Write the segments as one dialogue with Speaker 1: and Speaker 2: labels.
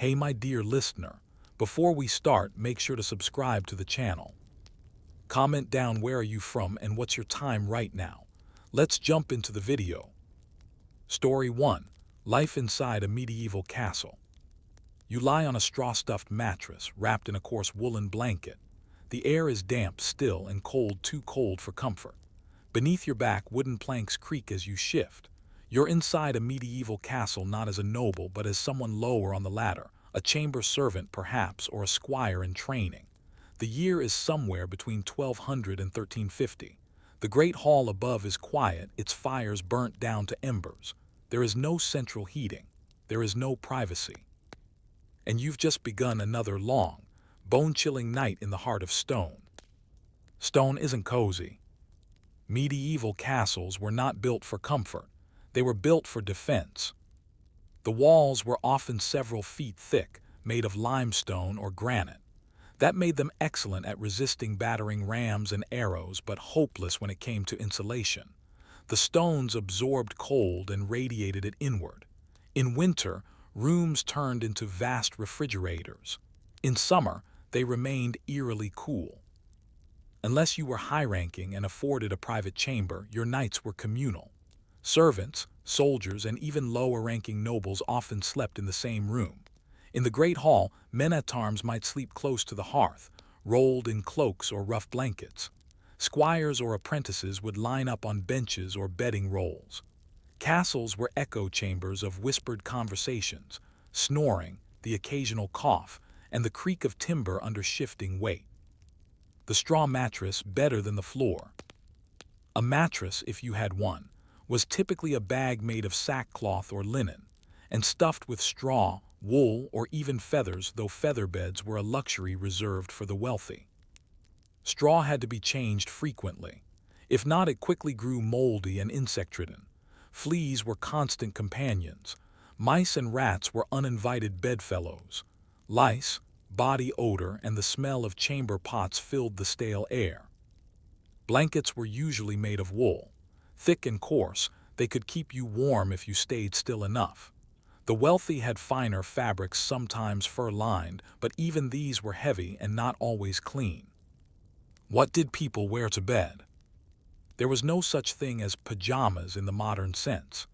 Speaker 1: Hey my dear listener, before we start, make sure to subscribe to the channel. Comment down where are you from and what's your time right now. Let's jump into the video. Story 1. Life inside a medieval castle. You lie on a straw-stuffed mattress wrapped in a coarse woolen blanket. The air is damp, still, and cold, too cold for comfort. Beneath your back, wooden planks creak as you shift. You're inside a medieval castle, not as a noble, but as someone lower on the ladder, a chamber servant perhaps, or a squire in training. The year is somewhere between 1200 and 1350. The great hall above is quiet, its fires burnt down to embers. There is no central heating. There is no privacy. And you've just begun another long, bone-chilling night in the heart of stone. Stone isn't cozy. Medieval castles were not built for comfort. They were built for defense. The walls were often several feet thick, made of limestone or granite. That made them excellent at resisting battering rams and arrows, but hopeless when it came to insulation. The stones absorbed cold and radiated it inward. In winter, rooms turned into vast refrigerators. In summer, they remained eerily cool. Unless you were high-ranking and afforded a private chamber, your nights were communal. Servants, soldiers, and even lower-ranking nobles often slept in the same room. In the great hall, men-at-arms might sleep close to the hearth, rolled in cloaks or rough blankets. Squires or apprentices would line up on benches or bedding rolls. Castles were echo chambers of whispered conversations, snoring, the occasional cough, and the creak of timber under shifting weight. The straw mattress better than the floor. A mattress, if you had one, was typically a bag made of sackcloth or linen, and stuffed with straw, wool, or even feathers, though feather beds were a luxury reserved for the wealthy. Straw had to be changed frequently. If not, it quickly grew moldy and insect-ridden. Fleas were constant companions. Mice and rats were uninvited bedfellows. Lice, body odor, and the smell of chamber pots filled the stale air. Blankets were usually made of wool. Thick and coarse, they could keep you warm if you stayed still enough. The wealthy had finer fabrics, sometimes fur-lined, but even these were heavy and not always clean. What did people wear to bed? There was no such thing as pajamas in the modern sense.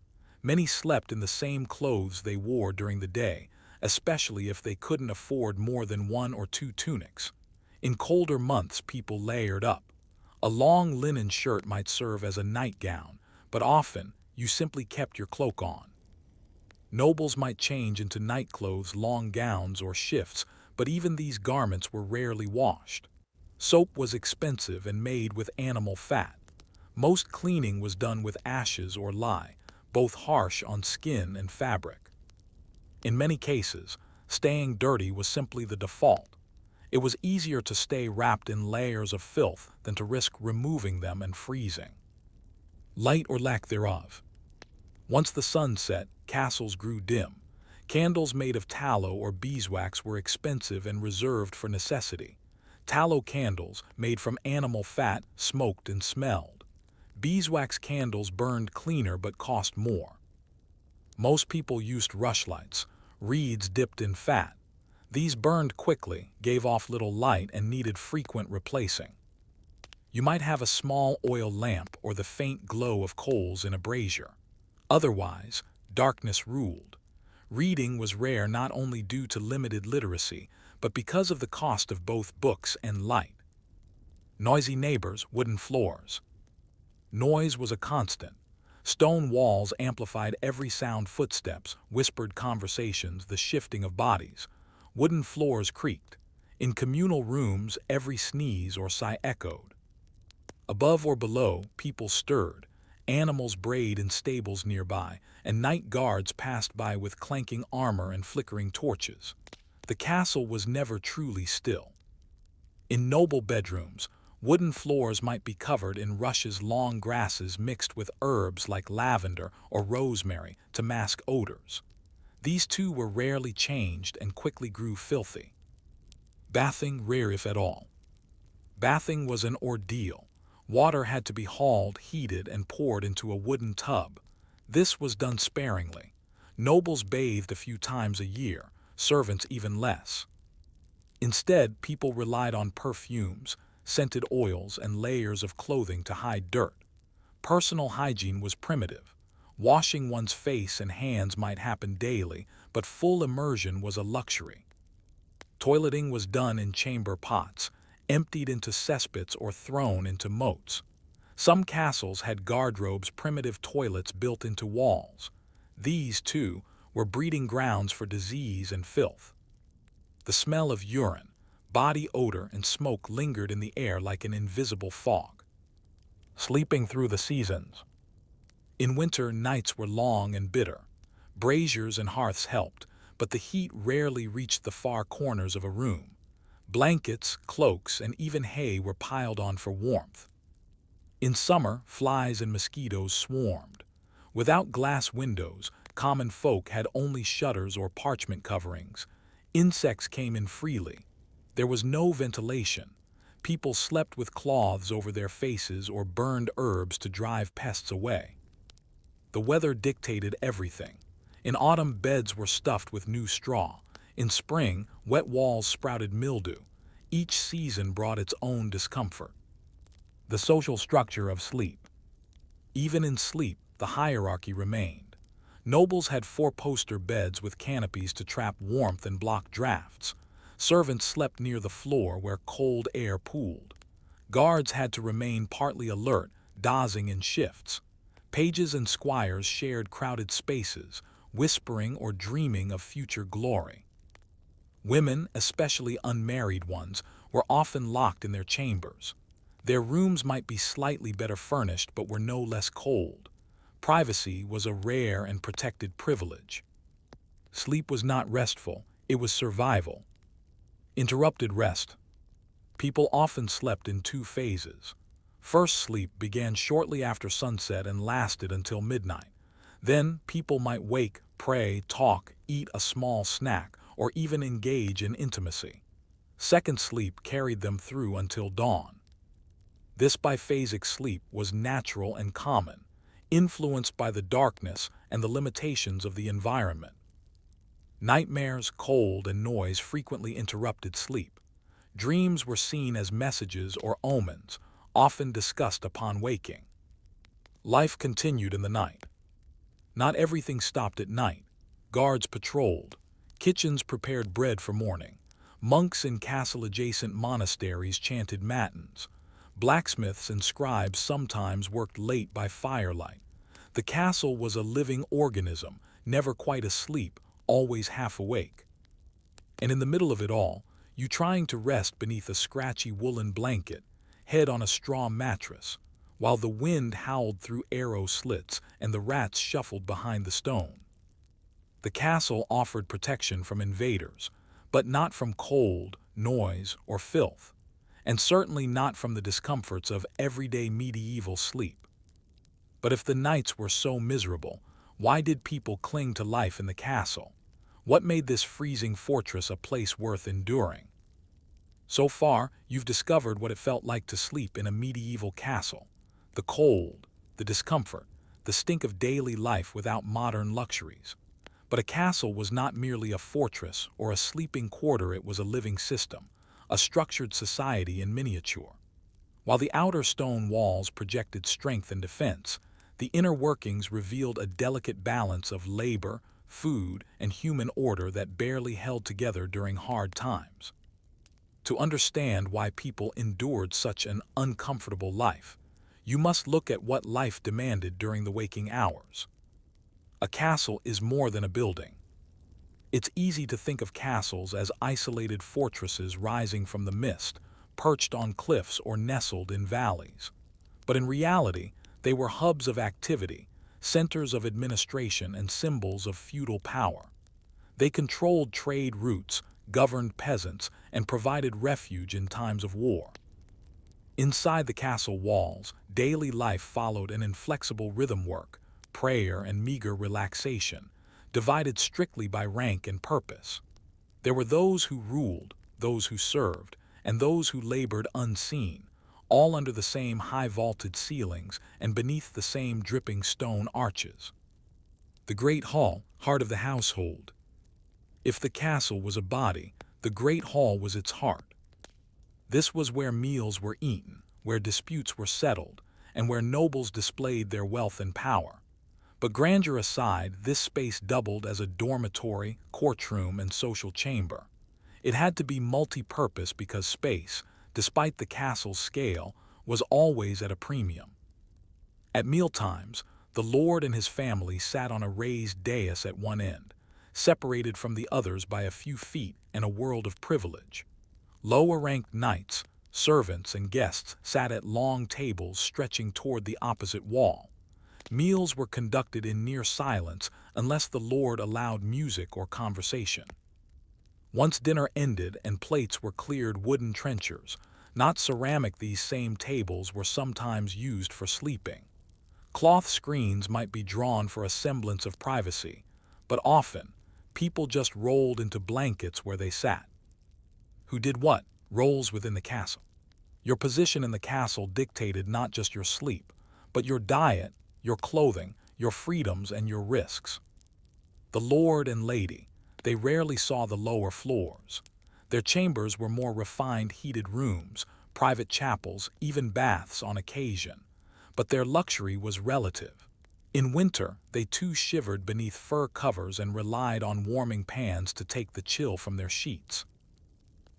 Speaker 1: Many slept in the same clothes they wore during the day, especially if they couldn't afford more than one or two tunics. In colder months, people layered up. A long linen shirt might serve as a nightgown, but often you simply kept your cloak on. Nobles might change into nightclothes, long gowns, or shifts, but even these garments were rarely washed. Soap was expensive and made with animal fat. Most cleaning was done with ashes or lye, both harsh on skin and fabric. In many cases, staying dirty was simply the default. It was easier to stay wrapped in layers of filth than to risk removing them and freezing. Light or lack thereof. Once the sun set, castles grew dim. Candles made of tallow or beeswax were expensive and reserved for necessity. Tallow candles, made from animal fat, smoked and smelled. Beeswax candles burned cleaner but cost more. Most people used rushlights, reeds dipped in fat. These burned quickly, gave off little light, and needed frequent replacing. You might have a small oil lamp or the faint glow of coals in a brazier. Otherwise, darkness ruled. Reading was rare, not only due to limited literacy, but because of the cost of both books and light. Noisy neighbors, wooden floors. Noise was a constant. Stone walls amplified every sound: footsteps, whispered conversations, the shifting of bodies. Wooden floors creaked. In communal rooms, every sneeze or sigh echoed. Above or below, people stirred. Animals brayed in stables nearby, and night guards passed by with clanking armor and flickering torches. The castle was never truly still. In noble bedrooms, wooden floors might be covered in rushes, long grasses mixed with herbs like lavender or rosemary to mask odors. These too were rarely changed and quickly grew filthy. Bathing rare if at all. Bathing was an ordeal. Water had to be hauled, heated, and poured into a wooden tub. This was done sparingly. Nobles bathed a few times a year. servants even less. Instead, people relied on perfumes, scented oils, and layers of clothing to hide dirt. Personal hygiene was primitive. Washing one's face and hands might happen daily, but full immersion was a luxury. Toileting was done in chamber pots, emptied into cesspits or thrown into moats. Some castles had guardrobes, primitive toilets built into walls. These, too, were breeding grounds for disease and filth. The smell of urine, body odor, and smoke lingered in the air like an invisible fog. Sleeping through the seasons. In winter, nights were long and bitter. Braziers and hearths helped, but the heat rarely reached the far corners of a room. Blankets, cloaks, and even hay were piled on for warmth. In summer, flies and mosquitoes swarmed. Without glass windows, common folk had only shutters or parchment coverings. Insects came in freely. There was no ventilation. People slept with cloths over their faces or burned herbs to drive pests away. The weather dictated everything. In autumn, beds were stuffed with new straw. In spring, wet walls sprouted mildew. Each season brought its own discomfort. The social structure of sleep. Even in sleep, the hierarchy remained. Nobles had four-poster beds with canopies to trap warmth and block drafts. Servants slept near the floor where cold air pooled. Guards had to remain partly alert, dozing in shifts. Pages and squires shared crowded spaces, whispering or dreaming of future glory. Women, especially unmarried ones, were often locked in their chambers. Their rooms might be slightly better furnished but were no less cold. Privacy was a rare and protected privilege. Sleep was not restful, it was survival. Interrupted rest. People often slept in two phases. First sleep began shortly after sunset and lasted until midnight. Then people might wake, pray, talk, eat a small snack, or even engage in intimacy. Second sleep carried them through until dawn. This biphasic sleep was natural and common, influenced by the darkness and the limitations of the environment. Nightmares, cold, and noise frequently interrupted sleep. Dreams were seen as messages or omens, often discussed upon waking. Life continued in the night. Not everything stopped at night. Guards patrolled. Kitchens prepared bread for morning. Monks in castle-adjacent monasteries chanted matins. Blacksmiths and scribes sometimes worked late by firelight. The castle was a living organism, never quite asleep, always half awake. And in the middle of it all, you trying to rest beneath a scratchy woolen blanket, head on a straw mattress, while the wind howled through arrow slits and the rats shuffled behind the stone. The castle offered protection from invaders, but not from cold, noise, or filth, and certainly not from the discomforts of everyday medieval sleep. But if the nights were so miserable, why did people cling to life in the castle? What made this freezing fortress a place worth enduring? So far, you've discovered what it felt like to sleep in a medieval castle. The cold, the discomfort, the stink of daily life without modern luxuries. But a castle was not merely a fortress or a sleeping quarter, it was a living system, a structured society in miniature. While the outer stone walls projected strength and defense, the inner workings revealed a delicate balance of labor, food, and human order that barely held together during hard times. To understand why people endured such an uncomfortable life, you must look at what life demanded during the waking hours. A castle is more than a building. It's easy to think of castles as isolated fortresses rising from the mist, perched on cliffs or nestled in valleys. But in reality, they were hubs of activity, centers of administration, and symbols of feudal power. They controlled trade routes, governed peasants, and provided refuge in times of war. Inside the castle walls, daily life followed an inflexible rhythm work, prayer and meager relaxation, divided strictly by rank and purpose. There were those who ruled, those who served, and those who labored unseen, all under the same high-vaulted ceilings and beneath the same dripping stone arches. The great hall, heart of the household. If the castle was a body, the great hall was its heart. This was where meals were eaten, where disputes were settled, and where nobles displayed their wealth and power. But grandeur aside, this space doubled as a dormitory, courtroom, and social chamber. It had to be multi-purpose because space, despite the castle's scale, was always at a premium. At mealtimes, the lord and his family sat on a raised dais at one end, separated from the others by a few feet and a world of privilege. Lower-ranked knights, servants, and guests sat at long tables stretching toward the opposite wall. Meals were conducted in near silence unless the lord allowed music or conversation. Once dinner ended and plates were cleared, wooden trenchers, not ceramic, these same tables were sometimes used for sleeping. Cloth screens might be drawn for a semblance of privacy, but often, people just rolled into blankets where they sat. Who did what? Roles within the castle. Your position in the castle dictated not just your sleep, but your diet, your clothing, your freedoms, and your risks. The lord and lady, they rarely saw the lower floors. Their chambers were more refined, heated rooms, private chapels, even baths on occasion. But their luxury was relative. In winter, they too shivered beneath fur covers and relied on warming pans to take the chill from their sheets.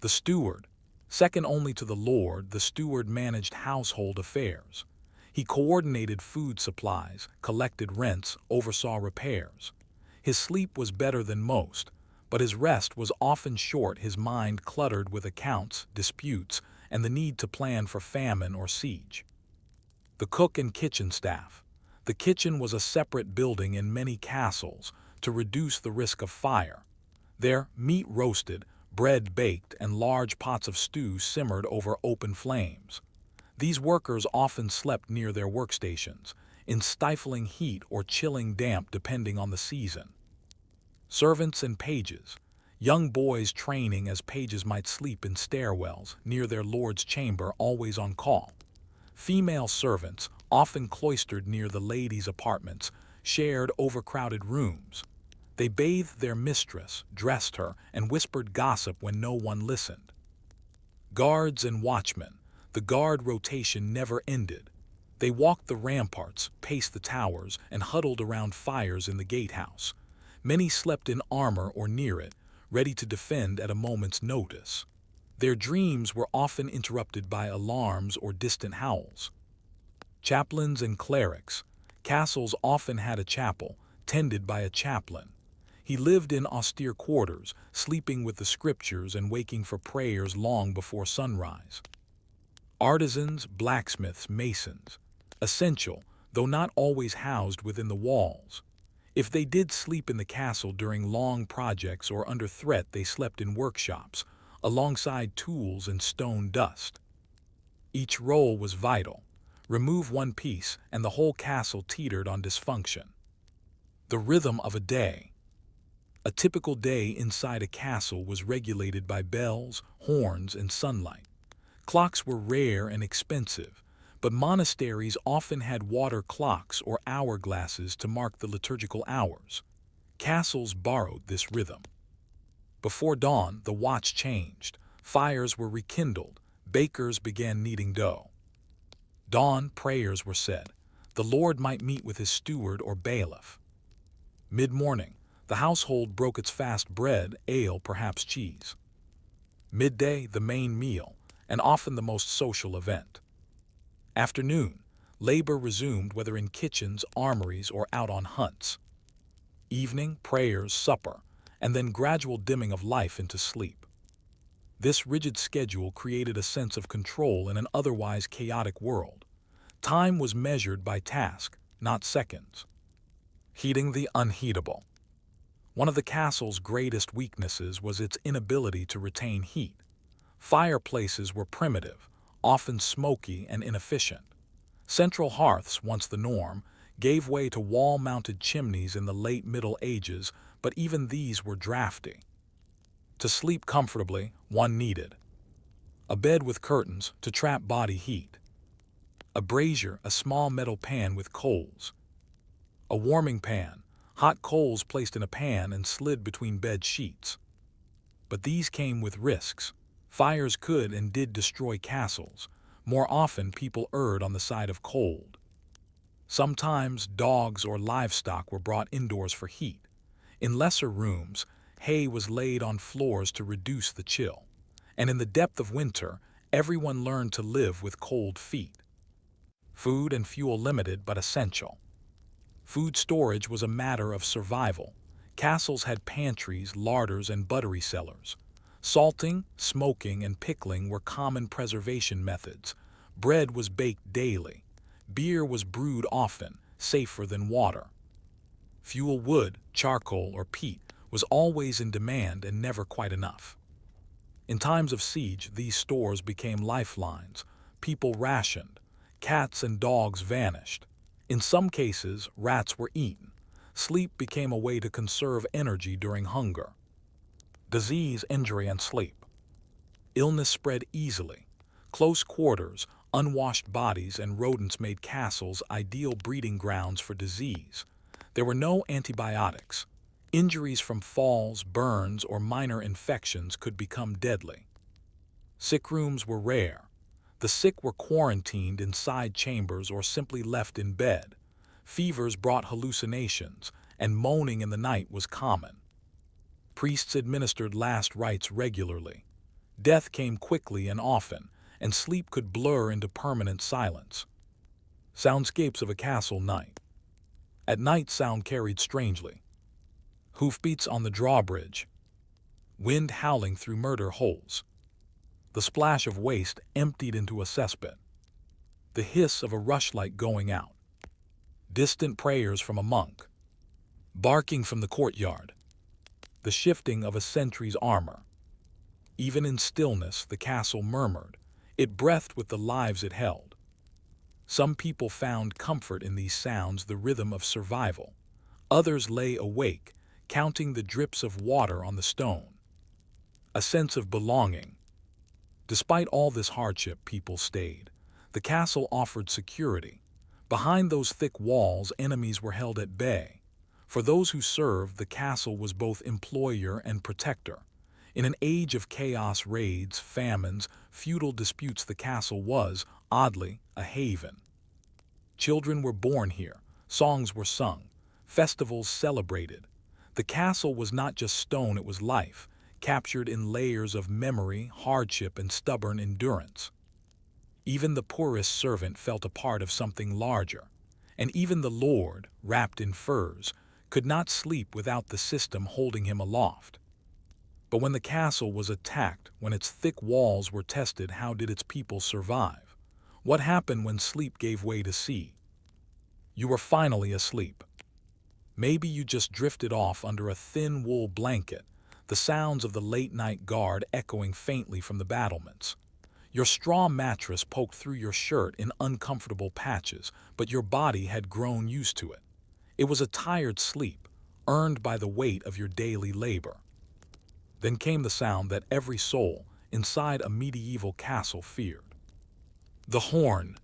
Speaker 1: The steward, second only to the lord, the steward managed household affairs. He coordinated food supplies, collected rents, oversaw repairs. His sleep was better than most, but his rest was often short, his mind cluttered with accounts, disputes, and the need to plan for famine or siege. The cook and kitchen staff. The kitchen was a separate building in many castles to reduce the risk of fire. There, meat roasted, bread baked, and large pots of stew simmered over open flames. These workers often slept near their workstations, in stifling heat or chilling damp depending on the season. Servants and pages. Young boys training as pages might sleep in stairwells near their lord's chamber, always on call. Female servants, often cloistered near the ladies' apartments, shared overcrowded rooms. They bathed their mistress, dressed her, and whispered gossip when no one listened. Guards and watchmen. The guard rotation never ended. They walked the ramparts, paced the towers, and huddled around fires in the gatehouse. Many slept in armor or near it, ready to defend at a moment's notice. Their dreams were often interrupted by alarms or distant howls. Chaplains and clerics. Castles often had a chapel, tended by a chaplain. He lived in austere quarters, sleeping with the scriptures and waking for prayers long before sunrise. Artisans, blacksmiths, masons. Essential, though not always housed within the walls. If they did sleep in the castle during long projects or under threat, they slept in workshops, alongside tools and stone dust. Each role was vital. Remove one piece, and the whole castle teetered on dysfunction. The rhythm of a day. A typical day inside a castle was regulated by bells, horns, and sunlight. Clocks were rare and expensive, but monasteries often had water clocks or hourglasses to mark the liturgical hours. Castles borrowed this rhythm. Before dawn, the watch changed. Fires were rekindled. Bakers began kneading dough. Dawn, prayers were said. The lord might meet with his steward or bailiff. Mid-morning, the household broke its fast, bread, ale, perhaps cheese. Midday, the main meal, and often the most social event. Afternoon, labor resumed, whether in kitchens, armories, or out on hunts. Evening, prayers, supper, and then gradual dimming of life into sleep. This rigid schedule created a sense of control in an otherwise chaotic world. Time was measured by task, not seconds. Heating the unheatable. One of the castle's greatest weaknesses was its inability to retain heat. Fireplaces were primitive, often smoky and inefficient. Central hearths, once the norm, gave way to wall-mounted chimneys in the late Middle Ages, but even these were drafty. To sleep comfortably, one needed a bed with curtains to trap body heat, a brazier, a small metal pan with coals, a warming pan, hot coals placed in a pan and slid between bed sheets. But these came with risks. Fires could and did destroy castles. More often, people erred on the side of cold. Sometimes dogs or livestock were brought indoors for heat. In lesser rooms, hay was laid on floors to reduce the chill. And in the depth of winter, everyone learned to live with cold feet. Food and fuel limited but essential. Food storage was a matter of survival. Castles had pantries, larders, and buttery cellars. Salting, smoking, and pickling were common preservation methods. Bread was baked daily. Beer was brewed often, safer than water. Fuel, wood, charcoal, or peat was always in demand and never quite enough. In times of siege, these stores became lifelines. People rationed. Cats and dogs vanished. In some cases, rats were eaten. Sleep became a way to conserve energy during hunger. Disease, injury, and sleep. Illness spread easily. Close quarters, unwashed bodies, and rodents made castles ideal breeding grounds for disease. There were no antibiotics. Injuries from falls, burns, or minor infections could become deadly. Sick rooms were rare. The sick were quarantined inside chambers or simply left in bed. Fevers brought hallucinations, and moaning in the night was common. Priests administered last rites regularly. Death came quickly and often, and sleep could blur into permanent silence. Soundscapes of a castle night. At night, sound carried strangely. Hoofbeats on the drawbridge. Wind howling through murder holes. The splash of waste emptied into a cesspit. The hiss of a rushlight going out. Distant prayers from a monk. Barking from the courtyard. The shifting of a sentry's armor. Even in stillness, the castle murmured. It breathed with the lives it held. Some people found comfort in these sounds, the rhythm of survival. Others lay awake, counting the drips of water on the stone. A sense of belonging. Despite all this hardship, people stayed. The castle offered security. Behind those thick walls, enemies were held at bay. For those who served, the castle was both employer and protector. In an age of chaos, raids, famines, feudal disputes, the castle was, oddly, a haven. Children were born here, songs were sung, festivals celebrated. The castle was not just stone, it was life, captured in layers of memory, hardship, and stubborn endurance. Even the poorest servant felt a part of something larger, and even the lord, wrapped in furs, could not sleep without the system holding him aloft. But when the castle was attacked, when its thick walls were tested, how did its people survive? What happened when sleep gave way to sea? You were finally asleep. Maybe you just drifted off under a thin wool blanket, the sounds of the late-night guard echoing faintly from the battlements. Your straw mattress poked through your shirt in uncomfortable patches, but your body had grown used to it. It was a tired sleep, earned by the weight of your daily labor. Then came the sound that every soul inside a medieval castle feared. The horn.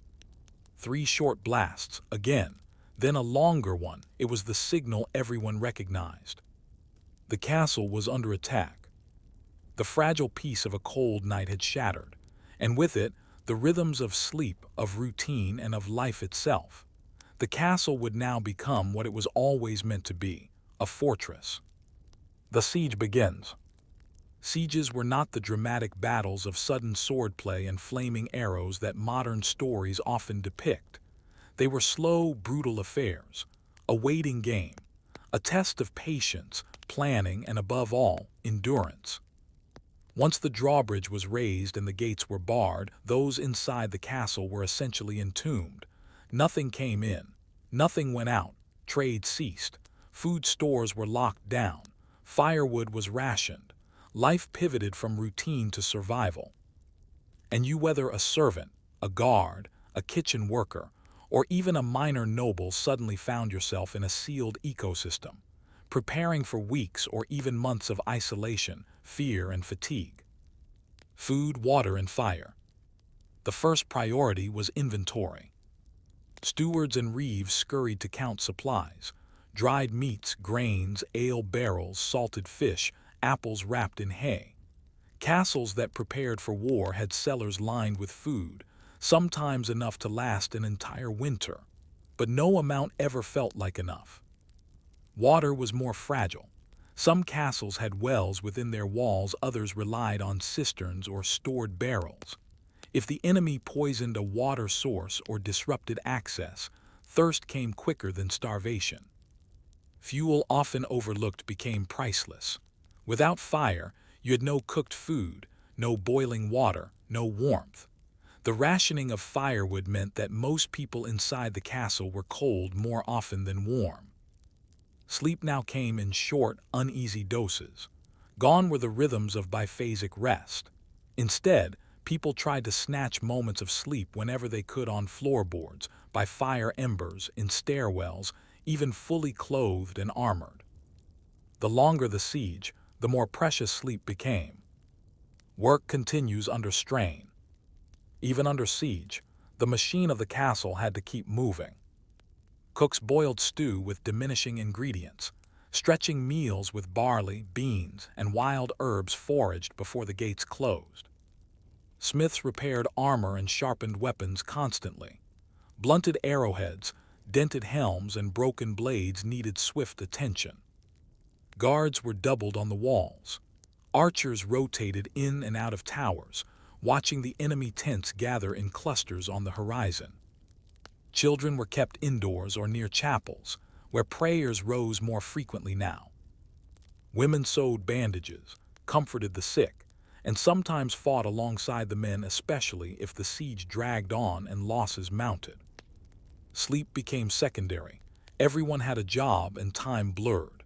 Speaker 1: 3 short blasts, again, then a longer one. It was the signal everyone recognized. The castle was under attack. The fragile peace of a cold night had shattered, and with it, the rhythms of sleep, of routine, and of life itself. The castle would now become what it was always meant to be, a fortress. The siege begins. Sieges were not the dramatic battles of sudden swordplay and flaming arrows that modern stories often depict. They were slow, brutal affairs, a waiting game, a test of patience, planning, and above all, endurance. Once the drawbridge was raised and the gates were barred, those inside the castle were essentially entombed. Nothing came in, nothing went out, trade ceased, food stores were locked down, firewood was rationed, life pivoted from routine to survival. And you, whether a servant, a guard, a kitchen worker, or even a minor noble, suddenly found yourself in a sealed ecosystem, preparing for weeks or even months of isolation, fear, and fatigue. Food, water, and fire. The first priority was inventory. Stewards and reeves scurried to count supplies. dried meats, grains, ale barrels, salted fish, apples wrapped in hay. Castles that prepared for war had cellars lined with food, sometimes enough to last an entire winter. But no amount ever felt like enough. Water was more fragile. Some castles had wells within their walls, others relied on cisterns or stored barrels. If the enemy poisoned a water source or disrupted access, thirst came quicker than starvation. Fuel, often overlooked, became priceless. Without fire, you had no cooked food, no boiling water, no warmth. The rationing of firewood meant that most people inside the castle were cold more often than warm. Sleep now came in short, uneasy doses. Gone were the rhythms of biphasic rest. Instead, people tried to snatch moments of sleep whenever they could, on floorboards, by fire embers, in stairwells, even fully clothed and armored. The longer the siege, the more precious sleep became. Work continues under strain. Even under siege, the machine of the castle had to keep moving. Cooks boiled stew with diminishing ingredients, stretching meals with barley, beans, and wild herbs foraged before the gates closed. Smiths repaired armor and sharpened weapons constantly. Blunted arrowheads, dented helms, and broken blades needed swift attention. Guards were doubled on the walls. Archers rotated in and out of towers, watching the enemy tents gather in clusters on the horizon. Children were kept indoors or near chapels, where prayers rose more frequently now. Women sewed bandages, comforted the sick, and sometimes fought alongside the men, especially if the siege dragged on and losses mounted. Sleep became secondary. Everyone had a job and time blurred.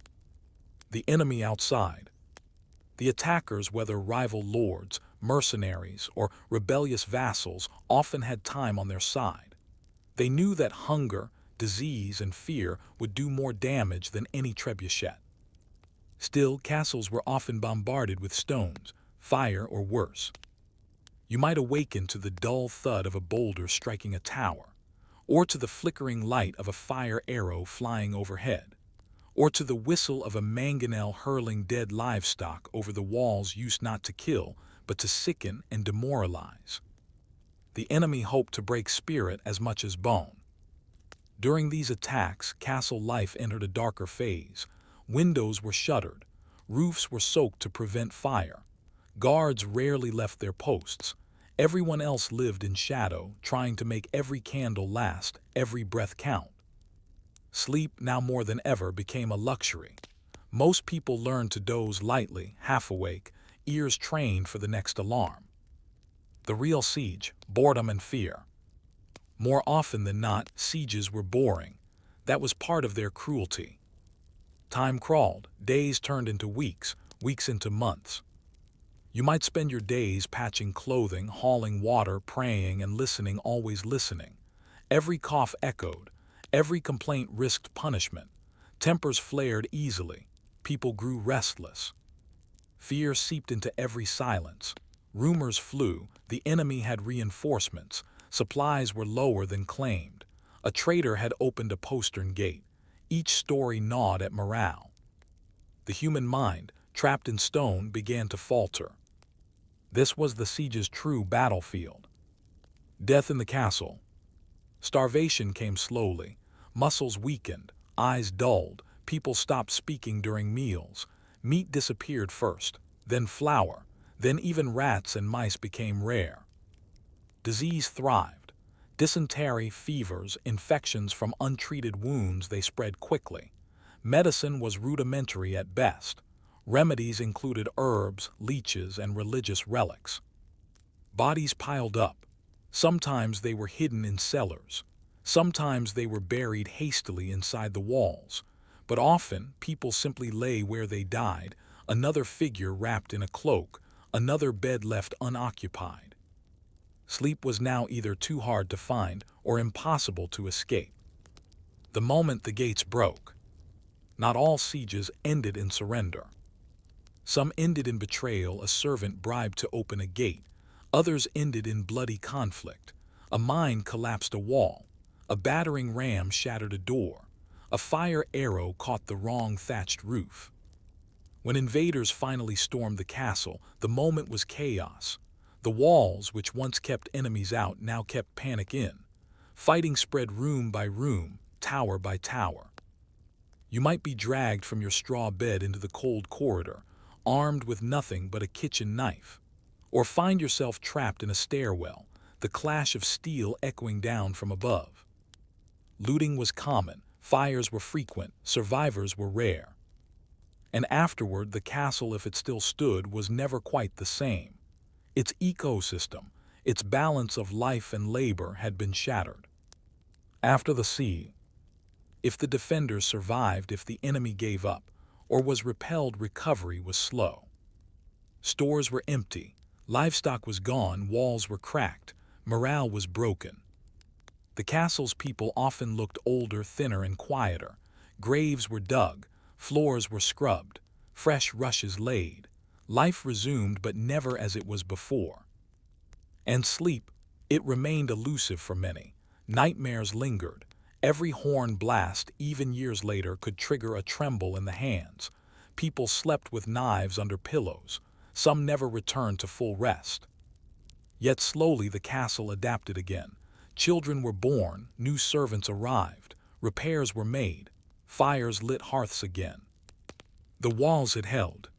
Speaker 1: The enemy outside. The attackers, whether rival lords, mercenaries, or rebellious vassals, often had time on their side. They knew that hunger, disease, and fear would do more damage than any trebuchet. Still, castles were often bombarded with stones, fire, or worse. You might awaken to the dull thud of a boulder striking a tower, or to the flickering light of a fire arrow flying overhead, or to the whistle of a mangonel hurling dead livestock over the walls, used not to kill, but to sicken and demoralize. The enemy hoped to break spirit as much as bone. During these attacks, castle life entered a darker phase. Windows were shuttered, roofs were soaked to prevent fire. Guards rarely left their posts. Everyone else lived in shadow, trying to make every candle last, every breath count. Sleep, now more than ever, became a luxury. Most people learned to doze lightly, half awake, ears trained for the next alarm. The real siege, boredom and fear. More often than not, sieges were boring. That was part of their cruelty. Time crawled, days turned into weeks, weeks into months. You might spend your days patching clothing, hauling water, praying, and listening, always listening. Every cough echoed. Every complaint risked punishment. Tempers flared easily. People grew restless. Fear seeped into every silence. Rumors flew. The enemy had reinforcements. Supplies were lower than claimed. A traitor had opened a postern gate. Each story gnawed at morale. The human mind, trapped in stone, began to falter. This was the siege's true battlefield. Death in the castle. Starvation came slowly. Muscles weakened, eyes dulled, people stopped speaking during meals. Meat disappeared first, then flour, then even rats and mice became rare. Disease thrived. Dysentery, fevers, infections from untreated wounds, they spread quickly. Medicine was rudimentary at best. Remedies included herbs, leeches, and religious relics. Bodies piled up. Sometimes they were hidden in cellars. Sometimes they were buried hastily inside the walls. But often, people simply lay where they died, another figure wrapped in a cloak, another bed left unoccupied. Sleep was now either too hard to find or impossible to escape. The moment the gates broke. Not all sieges ended in surrender. Some ended in betrayal, a servant bribed to open a gate. Others ended in bloody conflict. A mine collapsed a wall. A battering ram shattered a door. A fire arrow caught the wrong thatched roof. When invaders finally stormed the castle, the moment was chaos. The walls, which once kept enemies out, now kept panic in. Fighting spread room by room, tower by tower. You might be dragged from your straw bed into the cold corridor, armed with nothing but a kitchen knife. Or find yourself trapped in a stairwell, the clash of steel echoing down from above. Looting was common, fires were frequent, survivors were rare. And afterward, the castle, if it still stood, was never quite the same. Its ecosystem, its balance of life and labor had been shattered. After the siege, if the defenders survived, if the enemy gave up, or was repelled, recovery was slow. Stores were empty, livestock was gone, walls were cracked, morale was broken. The castle's people often looked older, thinner, and quieter. Graves were dug, floors were scrubbed, fresh rushes laid. Life resumed, but never as it was before. And sleep, it remained elusive for many. Nightmares lingered. Every horn blast, even years later, could trigger a tremble in the hands. People slept with knives under pillows. Some never returned to full rest. Yet slowly the castle adapted again. Children were born, new servants arrived, repairs were made, fires lit hearths again. The walls had held.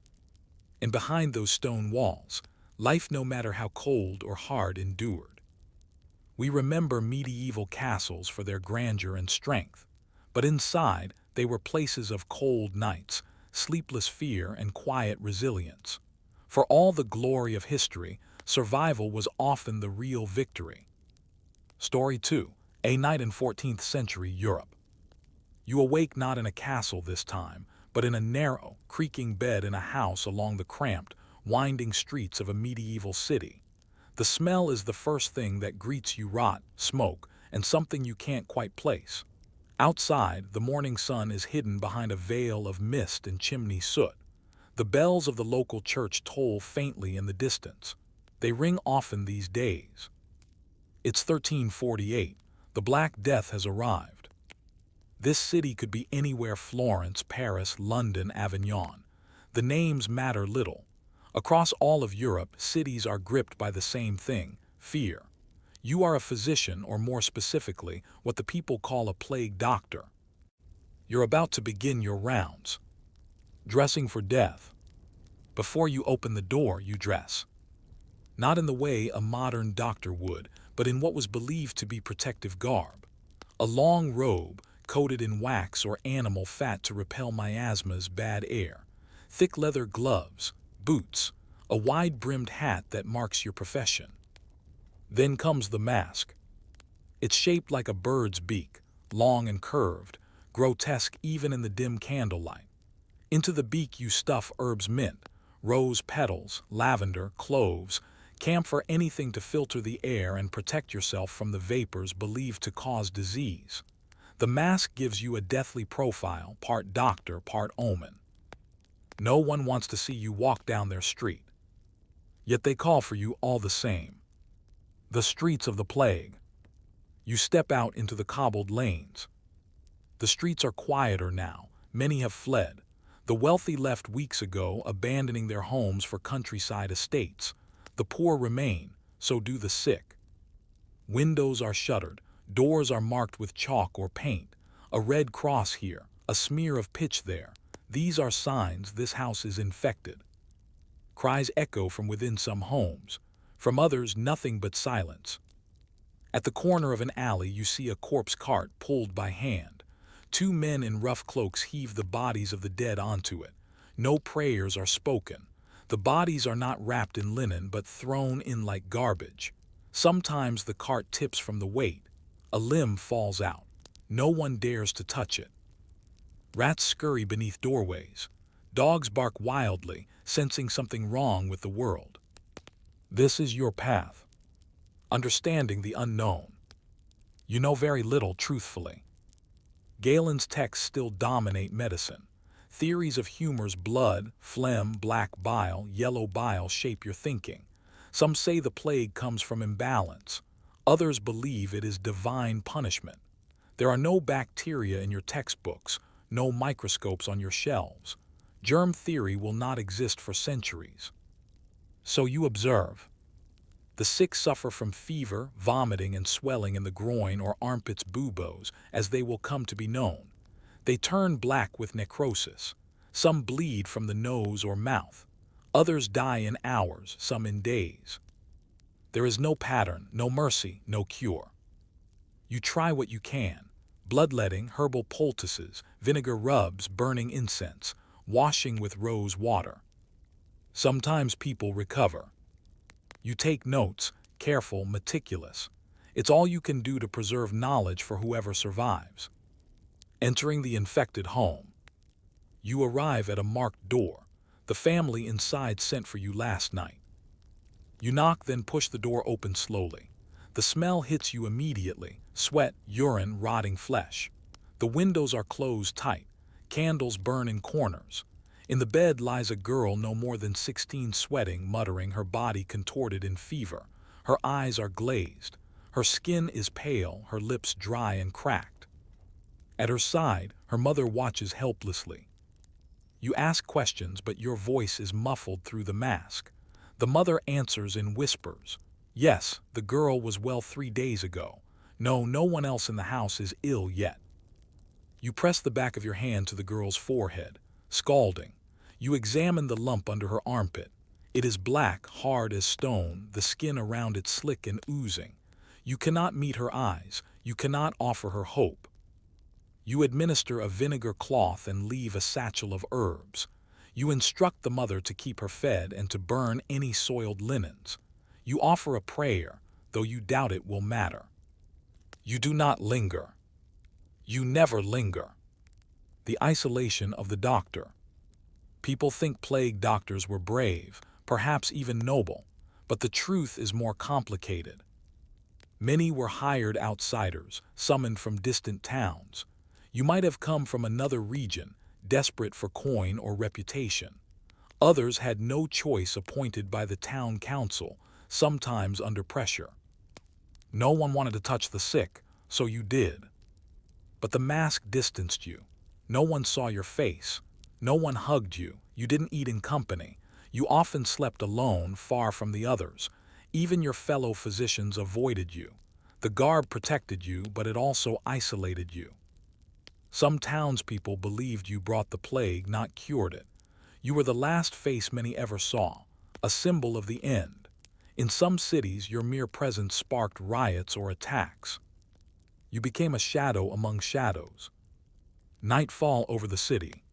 Speaker 1: And behind those stone walls, life, no matter how cold or hard, endured. We remember medieval castles for their grandeur and strength, but inside they were places of cold nights, sleepless fear, and quiet resilience. For all the glory of history, survival was often the real victory. Story 2. A Night in 14th Century Europe. You awake not in a castle this time, but in a narrow, creaking bed in a house along the cramped, winding streets of a medieval city. The smell is the first thing that greets you: rot, smoke, and something you can't quite place. Outside, the morning sun is hidden behind a veil of mist and chimney soot. The bells of the local church toll faintly in the distance. They ring often these days. It's 1348. The Black Death has arrived. This city could be anywhere: Florence, Paris, London, Avignon. The names matter little. Across all of Europe, cities are gripped by the same thing: fear. You are a physician, or more specifically, what the people call a plague doctor. You're about to begin your rounds, dressing for death. Before you open the door, you dress. Not in the way a modern doctor would, but in what was believed to be protective garb. A long robe, coated in wax or animal fat to repel miasma's bad air. Thick leather gloves, boots, a wide-brimmed hat that marks your profession. Then comes the mask. It's shaped like a bird's beak, long and curved, grotesque even in the dim candlelight. Into the beak you stuff herbs: mint, rose petals, lavender, cloves, camphor, anything to filter the air and protect yourself from the vapors believed to cause disease. The mask gives you a deathly profile, part doctor, part omen. No one wants to see you walk down their street. Yet they call for you all the same. The streets of the plague. You step out into the cobbled lanes. The streets are quieter now. Many have fled. The wealthy left weeks ago, abandoning their homes for countryside estates. The poor remain, so do the sick. Windows are shuttered. Doors are marked with chalk or paint. A red cross here, a smear of pitch there. These are signs this house is infected. Cries echo from within some homes. From others, nothing but silence. At the corner of an alley, you see a corpse cart pulled by hand. Two men in rough cloaks heave the bodies of the dead onto it. No prayers are spoken. The bodies are not wrapped in linen, but thrown in like garbage. Sometimes the cart tips from the weight. A limb falls out. No one dares to touch it. Rats scurry beneath doorways. Dogs bark wildly, sensing something wrong with the world. This is your path. Understanding the unknown. You know very little, truthfully. Galen's texts still dominate medicine. Theories of humors: blood, phlegm, black bile, yellow bile shape your thinking. Some say the plague comes from imbalance. Others believe it is divine punishment. There are no bacteria in your textbooks, no microscopes on your shelves. Germ theory will not exist for centuries. So you observe. The sick suffer from fever, vomiting, and swelling in the groin or armpits, buboes, as they will come to be known. They turn black with necrosis. Some bleed from the nose or mouth. Others die in hours, some in days. There is no pattern, no mercy, no cure. You try what you can. Bloodletting, herbal poultices, vinegar rubs, burning incense, washing with rose water. Sometimes people recover. You take notes, careful, meticulous. It's all you can do to preserve knowledge for whoever survives. Entering the infected home. You arrive at a marked door. The family inside sent for you last night. You knock, then push the door open slowly. The smell hits you immediately: sweat, urine, rotting flesh. The windows are closed tight. Candles burn in corners. In the bed lies a girl no more than 16, sweating, muttering, her body contorted in fever. Her eyes are glazed. Her skin is pale, her lips dry and cracked. At her side, her mother watches helplessly. You ask questions, but your voice is muffled through the mask. The mother answers in whispers. Yes, the girl was well 3 days ago. No, no one else in the house is ill yet. You press the back of your hand to the girl's forehead, scalding. You examine the lump under her armpit. It is black, hard as stone, the skin around it slick and oozing. You cannot meet her eyes. You cannot offer her hope. You administer a vinegar cloth and leave a satchel of herbs. You instruct the mother to keep her fed and to burn any soiled linens. You offer a prayer, though you doubt it will matter. You do not linger. You never linger. The isolation of the doctor. People think plague doctors were brave, perhaps even noble, but the truth is more complicated. Many were hired outsiders, summoned from distant towns. You might have come from another region, desperate for coin or reputation. Others had no choice, appointed by the town council, sometimes under pressure. No one wanted to touch the sick, so you did. But the mask distanced you. No one saw your face. No one hugged you. You didn't eat in company. You often slept alone, far from the others. Even your fellow physicians avoided you. The garb protected you, but it also isolated you. Some townspeople believed you brought the plague, not cured it. You were the last face many ever saw, a symbol of the end. In some cities, your mere presence sparked riots or attacks. You became a shadow among shadows. Nightfall over the city.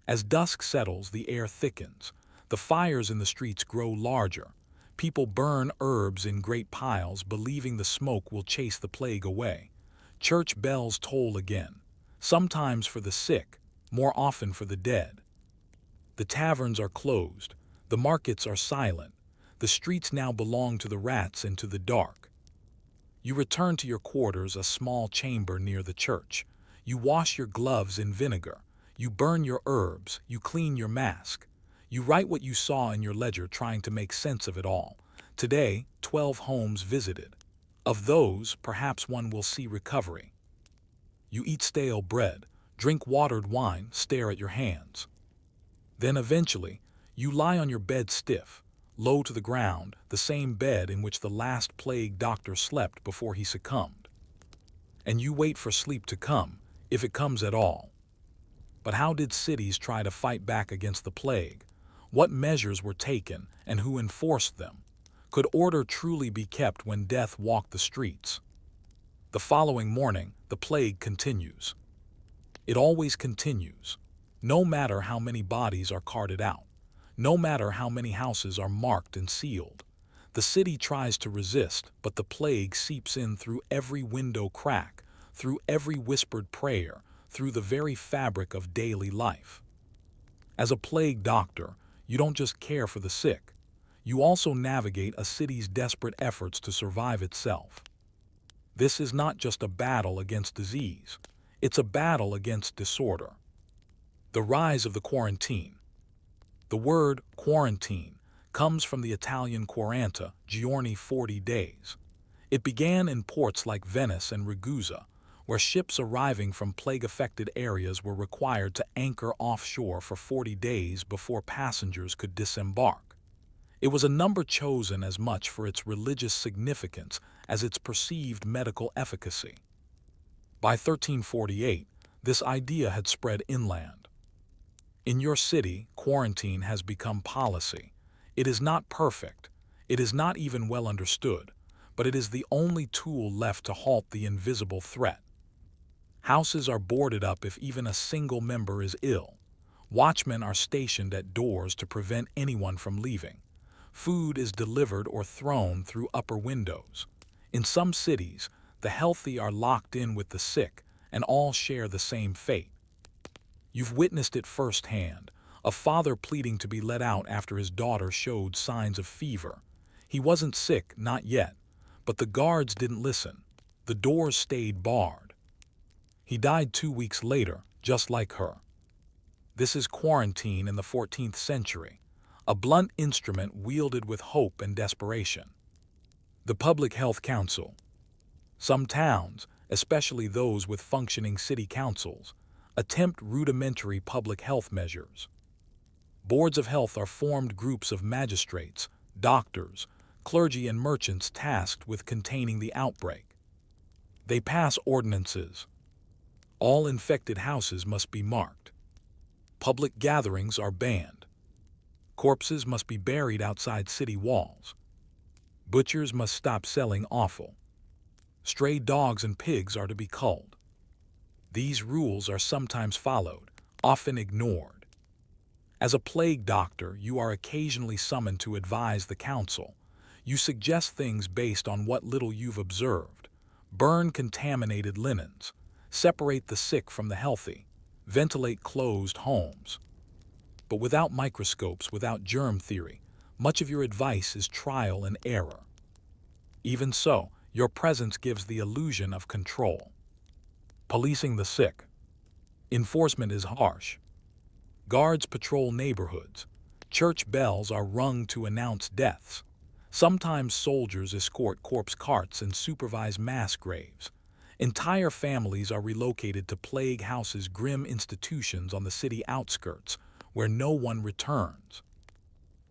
Speaker 1: As dusk settles, the air thickens. The fires in the streets grow larger. People burn herbs in great piles, believing the smoke will chase the plague away. Church bells toll again. Sometimes for the sick, more often for the dead. The taverns are closed. The markets are silent. The streets now belong to the rats and to the dark. You return to your quarters, a small chamber near the church. You wash your gloves in vinegar. You burn your herbs. You clean your mask. You write what you saw in your ledger, trying to make sense of it all. Today, 12 homes visited. Of those, perhaps one will see recovery. You eat stale bread, drink watered wine, stare at your hands. Then eventually, you lie on your bed stiff, low to the ground, the same bed in which the last plague doctor slept before he succumbed. And you wait for sleep to come, if it comes at all. But how did cities try to fight back against the plague? What measures were taken, and who enforced them? Could order truly be kept when death walked the streets? The following morning, the plague continues. It always continues. No matter how many bodies are carted out, no matter how many houses are marked and sealed. The city tries to resist, but the plague seeps in through every window crack, through every whispered prayer, through the very fabric of daily life. As a plague doctor, you don't just care for the sick. You also navigate a city's desperate efforts to survive itself. This is not just a battle against disease. It's a battle against disorder. The rise of the quarantine. The word quarantine comes from the Italian quaranta, giorni, 40 days. It began in ports like Venice and Ragusa, where ships arriving from plague-affected areas were required to anchor offshore for 40 days before passengers could disembark. It was a number chosen as much for its religious significance as its perceived medical efficacy. By 1348, this idea had spread inland. In your city, quarantine has become policy. It is not perfect, it is not even well understood, but it is the only tool left to halt the invisible threat. Houses are boarded up if even a single member is ill. Watchmen are stationed at doors to prevent anyone from leaving. Food is delivered or thrown through upper windows. In some cities, the healthy are locked in with the sick, and all share the same fate. You've witnessed it firsthand, a father pleading to be let out after his daughter showed signs of fever. He wasn't sick, not yet, but the guards didn't listen. The doors stayed barred. He died 2 weeks later, just like her. This is quarantine in the 14th century, a blunt instrument wielded with hope and desperation. The Public Health Council. Some towns, especially those with functioning city councils, attempt rudimentary public health measures. Boards of health are formed groups of magistrates, doctors, clergy and merchants tasked with containing the outbreak. They pass ordinances. All infected houses must be marked. Public gatherings are banned. Corpses must be buried outside city walls. Butchers must stop selling offal. Stray dogs and pigs are to be culled. These rules are sometimes followed, often ignored. As a plague doctor, you are occasionally summoned to advise the council. You suggest things based on what little you've observed. Burn contaminated linens. Separate the sick from the healthy. Ventilate closed homes. But without microscopes, without germ theory, much of your advice is trial and error. Even so, your presence gives the illusion of control. Policing the sick. Enforcement is harsh. Guards patrol neighborhoods. Church bells are rung to announce deaths. Sometimes soldiers escort corpse carts and supervise mass graves. Entire families are relocated to plague houses, grim institutions on the city outskirts, where no one returns.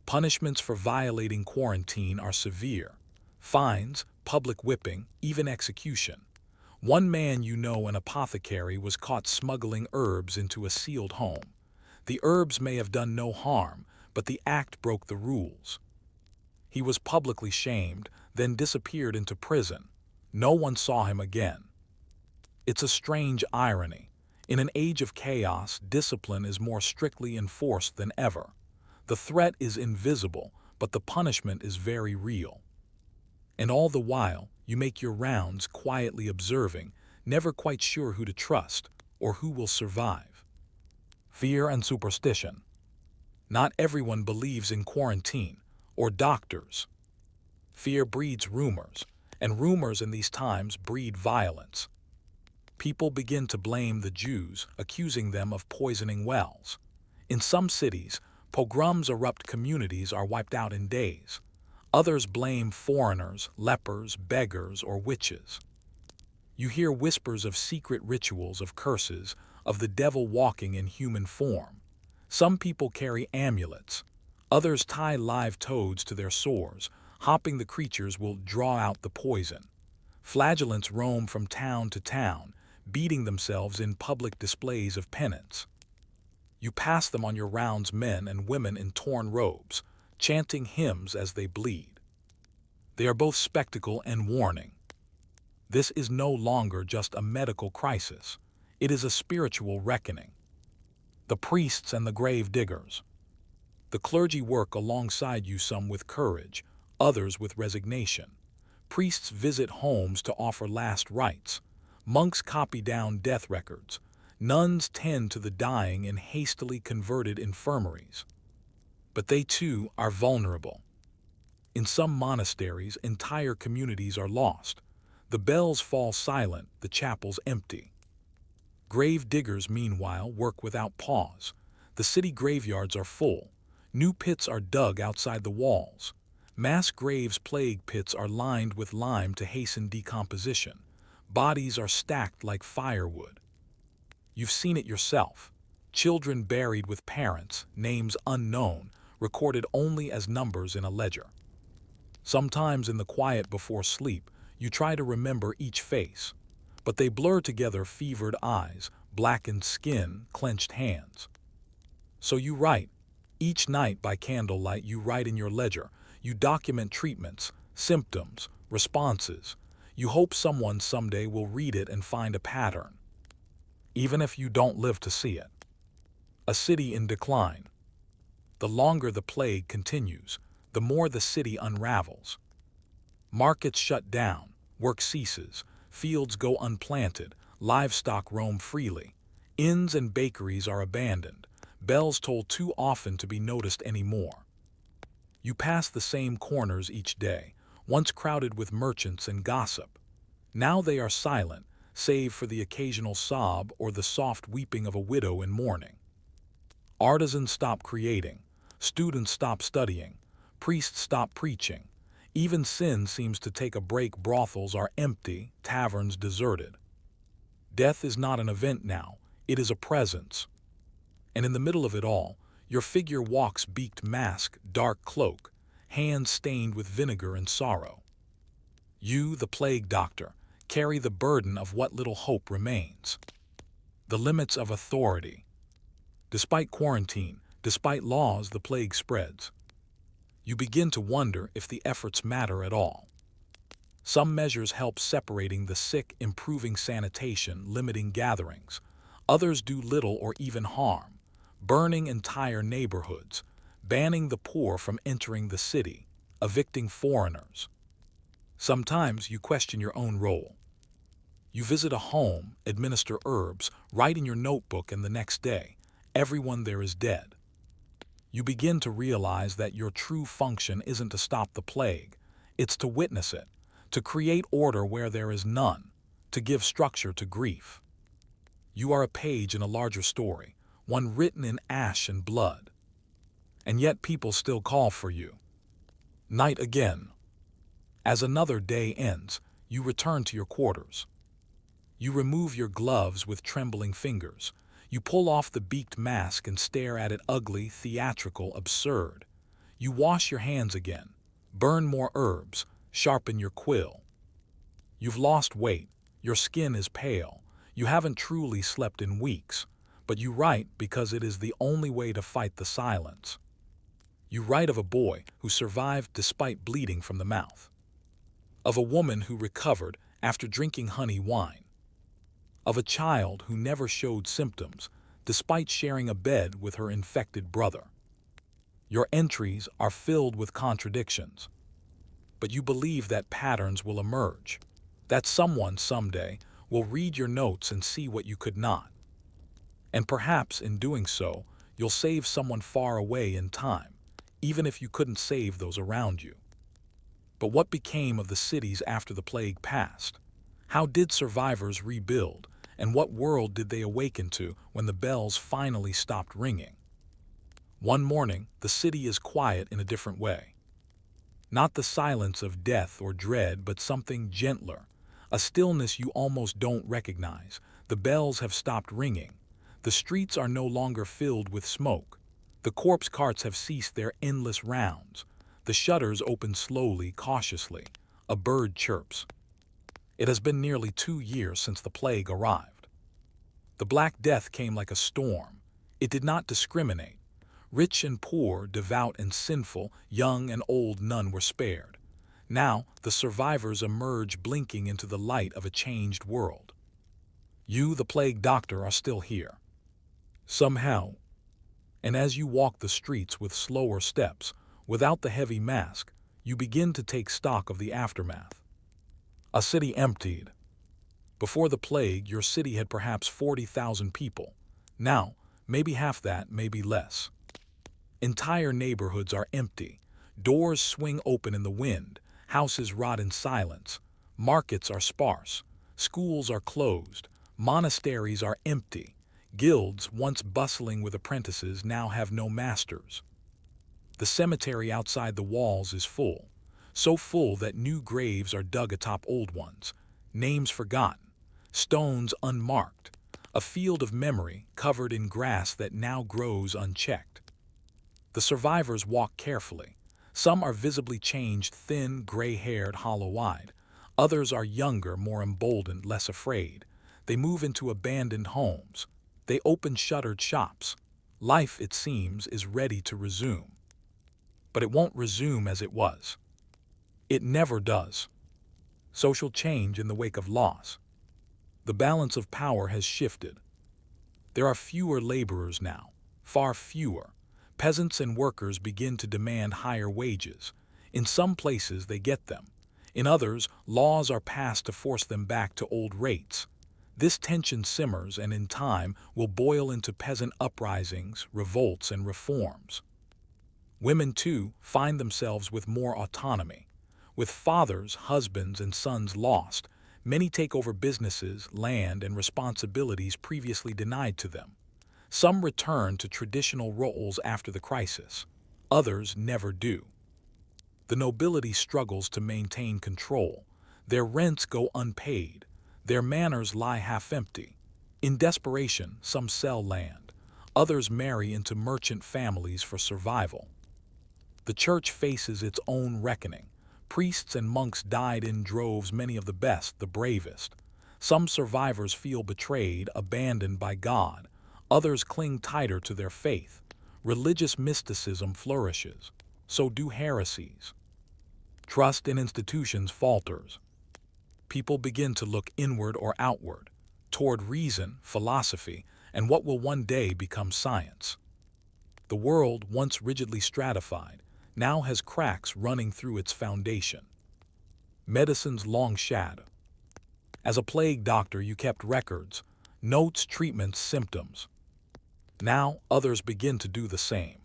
Speaker 1: Punishments for violating quarantine are severe. Fines, public whipping, even execution. One man you know, an apothecary, was caught smuggling herbs into a sealed home. The herbs may have done no harm, but the act broke the rules. He was publicly shamed, then disappeared into prison. No one saw him again. It's a strange irony. In an age of chaos, discipline is more strictly enforced than ever. The threat is invisible, but the punishment is very real. And all the while, you make your rounds, quietly observing, never quite sure who to trust or who will survive. Fear and superstition. Not everyone believes in quarantine or doctors. Fear breeds rumors, and rumors in these times breed violence. People begin to blame the Jews, accusing them of poisoning wells. In some cities, pogroms erupt, communities are wiped out in days. Others blame foreigners, lepers, beggars, or witches. You hear whispers of secret rituals, of curses, of the devil walking in human form. Some people carry amulets. Others tie live toads to their sores, hoping the creatures will draw out the poison. Flagellants roam from town to town, beating themselves in public displays of penance. You pass them on your rounds, men and women in torn robes, chanting hymns as they bleed. They are both spectacle and warning. This is no longer just a medical crisis. It is a spiritual reckoning. The priests and the grave diggers. The clergy work alongside you, some with courage, others with resignation. Priests visit homes to offer last rites. Monks copy down death records. Nuns tend to the dying in hastily converted infirmaries. But they too are vulnerable. In some monasteries, entire communities are lost. The bells fall silent, the chapels empty. Grave diggers, meanwhile, work without pause. The city graveyards are full. New pits are dug outside the walls. Mass graves, plague pits, are lined with lime to hasten decomposition. Bodies are stacked like firewood. You've seen it yourself. Children buried with parents, names unknown, recorded only as numbers in a ledger. Sometimes in the quiet before sleep, you try to remember each face, but they blur together fevered eyes, blackened skin, clenched hands. So you write. Each night by candlelight you write in your ledger. You document treatments, symptoms, responses. You hope someone someday will read it and find a pattern, even if you don't live to see it. A city in decline. The longer the plague continues, the more the city unravels. Markets shut down, work ceases, fields go unplanted, livestock roam freely. Inns and bakeries are abandoned, bells toll too often to be noticed anymore. You pass the same corners each day, once crowded with merchants and gossip. Now they are silent, save for the occasional sob or the soft weeping of a widow in mourning. Artisans stop creating, students stop studying, priests stop preaching. Even sin seems to take a break. Brothels are empty, taverns deserted. Death is not an event now, it is a presence. And in the middle of it all, your figure walks, beaked mask, dark cloak, hands stained with vinegar and sorrow. You, the plague doctor, carry the burden of what little hope remains. The limits of authority. Despite quarantine, despite laws, the plague spreads. You begin to wonder if the efforts matter at all. Some measures help separating the sick, improving sanitation, limiting gatherings. Others do little or even harm, burning entire neighborhoods, banning the poor from entering the city, evicting foreigners. Sometimes you question your own role. You visit a home, administer herbs, write in your notebook, and the next day, everyone there is dead. You begin to realize that your true function isn't to stop the plague, it's to witness it, to create order where there is none, to give structure to grief. You are a page in a larger story, one written in ash and blood. And yet people still call for you. Night again. As another day ends, you return to your quarters. You remove your gloves with trembling fingers. You pull off the beaked mask and stare at it, ugly, theatrical, absurd. You wash your hands again, burn more herbs, sharpen your quill. You've lost weight, your skin is pale, you haven't truly slept in weeks, but you write because it is the only way to fight the silence. You write of a boy who survived despite bleeding from the mouth, of a woman who recovered after drinking honey wine, of a child who never showed symptoms despite sharing a bed with her infected brother. Your entries are filled with contradictions, but you believe that patterns will emerge, that someone someday will read your notes and see what you could not. And perhaps in doing so, you'll save someone far away in time, even if you couldn't save those around you. But what became of the cities after the plague passed? How did survivors rebuild? And what world did they awaken to when the bells finally stopped ringing? One morning, the city is quiet in a different way. Not the silence of death or dread, but something gentler, a stillness you almost don't recognize. The bells have stopped ringing. The streets are no longer filled with smoke. The corpse carts have ceased their endless rounds. The shutters open slowly, cautiously. A bird chirps. It has been nearly 2 years since the plague arrived. The Black Death came like a storm. It did not discriminate. Rich and poor, devout and sinful, young and old, none were spared. Now, the survivors emerge, blinking into the light of a changed world. You, the plague doctor, are still here. Somehow. And as you walk the streets with slower steps, without the heavy mask, you begin to take stock of the aftermath. A city emptied. Before the plague, your city had perhaps 40,000 people. Now, maybe half that, maybe less. Entire neighborhoods are empty. Doors swing open in the wind. Houses rot in silence. Markets are sparse. Schools are closed. Monasteries are empty. Guilds, once bustling with apprentices, now have no masters. The cemetery outside the walls is full. So full that new graves are dug atop old ones. names forgotten, stones unmarked, a field of memory covered in grass that now grows unchecked. The survivors walk carefully. Some are visibly changed, thin, gray-haired, hollow-eyed. Others are younger, more emboldened, less afraid. They move into abandoned homes. They open shuttered shops. Life, it seems, is ready to resume. But it won't resume as it was. It never does. Social change in the wake of loss. The balance of power has shifted. There are fewer laborers now, far fewer. Peasants and workers begin to demand higher wages. In some places they get them. In others, laws are passed to force them back to old rates. This tension simmers and in time will boil into peasant uprisings, revolts, and reforms. Women, too, find themselves with more autonomy. With fathers, husbands, and sons lost, many take over businesses, land, and responsibilities previously denied to them. Some return to traditional roles after the crisis. Others never do. The nobility struggles to maintain control. Their rents go unpaid. Their manors lie half-empty. In desperation, some sell land. Others marry into merchant families for survival. The church faces its own reckoning. Priests and monks died in droves, many of the best, the bravest. Some survivors feel betrayed, abandoned by God. Others cling tighter to their faith. Religious mysticism flourishes. So do heresies. Trust in institutions falters. People begin to look inward or outward, toward reason, philosophy, and what will one day become science. The world, once rigidly stratified, now has cracks running through its foundation. Medicine's long shadow. As a plague doctor, you kept records, notes, treatments, symptoms. Now, others begin to do the same.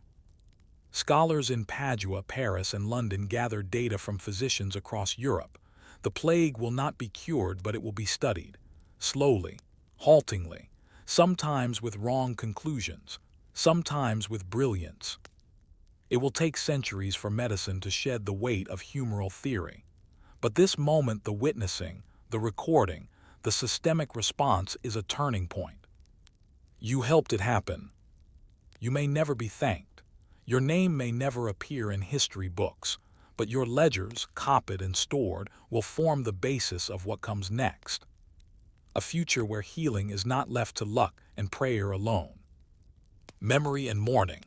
Speaker 1: Scholars in Padua, Paris, and London gather data from physicians across Europe. The plague will not be cured, but it will be studied. Slowly, haltingly, sometimes with wrong conclusions, sometimes with brilliance. It will take centuries for medicine to shed the weight of humoral theory. But this moment, the witnessing, the recording, the systemic response is a turning point. You helped it happen. You may never be thanked. Your name may never appear in history books, but your ledgers, copied and stored, will form the basis of what comes next. A future where healing is not left to luck and prayer alone. Memory and mourning.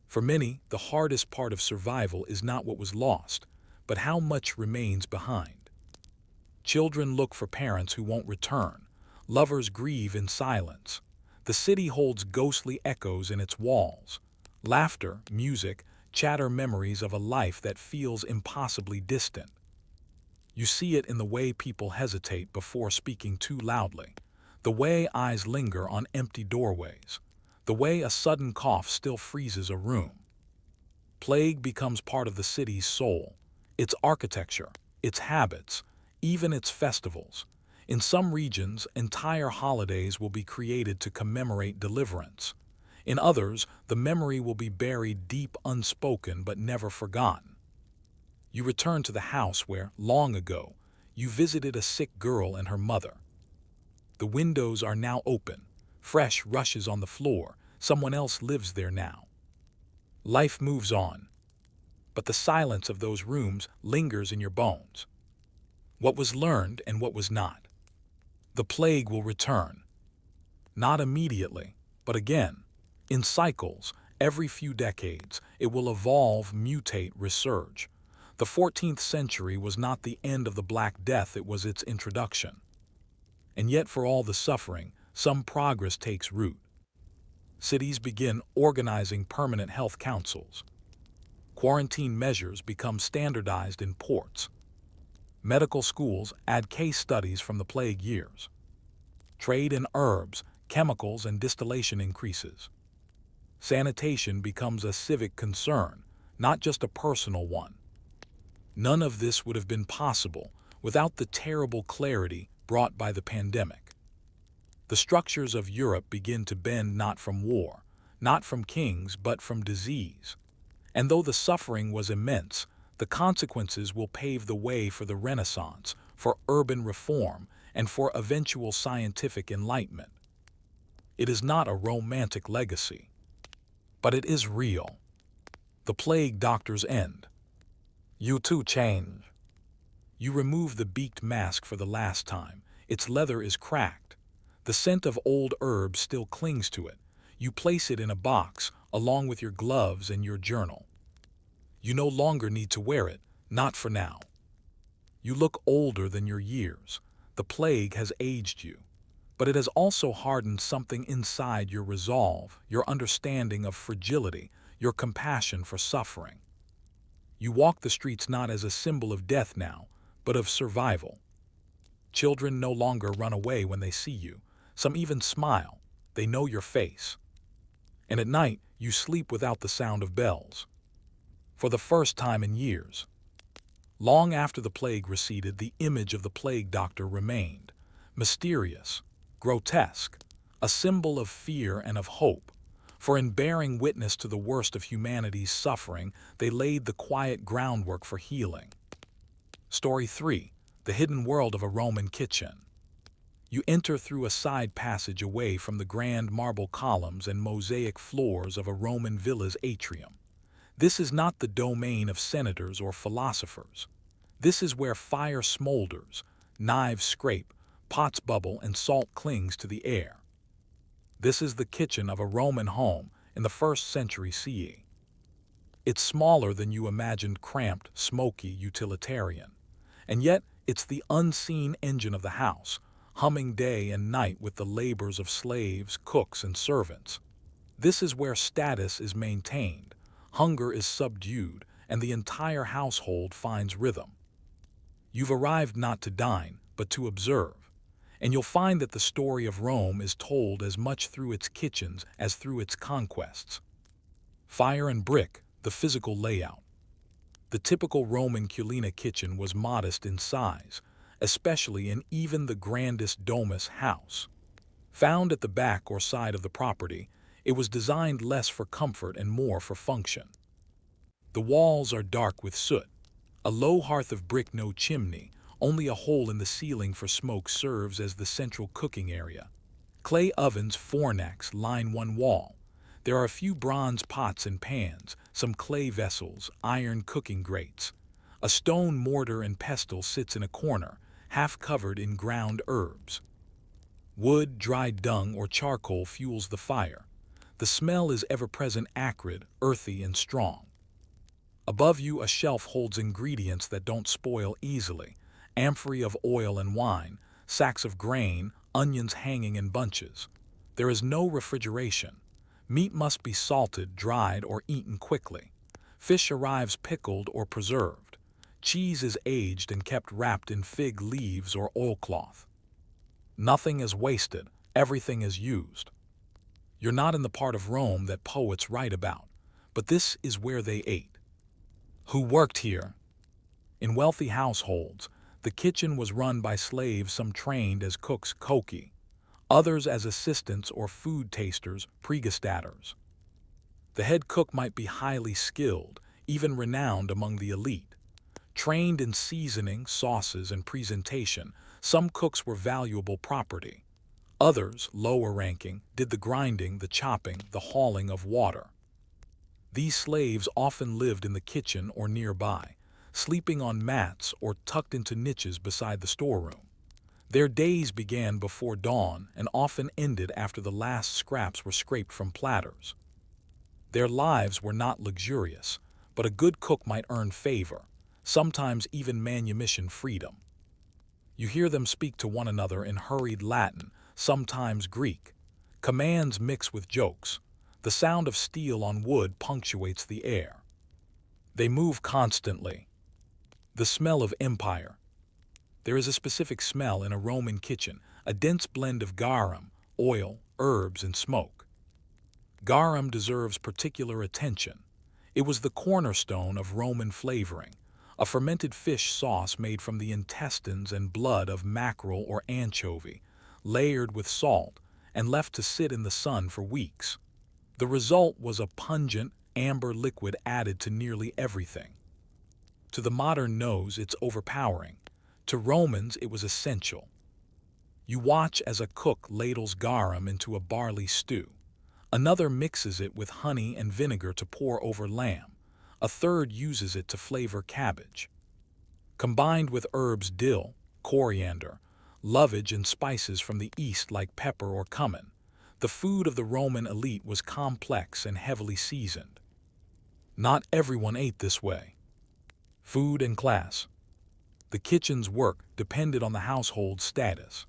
Speaker 1: For many, the hardest part of survival is not what was lost, but how much remains behind. Children look for parents who won't return. Lovers grieve in silence. The city holds ghostly echoes in its walls. Laughter, music, chatter, memories of a life that feels impossibly distant. You see it in the way people hesitate before speaking too loudly, the way eyes linger on empty doorways, the way a sudden cough still freezes a room. Plague becomes part of the city's soul, its architecture, its habits, even its festivals. In some regions, entire holidays will be created to commemorate deliverance. In others, the memory will be buried deep, unspoken, but never forgotten. You return to the house where, long ago, you visited a sick girl and her mother. The windows are now open, fresh rushes on the floor, someone else lives there now. Life moves on, but the silence of those rooms lingers in your bones. What was learned and what was not. The plague will return. Not immediately, but again. In cycles, every few decades, it will evolve, mutate, resurge. The 14th century was not the end of the Black Death, it was its introduction. And yet for all the suffering, some progress takes root. Cities begin organizing permanent health councils. Quarantine measures become standardized in ports. Medical schools add case studies from the plague years. Trade in herbs, chemicals, and distillation increases. Sanitation becomes a civic concern, not just a personal one. None of this would have been possible without the terrible clarity brought by the pandemic. The structures of Europe begin to bend not from war, not from kings, but from disease. And though the suffering was immense, the consequences will pave the way for the Renaissance, for urban reform, and for eventual scientific enlightenment. It is not a romantic legacy, but it is real. The plague doctor's end. You too change. You remove the beaked mask for the last time. Its leather is cracked. The scent of old herbs still clings to it. You place it in a box, along with your gloves and your journal. You no longer need to wear it, not for now. You look older than your years. The plague has aged you. But it has also hardened something inside: your resolve, your understanding of fragility, your compassion for suffering. You walk the streets not as a symbol of death now, but of survival. Children no longer run away when they see you. Some even smile. They know your face. And at night, you sleep without the sound of bells. For the first time in years. Long after the plague receded, the image of the plague doctor remained. Mysterious, grotesque, a symbol of fear and of hope. For in bearing witness to the worst of humanity's suffering, they laid the quiet groundwork for healing. Story 3. The Hidden World of a Roman Kitchen. You enter through a side passage away from the grand marble columns and mosaic floors of a Roman villa's atrium. This is not the domain of senators or philosophers. This is where fire smolders, knives scrape, pots bubble, and salt clings to the air. This is the kitchen of a Roman home in the 1st century CE. It's smaller than you imagined, cramped, smoky, utilitarian. And yet, it's the unseen engine of the house, humming day and night with the labors of slaves, cooks, and servants. This is where status is maintained, hunger is subdued, and the entire household finds rhythm. You've arrived not to dine, but to observe. And you'll find that the story of Rome is told as much through its kitchens as through its conquests. Fire and brick, the physical layout. The typical Roman cucina kitchen was modest in size, especially in even the grandest domus house. Found at the back or side of the property, it was designed less for comfort and more for function. The walls are dark with soot. A low hearth of brick, no chimney, only a hole in the ceiling for smoke, serves as the central cooking area. Clay ovens, fornaks, line one wall. There are a few bronze pots and pans, some clay vessels, iron cooking grates. A stone mortar and pestle sits in a corner, half covered in ground herbs. Wood, dried dung, or charcoal fuels the fire. The smell is ever-present, acrid, earthy, and strong. Above you, a shelf holds ingredients that don't spoil easily: amphorae of oil and wine, sacks of grain, onions hanging in bunches. There is no refrigeration. Meat must be salted, dried, or eaten quickly. Fish arrives pickled or preserved. Cheese is aged and kept wrapped in fig leaves or oilcloth. Nothing is wasted, everything is used. You're not in the part of Rome that poets write about, but this is where they ate. Who worked here? In wealthy households, the kitchen was run by slaves, some trained as cooks, koki, others as assistants or food tasters, pregustators. The head cook might be highly skilled, even renowned among the elite. Trained in seasoning, sauces, and presentation, some cooks were valuable property. Others, lower ranking, did the grinding, the chopping, the hauling of water. These slaves often lived in the kitchen or nearby, sleeping on mats or tucked into niches beside the storeroom. Their days began before dawn and often ended after the last scraps were scraped from platters. Their lives were not luxurious, but a good cook might earn favor, sometimes even manumission freedom. You hear them speak to one another in hurried Latin, sometimes Greek. Commands mix with jokes. The sound of steel on wood punctuates the air. They move constantly. The smell of empire. There is a specific smell in a Roman kitchen, a dense blend of garum, oil, herbs, and smoke. Garum deserves particular attention. It was the cornerstone of Roman flavoring, a fermented fish sauce made from the intestines and blood of mackerel or anchovy, layered with salt and left to sit in the sun for weeks. The result was a pungent, amber liquid added to nearly everything. To the modern nose, it's overpowering. To Romans, it was essential. You watch as a cook ladles garum into a barley stew. Another mixes it with honey and vinegar to pour over lamb. A third uses it to flavor cabbage. Combined with herbs dill, coriander, lovage and spices from the east like pepper or cumin, the food of the Roman elite was complex and heavily seasoned. Not everyone ate this way. Food and class. The kitchen's work depended on the household's status.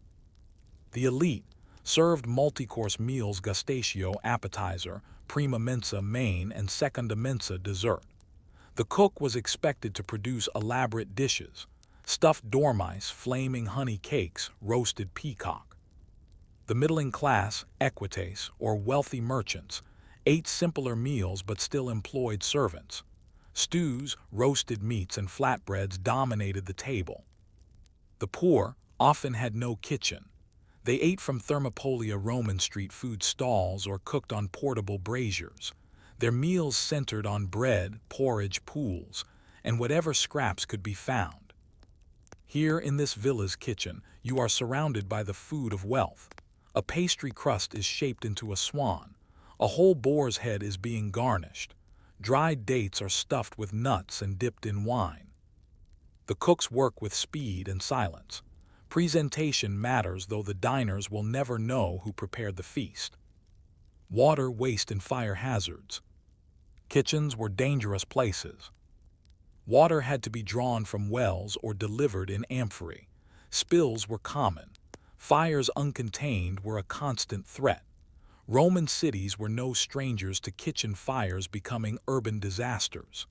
Speaker 1: The elite served multi-course meals: gustatio appetizer, prima mensa main, and secunda mensa dessert. The cook was expected to produce elaborate dishes: stuffed dormice, flaming honey cakes, roasted peacock. The middling class, equites, or wealthy merchants, ate simpler meals but still employed servants. Stews, roasted meats, and flatbreads dominated the table. The poor often had no kitchen. They ate from Thermopolia Roman street food stalls or cooked on portable braziers. Their meals centered on bread, porridge, pools, and whatever scraps could be found. Here in this villa's kitchen, you are surrounded by the food of wealth. A pastry crust is shaped into a swan. A whole boar's head is being garnished. Dried dates are stuffed with nuts and dipped in wine. The cooks work with speed and silence. Presentation matters, though the diners will never know who prepared the feast. Water, waste, and fire hazards. Kitchens were dangerous places. Water had to be drawn from wells or delivered in amphorae. Spills were common. Fires uncontained were a constant threat. Roman cities were no strangers to kitchen fires becoming urban disasters.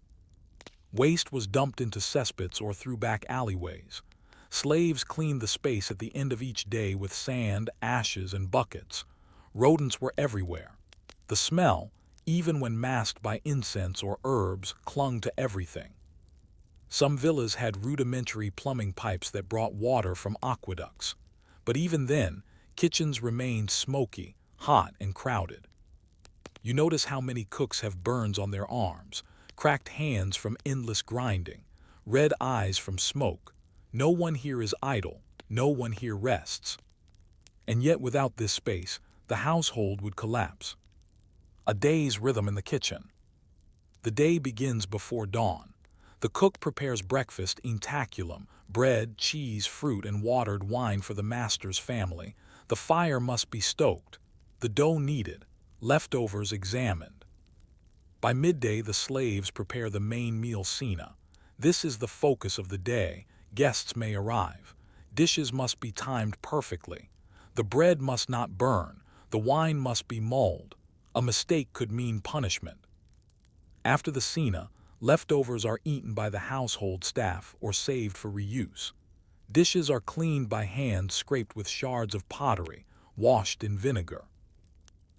Speaker 1: Waste was dumped into cesspits or through back alleyways. Slaves cleaned the space at the end of each day with sand, ashes, and buckets. Rodents were everywhere. The smell, even when masked by incense or herbs, clung to everything. Some villas had rudimentary plumbing pipes that brought water from aqueducts. But even then, kitchens remained smoky, hot, and crowded. You notice how many cooks have burns on their arms, cracked hands from endless grinding, red eyes from smoke. No one here is idle, no one here rests. And yet without this space, the household would collapse. A day's rhythm in the kitchen. The day begins before dawn. The cook prepares breakfast: intaculum, bread, cheese, fruit, and watered wine for the master's family. The fire must be stoked, the dough kneaded, leftovers examined. By midday, the slaves prepare the main meal: cena. This is the focus of the day. Guests may arrive. Dishes must be timed perfectly. The bread must not burn. The wine must be mulled. A mistake could mean punishment. After the cena, leftovers are eaten by the household staff or saved for reuse. Dishes are cleaned by hand, scraped with shards of pottery, washed in vinegar.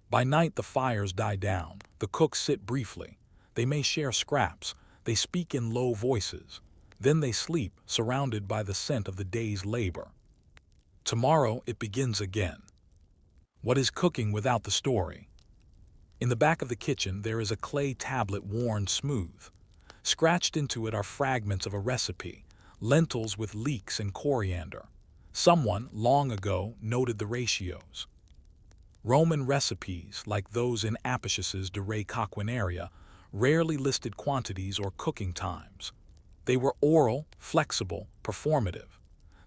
Speaker 1: By night, the fires die down. The cooks sit briefly. They may share scraps. They speak in low voices. Then they sleep, surrounded by the scent of the day's labor. Tomorrow, it begins again. What is cooking without the story? In the back of the kitchen, there is a clay tablet worn smooth. Scratched into it are fragments of a recipe: lentils with leeks and coriander. Someone, long ago, noted the ratios. Roman recipes, like those in Apicius's De Re Coquinaria, rarely listed quantities or cooking times. They were oral, flexible, performative.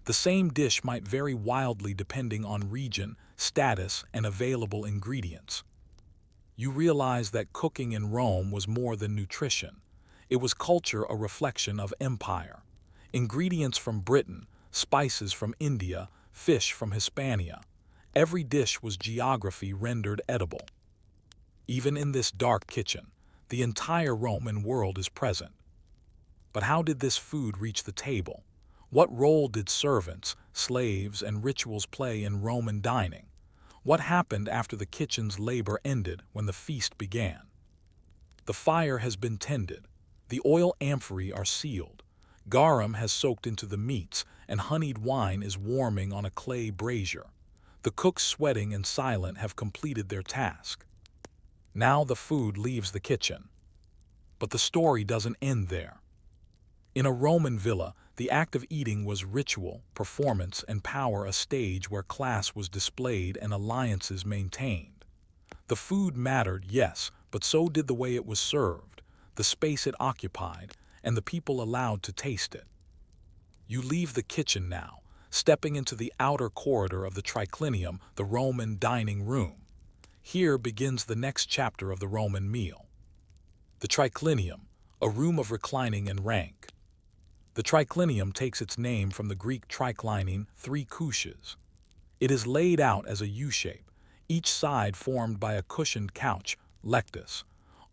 Speaker 1: The same dish might vary wildly depending on region, status, and available ingredients. You realize that cooking in Rome was more than nutrition. It was culture, a reflection of empire. Ingredients from Britain, spices from India, fish from Hispania. Every dish was geography rendered edible. Even in this dark kitchen, the entire Roman world is present. But how did this food reach the table? What role did servants, slaves, and rituals play in Roman dining? What happened after the kitchen's labor ended when the feast began? The fire has been tended. The oil amphorae are sealed. Garum has soaked into the meats, and honeyed wine is warming on a clay brazier. The cooks, sweating and silent, have completed their task. Now the food leaves the kitchen. But the story doesn't end there. In a Roman villa, The act of eating was ritual, performance, and power, a stage where class was displayed and alliances maintained. The food mattered, yes, but so did the way it was served, the space it occupied, and the people allowed to taste it. You leave the kitchen now, stepping into the outer corridor of the triclinium, the Roman dining room. Here begins the next chapter of the Roman meal. The triclinium, a room of reclining and rank. The triclinium takes its name from the Greek triklinein, three couches. It is laid out as a U-shape, each side formed by a cushioned couch, lectus,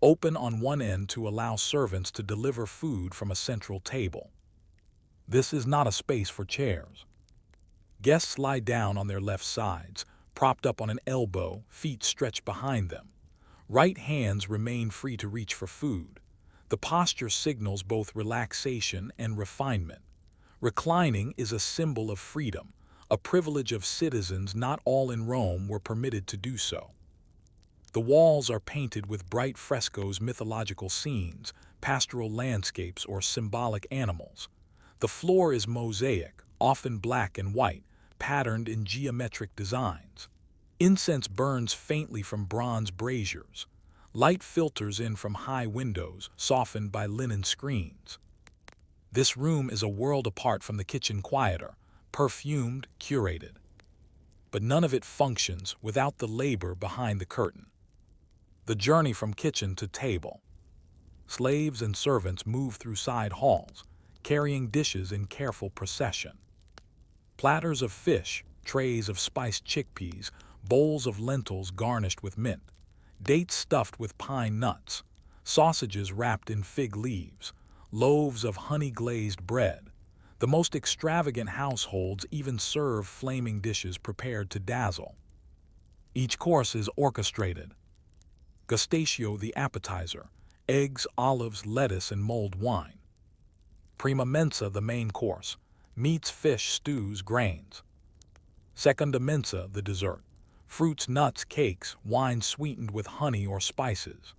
Speaker 1: open on one end to allow servants to deliver food from a central table. This is not a space for chairs. Guests lie down on their left sides, propped up on an elbow, feet stretched behind them. Right hands remain free to reach for food. The posture signals both relaxation and refinement. Reclining is a symbol of freedom, a privilege of citizens. Not all in Rome were permitted to do so. The walls are painted with bright frescoes, mythological scenes, pastoral landscapes, or symbolic animals. The floor is mosaic, often black and white, patterned in geometric designs. Incense burns faintly from bronze braziers. Light filters in from high windows, softened by linen screens. This room is a world apart from the kitchen, quieter, perfumed, curated. But none of it functions without the labor behind the curtain. The journey from kitchen to table. Slaves and servants move through side halls, carrying dishes in careful procession. Platters of fish, trays of spiced chickpeas, bowls of lentils garnished with mint, dates stuffed with pine nuts, sausages wrapped in fig leaves, loaves of honey-glazed bread. The most extravagant households even serve flaming dishes prepared to dazzle. Each course is orchestrated. Gustatio, the appetizer, eggs, olives, lettuce, and mulled wine. Prima mensa, the main course, meats, fish, stews, grains. Secunda mensa, the dessert, fruits, nuts, cakes, wine sweetened with honey or spices.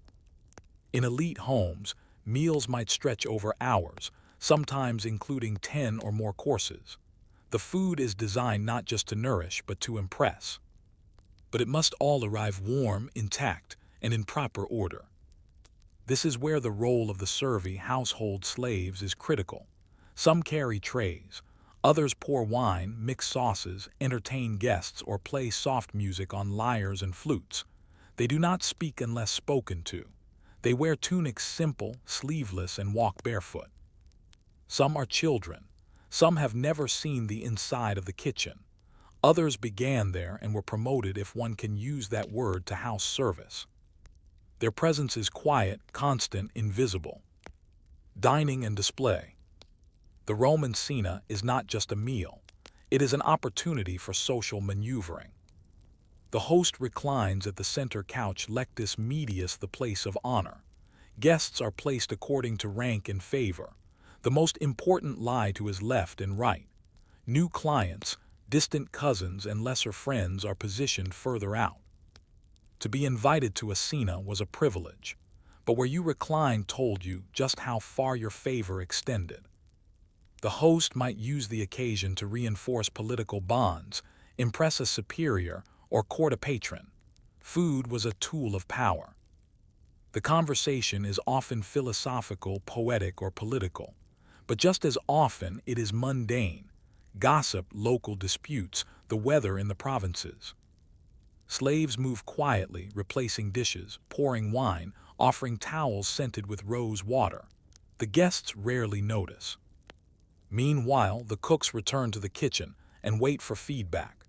Speaker 1: In elite homes, meals might stretch over hours, sometimes including 10 or more courses. The food is designed not just to nourish, but to impress. But it must all arrive warm, intact, and in proper order. This is where the role of the servy, household slaves, is critical. Some carry trays, others pour wine, mix sauces, entertain guests, or play soft music on lyres and flutes. They do not speak unless spoken to. They wear tunics, simple, sleeveless, and walk barefoot. Some are children. Some have never seen the inside of the kitchen. Others began there and were promoted, if one can use that word, to house service. Their presence is quiet, constant, invisible. Dining and display. The Roman cena is not just a meal. It is an opportunity for social maneuvering. The host reclines at the center couch, lectus medius, the place of honor. Guests are placed according to rank and favor. The most important lie to his left and right. New clients, distant cousins, and lesser friends are positioned further out. To be invited to a cena was a privilege, but where you reclined told you just how far your favor extended. The host might use the occasion to reinforce political bonds, impress a superior, or court a patron. Food was a tool of power. The conversation is often philosophical, poetic, or political, but just as often it is mundane. Gossip, local disputes, the weather in the provinces. Slaves move quietly, replacing dishes, pouring wine, offering towels scented with rose water. The guests rarely notice. Meanwhile, the cooks return to the kitchen and wait for feedback.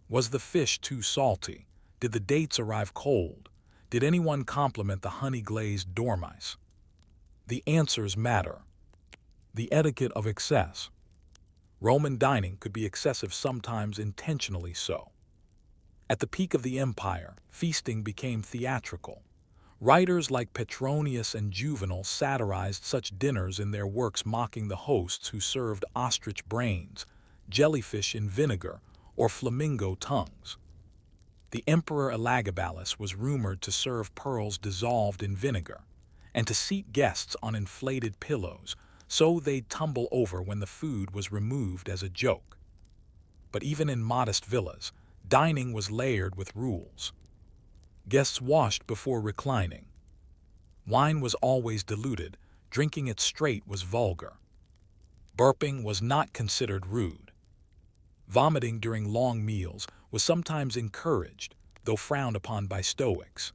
Speaker 1: Was the fish too salty? Did the dates arrive cold? Did anyone compliment the honey-glazed dormice? The answers matter. The etiquette of excess. Roman dining could be excessive, sometimes intentionally so. At the peak of the empire, feasting became theatrical. Writers like Petronius and Juvenal satirized such dinners in their works, mocking the hosts who served ostrich brains, jellyfish in vinegar, or flamingo tongues. The emperor Elagabalus was rumored to serve pearls dissolved in vinegar, and to seat guests on inflated pillows, so they'd tumble over when the food was removed as a joke. But even in modest villas, dining was layered with rules. Guests washed before reclining. Wine was always diluted, drinking it straight was vulgar. Burping was not considered rude. Vomiting during long meals was sometimes encouraged, though frowned upon by Stoics.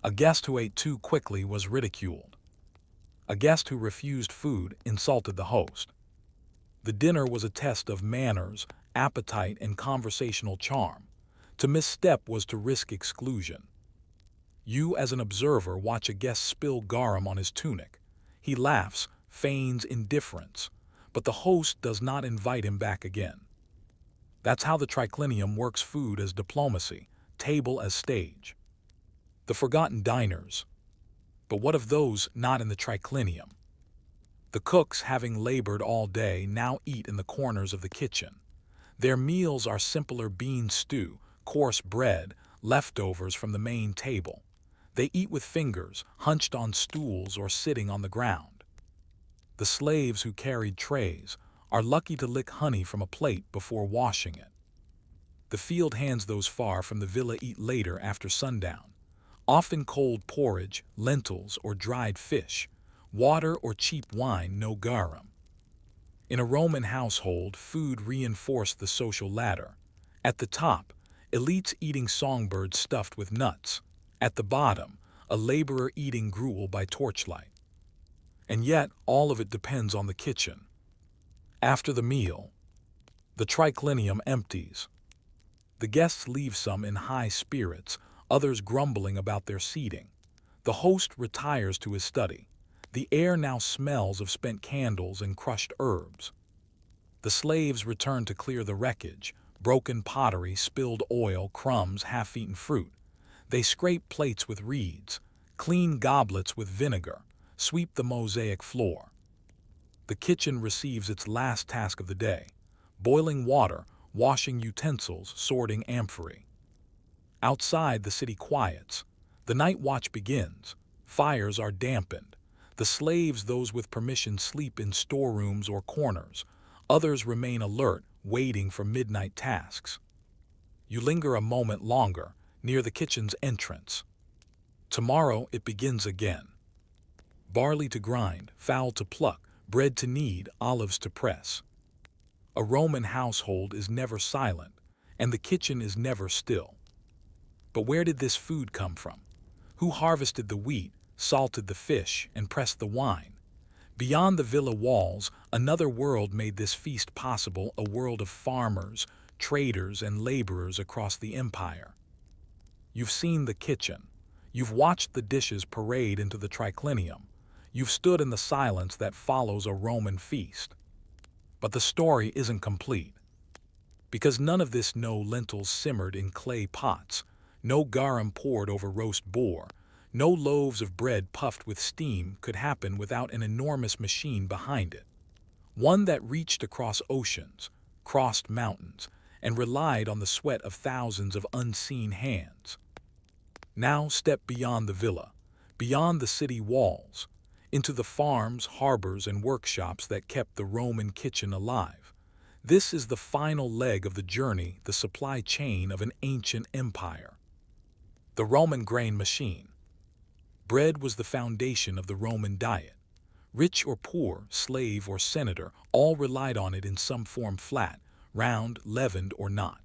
Speaker 1: A guest who ate too quickly was ridiculed. A guest who refused food insulted the host. The dinner was a test of manners, appetite, and conversational charm. To misstep was to risk exclusion. You, as an observer, watch a guest spill garum on his tunic. He laughs, feigns indifference, but the host does not invite him back again. That's how the triclinium works: food as diplomacy, table as stage. The forgotten diners. But what of those not in the triclinium? The cooks, having labored all day, now eat in the corners of the kitchen. Their meals are simpler: bean stew, coarse bread, leftovers from the main table. They eat with fingers, hunched on stools or sitting on the ground. The slaves who carried trays are lucky to lick honey from a plate before washing it. The field hands those far from the villa eat later after sundown, often cold porridge, lentils, or dried fish, water or cheap wine, no garum. In a Roman household, food reinforced the social ladder. At the top, elites eating songbirds stuffed with nuts. At the bottom, a laborer eating gruel by torchlight. And yet, all of it depends on the kitchen. After the meal, the triclinium empties. The guests leave, some in high spirits, others grumbling about their seating. The host retires to his study. The air now smells of spent candles and crushed herbs. The slaves return to clear the wreckage: broken pottery, spilled oil, crumbs, half-eaten fruit. They scrape plates with reeds, clean goblets with vinegar, sweep the mosaic floor. The kitchen receives its last task of the day: boiling water, washing utensils, sorting amphorae. Outside, the city quiets. The night watch begins. Fires are dampened. The slaves, those with permission, sleep in storerooms or corners. Others remain alert, waiting for midnight tasks. You linger a moment longer, near the kitchen's entrance. Tomorrow it begins again. Barley to grind, fowl to pluck, bread to knead, olives to press. A Roman household is never silent, and the kitchen is never still. But where did this food come from? Who harvested the wheat, salted the fish, and pressed the wine? Beyond the villa walls, another world made this feast possible: a world of farmers, traders, and laborers across the empire. You've seen the kitchen. You've watched the dishes parade into the triclinium. You've stood in the silence that follows a Roman feast. But the story isn't complete. Because none of this: no lentils simmered in clay pots, no garum poured over roast boar, no loaves of bread puffed with steam, could happen without an enormous machine behind it. One that reached across oceans, crossed mountains, and relied on the sweat of thousands of unseen hands. Now step beyond the villa, beyond the city walls, into the farms, harbors, and workshops that kept the Roman kitchen alive. This is the final leg of the journey, the supply chain of an ancient empire. The Roman grain machine. Bread was the foundation of the Roman diet. Rich or poor, slave or senator, all relied on it in some form: flat, round, leavened, or not.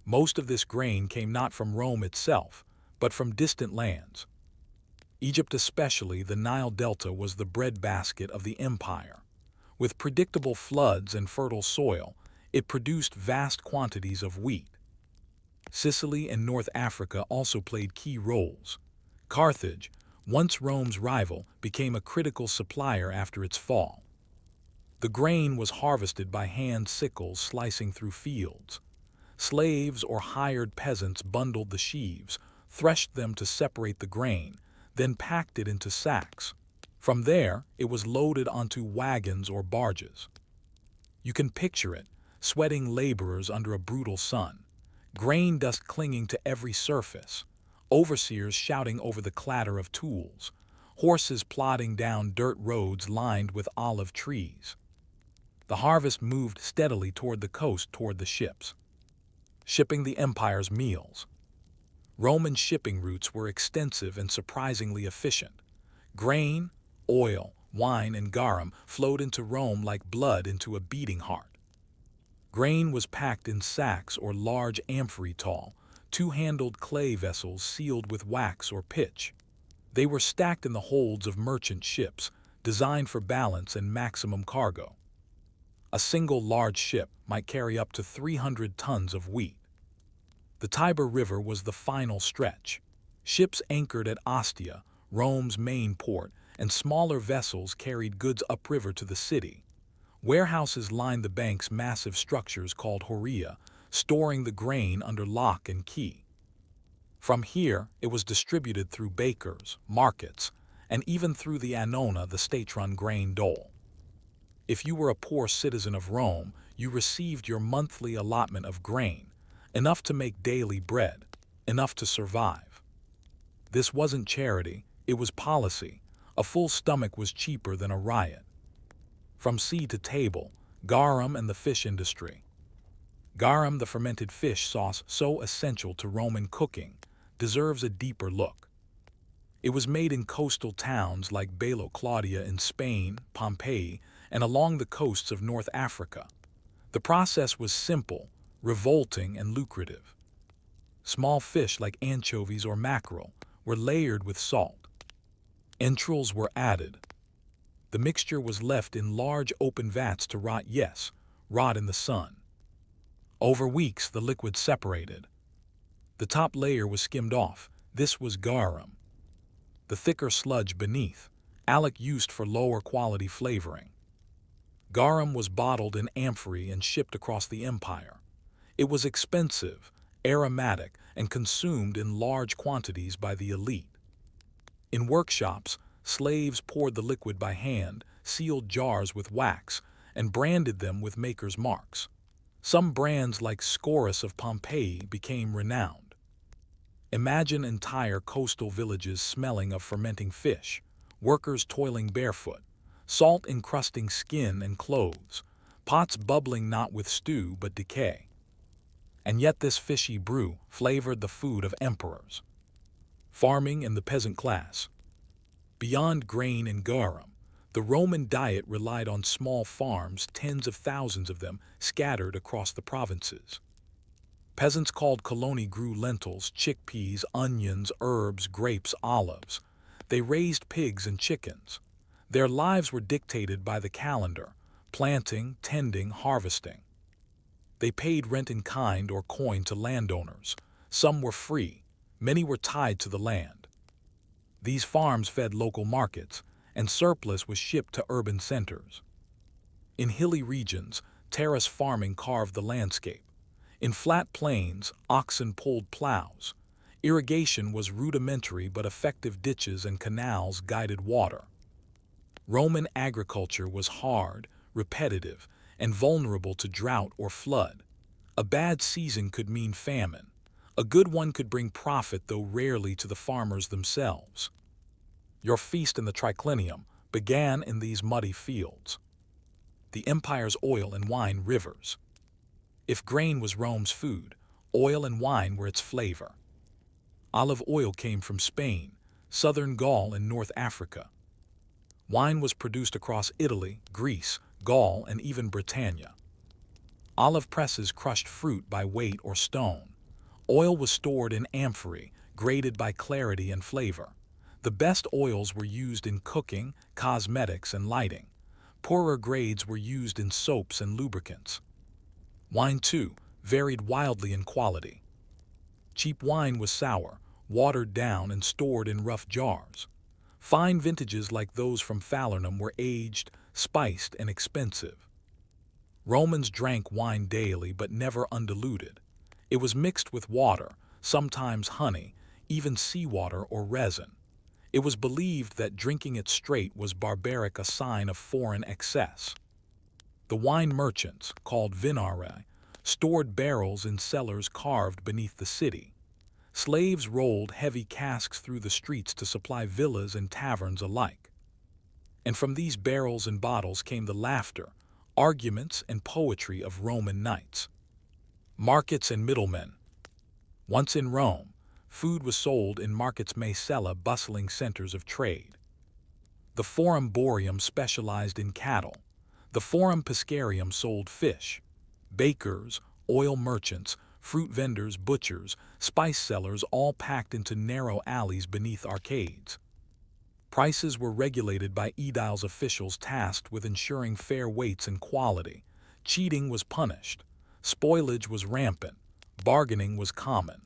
Speaker 1: Most of this grain came not from Rome itself, but from distant lands. Egypt, especially the Nile Delta, was the breadbasket of the empire. With predictable floods and fertile soil, it produced vast quantities of wheat. Sicily and North Africa also played key roles. Carthage, once Rome's rival, became a critical supplier after its fall. The grain was harvested by hand sickles slicing through fields. Slaves or hired peasants bundled the sheaves, threshed them to separate the grain, then packed it into sacks. From there, it was loaded onto wagons or barges. You can picture it: sweating laborers under a brutal sun, grain dust clinging to every surface, overseers shouting over the clatter of tools, horses plodding down dirt roads lined with olive trees. The harvest moved steadily toward the coast toward the ships, shipping the empire's meals. Roman shipping routes were extensive and surprisingly efficient. Grain, oil, wine, and garum flowed into Rome like blood into a beating heart. Grain was packed in sacks or large amphitrite, two-handled clay vessels sealed with wax or pitch. They were stacked in the holds of merchant ships, designed for balance and maximum cargo. A single large ship might carry up to 300 tons of wheat. The Tiber River was the final stretch. Ships anchored at Ostia, Rome's main port, and smaller vessels carried goods upriver to the city. Warehouses lined the bank's massive structures called horia, storing the grain under lock and key. From here, it was distributed through bakers, markets, and even through the annona, the state-run grain dole. If you were a poor citizen of Rome, you received your monthly allotment of grain, enough to make daily bread, enough to survive. This wasn't charity, it was policy. A full stomach was cheaper than a riot. From sea to table, garum and the fish industry. Garum, the fermented fish sauce so essential to Roman cooking, deserves a deeper look. It was made in coastal towns like Bailo Claudia in Spain, Pompeii, and along the coasts of North Africa. The process was simple, revolting, and lucrative. Small fish like anchovies or mackerel were layered with salt. Entrails were added. The mixture was left in large open vats to rot, yes, rot in the sun. Over weeks, the liquid separated. The top layer was skimmed off. This was garum. The thicker sludge beneath, alec used for lower quality flavoring. Garum was bottled in amphorae and shipped across the empire. It was expensive, aromatic, and consumed in large quantities by the elite. In workshops, slaves poured the liquid by hand, sealed jars with wax, and branded them with maker's marks. Some brands like Scorus of Pompeii became renowned. Imagine entire coastal villages smelling of fermenting fish, workers toiling barefoot, salt encrusting skin and clothes, pots bubbling not with stew but decay. And yet this fishy brew flavored the food of emperors. Farming and the peasant class. Beyond grain and garum, the Roman diet relied on small farms, tens of thousands of them scattered across the provinces. Peasants called coloni grew lentils, chickpeas, onions, herbs, grapes, olives. They raised pigs and chickens. Their lives were dictated by the calendar, planting, tending, harvesting. They paid rent in kind or coin to landowners. Some were free, many were tied to the land. These farms fed local markets, and surplus was shipped to urban centers. In hilly regions, terrace farming carved the landscape. In flat plains, oxen pulled plows. Irrigation was rudimentary, but effective ditches and canals guided water. Roman agriculture was hard, repetitive, and vulnerable to drought or flood. A bad season could mean famine. A good one could bring profit, though rarely to the farmers themselves. Your feast in the triclinium began in these muddy fields. The empire's oil and wine rivers. If grain was Rome's food, oil and wine were its flavor. Olive oil came from Spain, southern Gaul, and North Africa. Wine was produced across Italy, Greece, Gaul, and even Britannia. Olive presses crushed fruit by weight or stone. Oil was stored in amphorae, graded by clarity and flavor. The best oils were used in cooking, cosmetics, and lighting. Poorer grades were used in soaps and lubricants. Wine, too, varied wildly in quality. Cheap wine was sour, watered down, and stored in rough jars. Fine vintages like those from Falernum were aged, spiced, and expensive. Romans drank wine daily, but never undiluted. It was mixed with water, sometimes honey, even seawater or resin. It was believed that drinking it straight was barbaric, a sign of foreign excess. The wine merchants, called vinarii, stored barrels in cellars carved beneath the city. Slaves rolled heavy casks through the streets to supply villas and taverns alike. And from these barrels and bottles came the laughter, arguments, and poetry of Roman knights. Markets and middlemen. Once in Rome, food was sold in markets Macella, bustling centers of trade. The Forum Boarium specialized in cattle. The Forum Piscarium sold fish. Bakers, oil merchants, fruit vendors, butchers, spice sellers all packed into narrow alleys beneath arcades. Prices were regulated by aediles officials tasked with ensuring fair weights and quality. Cheating was punished. Spoilage was rampant. Bargaining was common.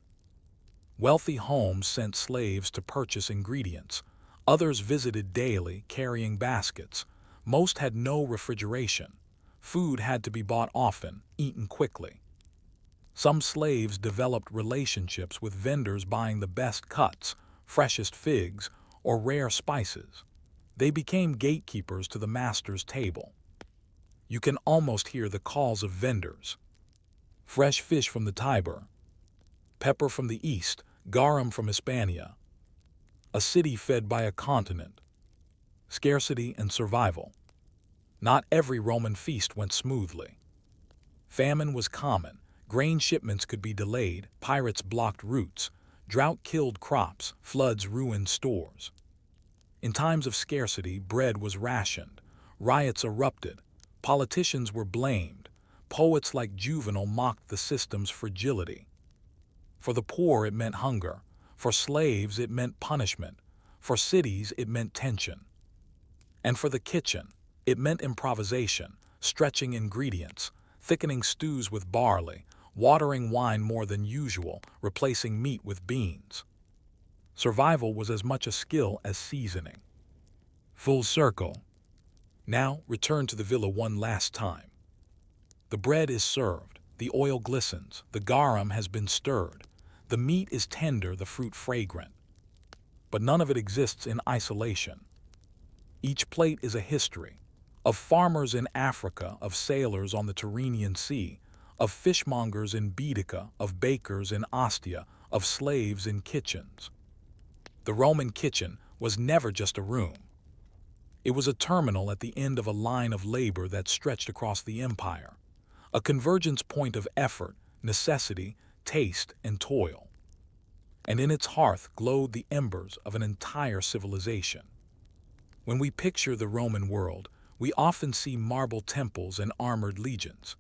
Speaker 1: Wealthy homes sent slaves to purchase ingredients. Others visited daily, carrying baskets. Most had no refrigeration. Food had to be bought often, eaten quickly. Some slaves developed relationships with vendors buying the best cuts, freshest figs, or rare spices. They became gatekeepers to the master's table. You can almost hear the calls of vendors. Fresh fish from the Tiber, pepper from the east, garum from Hispania. A city fed by a continent. Scarcity and survival. Not every Roman feast went smoothly. Famine was common. Grain shipments could be delayed, pirates blocked routes, drought killed crops, floods ruined stores. In times of scarcity, bread was rationed, riots erupted, politicians were blamed, poets like Juvenal mocked the system's fragility. For the poor it meant hunger, for slaves it meant punishment, for cities it meant tension. And for the kitchen, it meant improvisation, stretching ingredients, thickening stews with barley, watering wine more than usual, replacing meat with beans. Survival was as much a skill as seasoning. Full circle. Now return to the villa one last time. The bread is served, the oil glistens, the garum has been stirred, the meat is tender, the fruit fragrant. But none of it exists in isolation. Each plate is a history, of farmers in Africa, of sailors on the Tyrrhenian Sea, of fishmongers in Baetica, of bakers in Ostia, of slaves in kitchens. The Roman kitchen was never just a room. It was a terminal at the end of a line of labor that stretched across the empire, a convergence point of effort, necessity, taste, and toil. And in its hearth glowed the embers of an entire civilization. When we picture the Roman world, we often see marble temples and armored legions.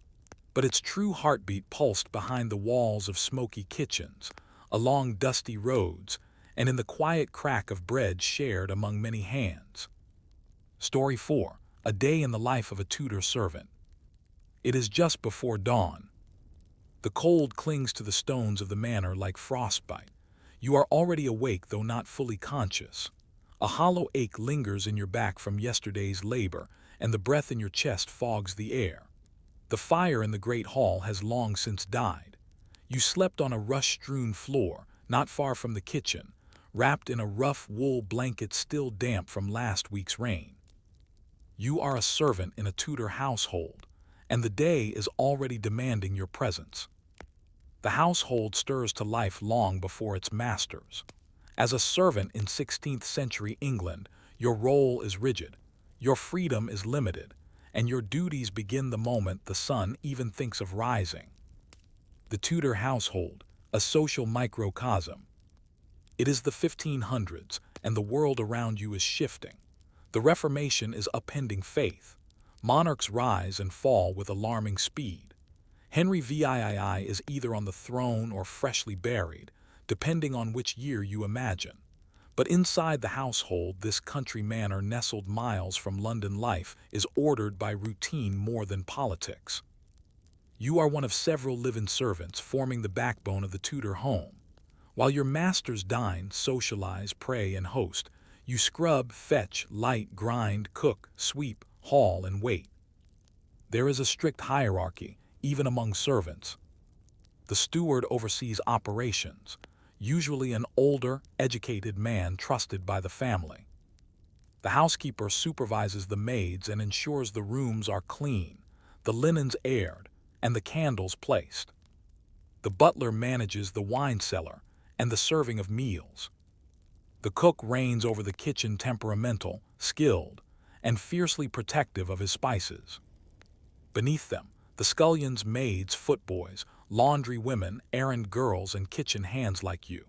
Speaker 1: But its true heartbeat pulsed behind the walls of smoky kitchens, along dusty roads, and in the quiet crack of bread shared among many hands. Story 4. A day in the life of a Tudor servant. It is just before dawn. The cold clings to the stones of the manor like frostbite. You are already awake, though not fully conscious. A hollow ache lingers in your back from yesterday's labor, and the breath in your chest fogs the air. The fire in the great hall has long since died. You slept on a rush-strewn floor, not far from the kitchen, wrapped in a rough wool blanket still damp from last week's rain. You are a servant in a Tudor household, and the day is already demanding your presence. The household stirs to life long before its masters. As a servant in 16th century England, your role is rigid, your freedom is limited, and your duties begin the moment the sun even thinks of rising. The Tudor household, a social microcosm. It is the 1500s, and the world around you is shifting. The Reformation is upending faith. Monarchs rise and fall with alarming speed. Henry VIII is either on the throne or freshly buried, depending on which year you imagine. But inside the household, this country manor nestled miles from London life is ordered by routine more than politics. You are one of several live-in servants forming the backbone of the Tudor home. While your masters dine, socialize, pray, and host, you scrub, fetch, light, grind, cook, sweep, haul, and wait. There is a strict hierarchy, even among servants. The steward oversees operations, usually an older, educated man trusted by the family. The housekeeper supervises the maids and ensures the rooms are clean, the linens aired, and the candles placed. The butler manages the wine cellar, and the serving of meals. The cook reigns over the kitchen, temperamental, skilled, and fiercely protective of his spices. Beneath them, the scullions, maids, footboys, laundry women, errand girls, and kitchen hands like you.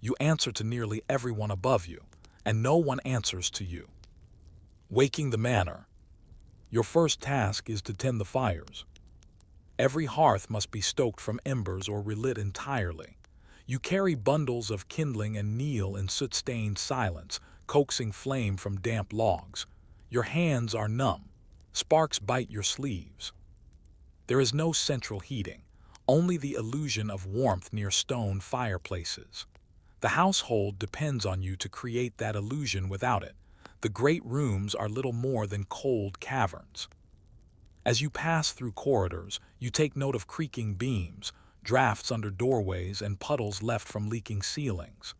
Speaker 1: You answer to nearly everyone above you, and no one answers to you. Waking the manor. Your first task is to tend the fires. Every hearth must be stoked from embers or relit entirely. You carry bundles of kindling and kneel in soot-stained silence, coaxing flame from damp logs. Your hands are numb. Sparks bite your sleeves. There is no central heating, only the illusion of warmth near stone fireplaces. The household depends on you to create that illusion. Without it, the great rooms are little more than cold caverns. As you pass through corridors, you take note of creaking beams, drafts under doorways, and puddles left from leaking ceilings.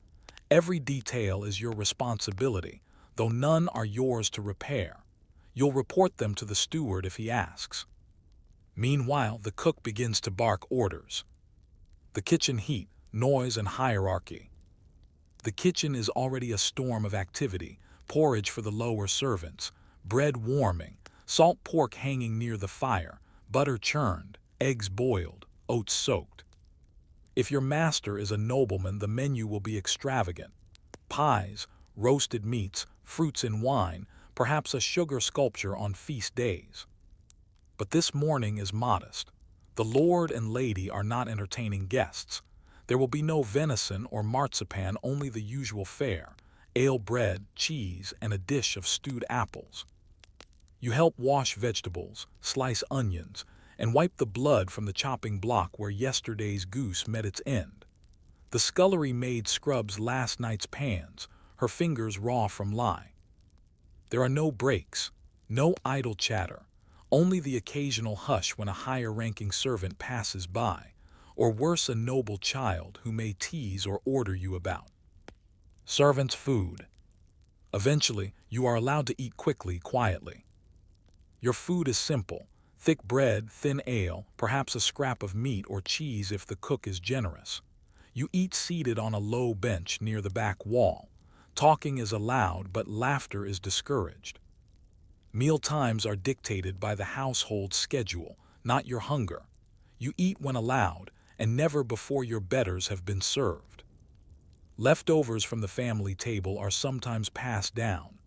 Speaker 1: Every detail is your responsibility, though none are yours to repair. You'll report them to the steward if he asks. Meanwhile, the cook begins to bark orders. The kitchen heat, noise, and hierarchy. The kitchen is already a storm of activity: porridge for the lower servants, bread warming, salt pork hanging near the fire, butter churned, eggs boiled, oats soaked. If your master is a nobleman, the menu will be extravagant: pies, roasted meats, fruits and wine, perhaps a sugar sculpture on feast days. But this morning is modest. The lord and lady are not entertaining guests. There will be no venison or marzipan, only the usual fare: ale, bread, cheese, and a dish of stewed apples. You help wash vegetables, slice onions, and wipe the blood from the chopping block where yesterday's goose met its end. The scullery maid scrubs last night's pans, her fingers raw from lye. There are no breaks, no idle chatter, only the occasional hush when a higher-ranking servant passes by, or worse, a noble child who may tease or order you about. Servants' food. Eventually, you are allowed to eat quickly, quietly. Your food is simple: thick bread, thin ale, perhaps a scrap of meat or cheese if the cook is generous. You eat seated on a low bench near the back wall. Talking is allowed, but laughter is discouraged. Meal times are dictated by the household schedule, not your hunger. You eat when allowed, and never before your betters have been served. Leftovers from the family table are sometimes passed down: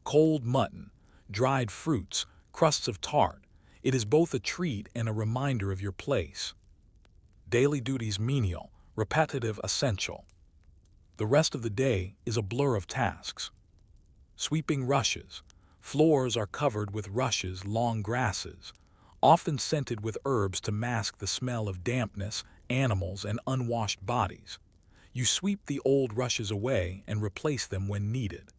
Speaker 1: cold mutton, dried fruits, crusts of tart. It is both a treat and a reminder of your place. Daily duties: menial, repetitive, essential. The rest of the day is a blur of tasks. Sweeping rushes. Floors are covered with rushes, long grasses, often scented with herbs to mask the smell of dampness, animals, and unwashed bodies. You sweep the old rushes away and replace them when needed.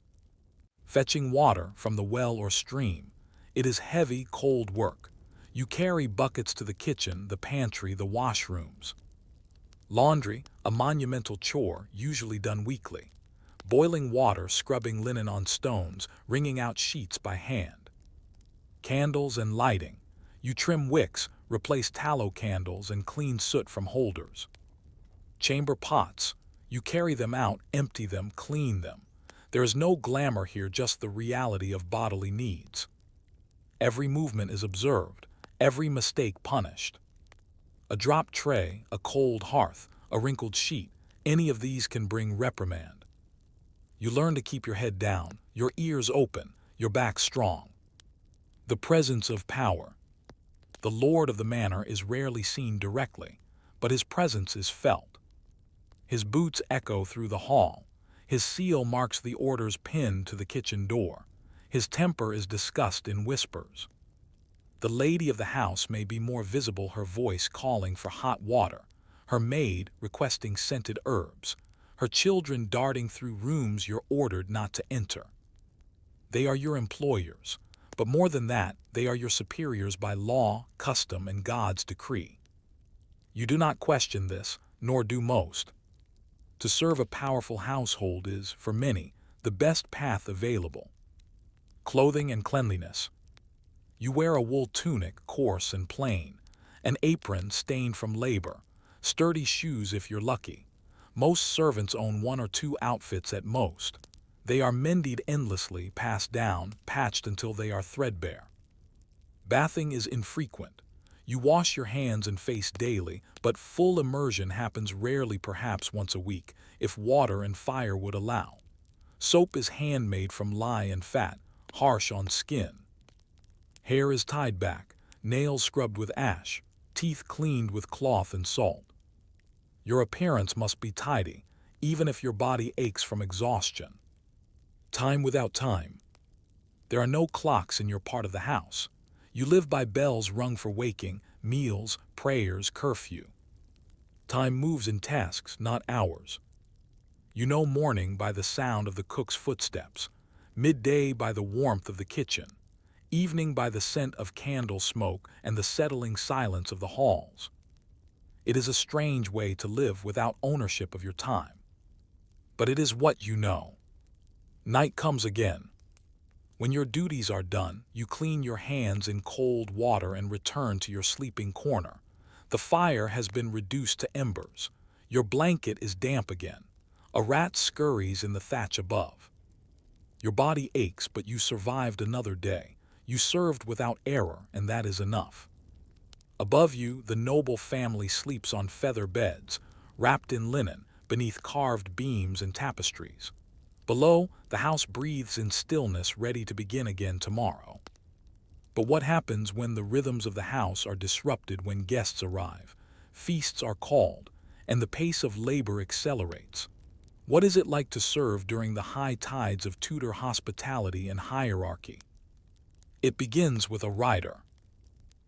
Speaker 1: Fetching water from the well or stream. It is heavy, cold work. You carry buckets to the kitchen, the pantry, the washrooms. Laundry, a monumental chore, usually done weekly. Boiling water, scrubbing linen on stones, wringing out sheets by hand. Candles and lighting. You trim wicks, replace tallow candles, and clean soot from holders. Chamber pots. You carry them out, empty them, clean them. There is no glamour here, just the reality of bodily needs. Every movement is observed, every mistake punished. A dropped tray, a cold hearth, a wrinkled sheet, any of these can bring reprimand. You learn to keep your head down, your ears open, your back strong. The presence of power. The lord of the manor is rarely seen directly, but his presence is felt. His boots echo through the hall. His seal marks the orders pinned to the kitchen door. His temper is discussed in whispers. The lady of the house may be more visible, her voice calling for hot water, her maid requesting scented herbs, her children darting through rooms you're ordered not to enter. They are your employers, but more than that, they are your superiors by law, custom, and God's decree. You do not question this, nor do most. To serve a powerful household is, for many, the best path available. Clothing and cleanliness. You wear a wool tunic, coarse and plain, an apron stained from labor, sturdy shoes if you're lucky. Most servants own one or two outfits at most. They are mended endlessly, passed down, patched until they are threadbare. Bathing is infrequent. You wash your hands and face daily, but full immersion happens rarely, perhaps once a week, if water and fire would allow. Soap is handmade from lye and fat, harsh on skin. Hair is tied back, nails scrubbed with ash, teeth cleaned with cloth and salt. Your appearance must be tidy, even if your body aches from exhaustion. Time without time. There are no clocks in your part of the house. You live by bells rung for waking, meals, prayers, curfew. Time moves in tasks, not hours. You know morning by the sound of the cook's footsteps, midday by the warmth of the kitchen, evening by the scent of candle smoke and the settling silence of the halls. It is a strange way to live without ownership of your time. But it is what you know. Night comes again. When your duties are done, you clean your hands in cold water and return to your sleeping corner. The fire has been reduced to embers. Your blanket is damp again. A rat scurries in the thatch above. Your body aches, but you survived another day. You served without error, and that is enough. Above you, the noble family sleeps on feather beds, wrapped in linen, beneath carved beams and tapestries. Below, the house breathes in stillness, ready to begin again tomorrow. But what happens when the rhythms of the house are disrupted, when guests arrive, feasts are called, and the pace of labor accelerates? What is it like to serve during the high tides of Tudor hospitality and hierarchy? It begins with a rider.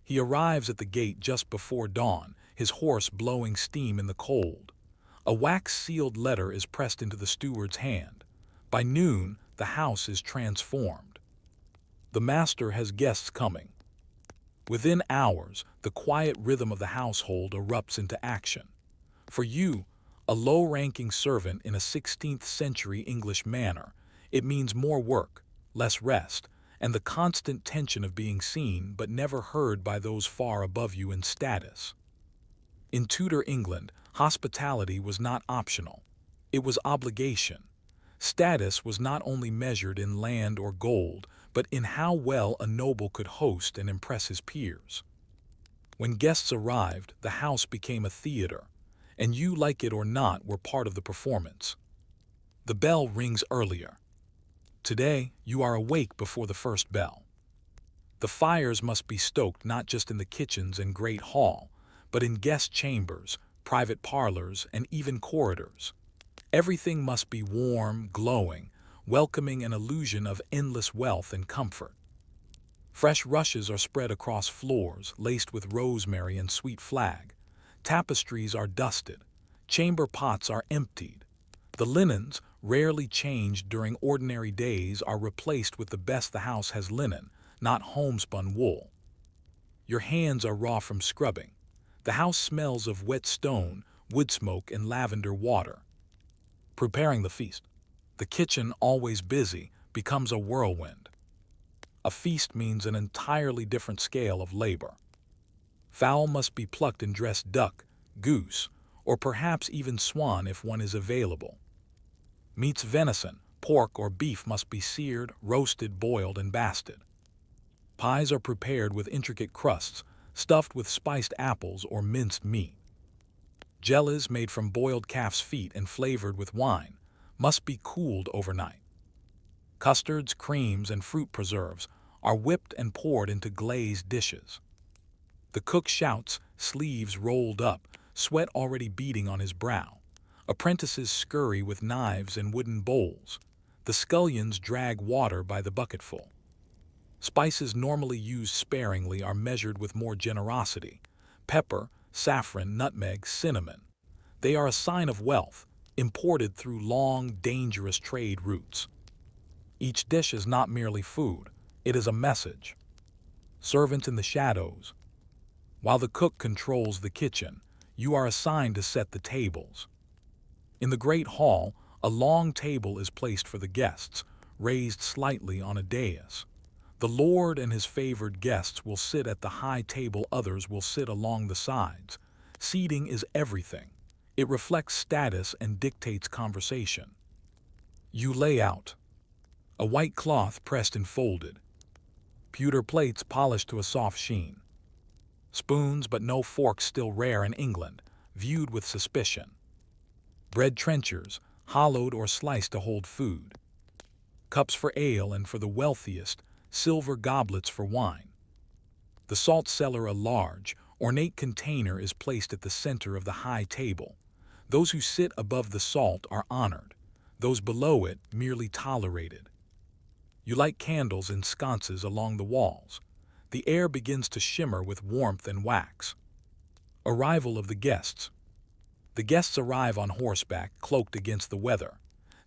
Speaker 1: He arrives at the gate just before dawn, his horse blowing steam in the cold. A wax-sealed letter is pressed into the steward's hand. By noon, the house is transformed. The master has guests coming. Within hours, the quiet rhythm of the household erupts into action. For you, a low-ranking servant in a 16th century English manor, it means more work, less rest, and the constant tension of being seen but never heard by those far above you in status. In Tudor England, hospitality was not optional. It was obligation. Status was not only measured in land or gold, but in how well a noble could host and impress his peers. When guests arrived, the house became a theater, and you, like it or not, were part of the performance. The bell rings earlier. Today, you are awake before the first bell. The fires must be stoked not just in the kitchens and great hall, but in guest chambers, private parlors, and even corridors. Everything must be warm, glowing, welcoming an illusion of endless wealth and comfort. Fresh rushes are spread across floors, laced with rosemary and sweet flag. Tapestries are dusted. Chamber pots are emptied. The linens, rarely changed during ordinary days, are replaced with the best the house has: linen, not homespun wool. Your hands are raw from scrubbing. The house smells of wet stone, wood smoke, and lavender water. Preparing the feast. The kitchen, always busy, becomes a whirlwind. A feast means an entirely different scale of labor. Fowl must be plucked and dressed: duck, goose, or perhaps even swan if one is available. Meats: venison, pork, or beef must be seared, roasted, boiled, and basted. Pies are prepared with intricate crusts, stuffed with spiced apples or minced meat. Jellies, made from boiled calf's feet and flavored with wine, must be cooled overnight. Custards, creams, and fruit preserves are whipped and poured into glazed dishes. The cook shouts, sleeves rolled up, sweat already beading on his brow. Apprentices scurry with knives and wooden bowls. The scullions drag water by the bucketful. Spices, normally used sparingly, are measured with more generosity. Pepper, saffron, nutmeg, cinnamon. They are a sign of wealth, imported through long, dangerous trade routes. Each dish is not merely food, it is a message. Servants in the shadows. While the cook controls the kitchen, you are assigned to set the tables. In the great hall, a long table is placed for the guests, raised slightly on a dais. The lord and his favored guests will sit at the high table, others will sit along the sides. Seating is everything. It reflects status and dictates conversation. You lay out. A white cloth pressed and folded. Pewter plates polished to a soft sheen. Spoons but no forks still rare in England, viewed with suspicion. Bread trenchers, hollowed or sliced to hold food. Cups for ale and for the wealthiest, silver goblets for wine. The salt cellar, a large, ornate container, is placed at the center of the high table. Those who sit above the salt are honored, those below it merely tolerated. You light candles in sconces along the walls. The air begins to shimmer with warmth and wax. Arrival of the guests. The guests arrive on horseback, cloaked against the weather.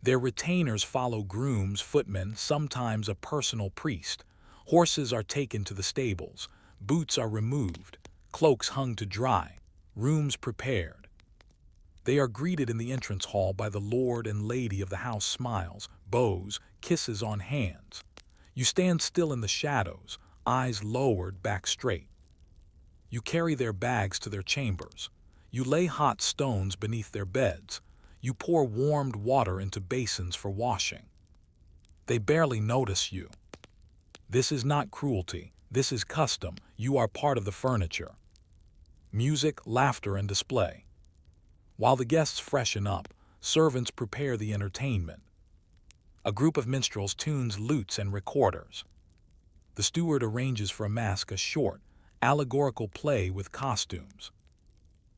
Speaker 1: Their retainers follow grooms, footmen, sometimes a personal priest. Horses are taken to the stables. Boots are removed. Cloaks hung to dry. Rooms prepared. They are greeted in the entrance hall by the lord and lady of the house. Smiles, bows, kisses on hands. You stand still in the shadows, eyes lowered, back straight. You carry their bags to their chambers. You lay hot stones beneath their beds. You pour warmed water into basins for washing. They barely notice you. This is not cruelty. This is custom. You are part of the furniture. Music, laughter, and display. While the guests freshen up, servants prepare the entertainment. A group of minstrels tunes lutes and recorders. The steward arranges for a masque, a short, allegorical play with costumes.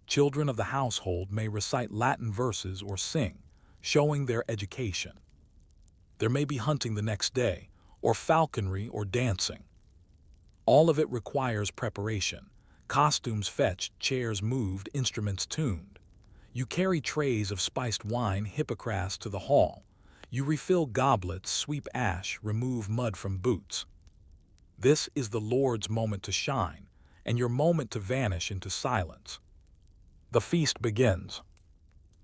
Speaker 1: Children of the household may recite Latin verses or sing, showing their education. There may be hunting the next day, or falconry or dancing. All of it requires preparation. Costumes fetched, chairs moved, instruments tuned. You carry trays of spiced wine, hippocras, to the hall. You refill goblets, sweep ash, remove mud from boots. This is the Lord's moment to shine, and your moment to vanish into silence. The feast begins.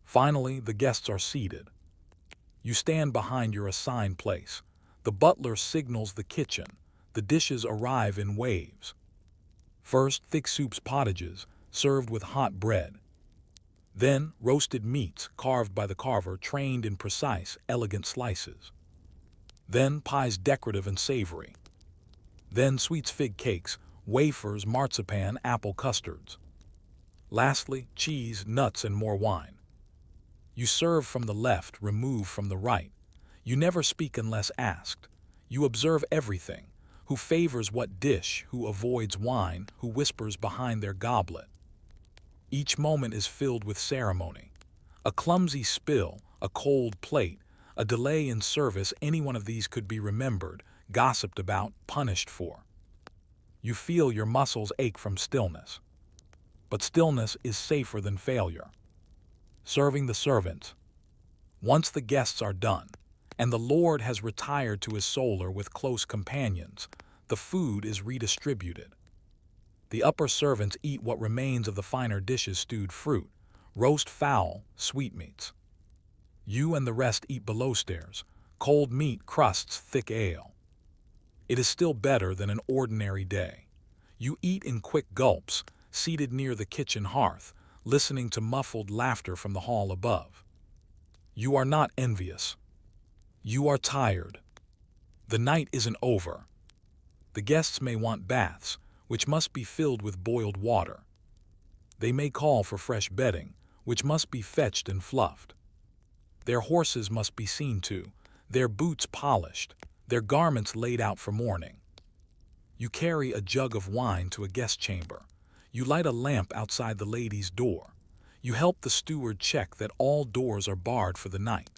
Speaker 1: Finally, the guests are seated. You stand behind your assigned place. The butler signals the kitchen. The dishes arrive in waves. First, thick soups, potages, served with hot bread. Then, roasted meats, carved by the carver, trained in precise, elegant slices. Then, pies, decorative and savory. Then, sweets, fig cakes, wafers, marzipan, apple custards. Lastly, cheese, nuts, and more wine. You serve from the left, remove from the right. You never speak unless asked. You observe everything. Who favors what dish, who avoids wine, who whispers behind their goblet. Each moment is filled with ceremony. A clumsy spill, a cold plate, a delay in service, any one of these could be remembered, gossiped about, punished for. You feel your muscles ache from stillness. But stillness is safer than failure. Serving the servants. Once the guests are done, and the Lord has retired to his solar with close companions, the food is redistributed. The upper servants eat what remains of the finer dishes, stewed fruit, roast fowl, sweetmeats. You and the rest eat below stairs, cold meat, crusts, thick ale. It is still better than an ordinary day. You eat in quick gulps, seated near the kitchen hearth, listening to muffled laughter from the hall above. You are not envious. You are tired. The night isn't over. The guests may want baths, which must be filled with boiled water. They may call for fresh bedding, which must be fetched and fluffed. Their horses must be seen to, their boots polished, their garments laid out for mourning. You carry a jug of wine to a guest chamber. You light a lamp outside the lady's door. You help the steward check that all doors are barred for the night.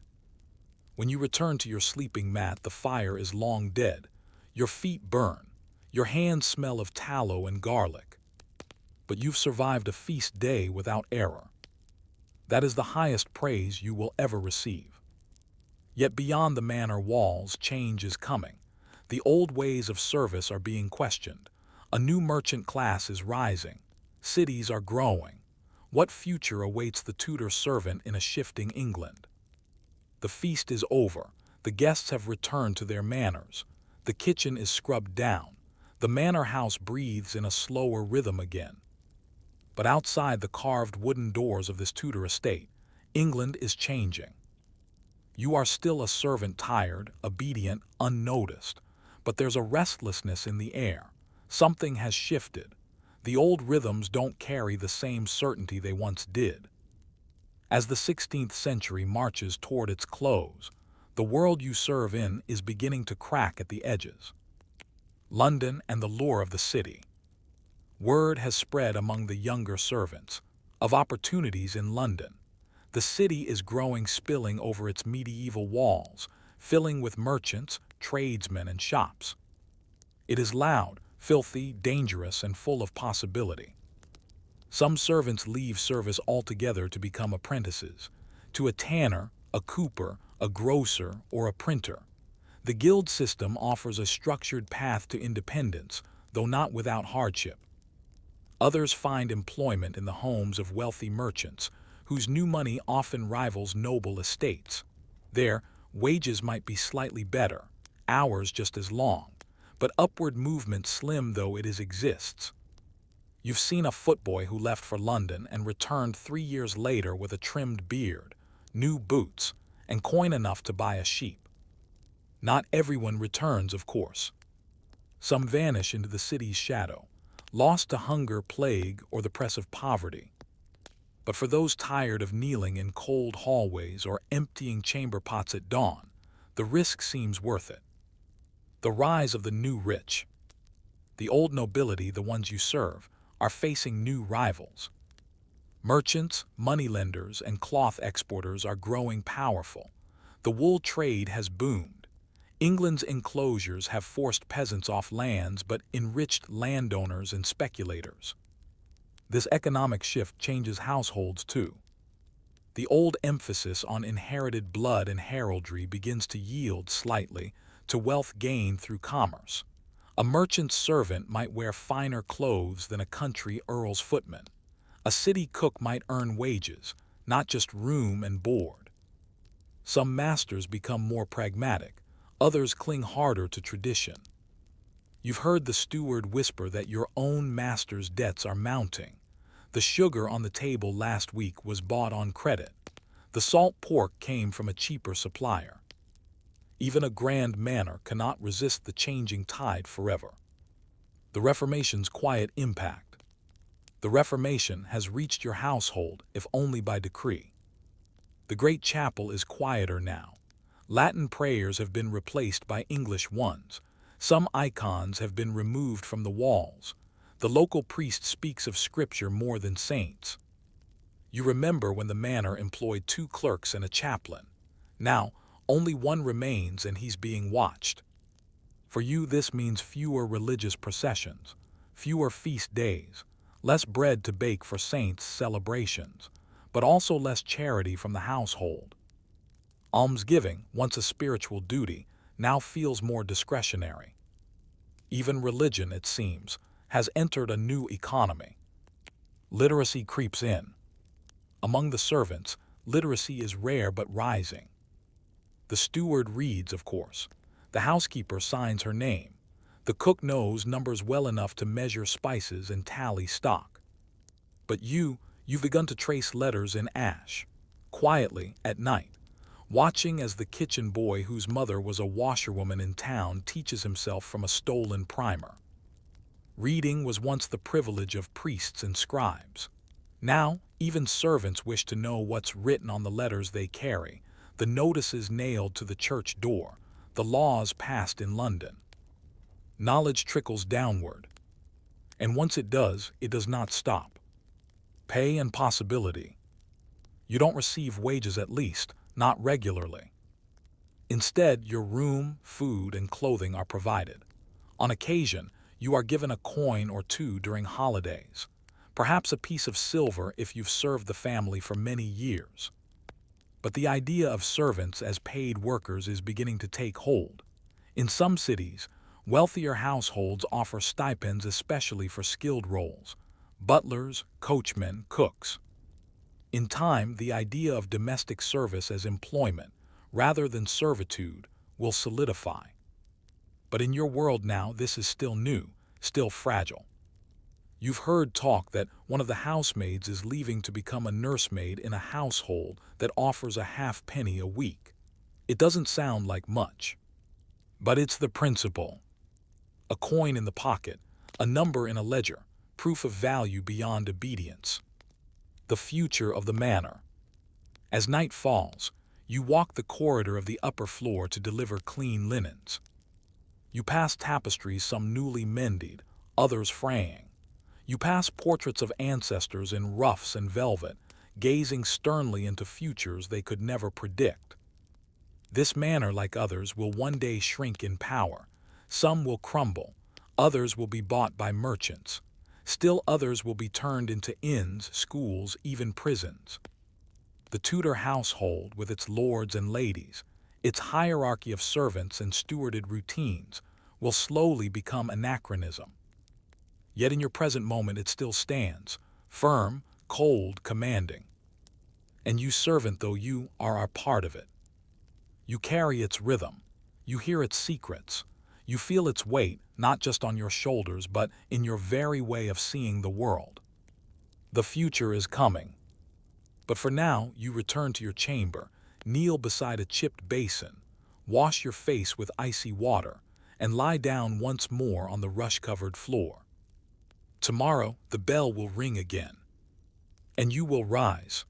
Speaker 1: When you return to your sleeping mat, the fire is long dead. Your feet burn. Your hands smell of tallow and garlic. But you've survived a feast day without error. That is the highest praise you will ever receive. Yet beyond the manor walls, change is coming. The old ways of service are being questioned. A new merchant class is rising. Cities are growing. What future awaits the Tudor servant in a shifting England? The feast is over. The guests have returned to their manors. The kitchen is scrubbed down. The manor house breathes in a slower rhythm again. But outside the carved wooden doors of this Tudor estate, England is changing. You are still a servant, tired, obedient, unnoticed, but there's a restlessness in the air. Something has shifted. The old rhythms don't carry the same certainty they once did. As the 16th century marches toward its close, the world you serve in is beginning to crack at the edges. London and the lure of the city. Word has spread among the younger servants of opportunities in London. The city is growing, spilling over its medieval walls, filling with merchants, tradesmen, and shops. It is loud, filthy, dangerous, and full of possibility. Some servants leave service altogether to become apprentices, to a tanner, a cooper, a grocer, or a printer. The guild system offers a structured path to independence, though not without hardship. Others find employment in the homes of wealthy merchants, whose new money often rivals noble estates. There, wages might be slightly better, hours just as long, but upward movement, slim though it exists. You've seen a footboy who left for London and returned 3 years later with a trimmed beard, new boots, and coin enough to buy a sheep. Not everyone returns, of course. Some vanish into the city's shadow, lost to hunger, plague, or the press of poverty. But for those tired of kneeling in cold hallways or emptying chamber pots at dawn, the risk seems worth it. The rise of the new rich. The old nobility, the ones you serve, are facing new rivals. Merchants, moneylenders, and cloth exporters are growing powerful. The wool trade has boomed. England's enclosures have forced peasants off lands but enriched landowners and speculators. This economic shift changes households too. The old emphasis on inherited blood and heraldry begins to yield slightly to wealth gained through commerce. A merchant's servant might wear finer clothes than a country earl's footman. A city cook might earn wages, not just room and board. Some masters become more pragmatic, others cling harder to tradition. You've heard the steward whisper that your own master's debts are mounting. The sugar on the table last week was bought on credit. The salt pork came from a cheaper supplier. Even a grand manor cannot resist the changing tide forever. The Reformation's quiet impact. The Reformation has reached your household, if only by decree. The great chapel is quieter now. Latin prayers have been replaced by English ones. Some icons have been removed from the walls. The local priest speaks of scripture more than saints. You remember when the manor employed 2 clerks and a chaplain. Now, only one remains, and he's being watched. For you, this means fewer religious processions, fewer feast days, less bread to bake for saints' celebrations, but also less charity from the household. Almsgiving, once a spiritual duty, now feels more discretionary. Even religion, it seems, has entered a new economy. Literacy creeps in. Among the servants, literacy is rare but rising. The steward reads, of course. The housekeeper signs her name. The cook knows numbers well enough to measure spices and tally stock. But you've begun to trace letters in ash, quietly at night, watching as the kitchen boy whose mother was a washerwoman in town teaches himself from a stolen primer. Reading was once the privilege of priests and scribes. Now, even servants wish to know what's written on the letters they carry, the notices nailed to the church door, the laws passed in London. Knowledge trickles downward. And once it does not stop. Pay and possibility. You don't receive wages, at least, not regularly. Instead, your room, food, and clothing are provided. On occasion, you are given a coin or two during holidays, perhaps a piece of silver if you've served the family for many years. But the idea of servants as paid workers is beginning to take hold. In some cities, wealthier households offer stipends especially for skilled roles: butlers, coachmen, cooks. In time, the idea of domestic service as employment, rather than servitude, will solidify. But in your world now, this is still new, still fragile. You've heard talk that one of the housemaids is leaving to become a nursemaid in a household that offers a half-penny a week. It doesn't sound like much, but it's the principle. A coin in the pocket, a number in a ledger, proof of value beyond obedience. The future of the manor. As night falls, you walk the corridor of the upper floor to deliver clean linens. You pass tapestries, some newly mended, others fraying. You pass portraits of ancestors in ruffs and velvet, gazing sternly into futures they could never predict. This manor, like others, will one day shrink in power. Some will crumble, others will be bought by merchants. Still others will be turned into inns, schools, even prisons. The Tudor household, with its lords and ladies, its hierarchy of servants and stewarded routines, will slowly become anachronism. Yet in your present moment it still stands, firm, cold, commanding. And you, servant though you are a part of it. You carry its rhythm, you hear its secrets, you feel its weight, not just on your shoulders, but in your very way of seeing the world. The future is coming. But for now, you return to your chamber, kneel beside a chipped basin, wash your face with icy water, and lie down once more on the rush-covered floor. Tomorrow, the bell will ring again, and you will rise.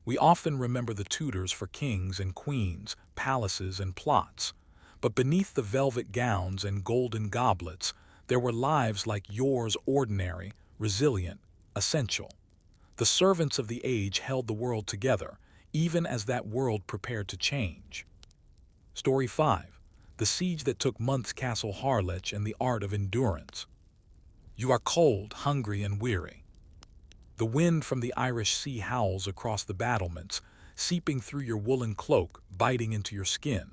Speaker 1: We often remember the Tudors for kings and queens, palaces and plots, but beneath the velvet gowns and golden goblets, there were lives like yours, ordinary, resilient, essential. The servants of the age held the world together, even as that world prepared to change. Story 5. The Siege That Took Months. Castle Harlech and the Art of Endurance. You are cold, hungry, and weary. The wind from the Irish Sea howls across the battlements, seeping through your woolen cloak, biting into your skin.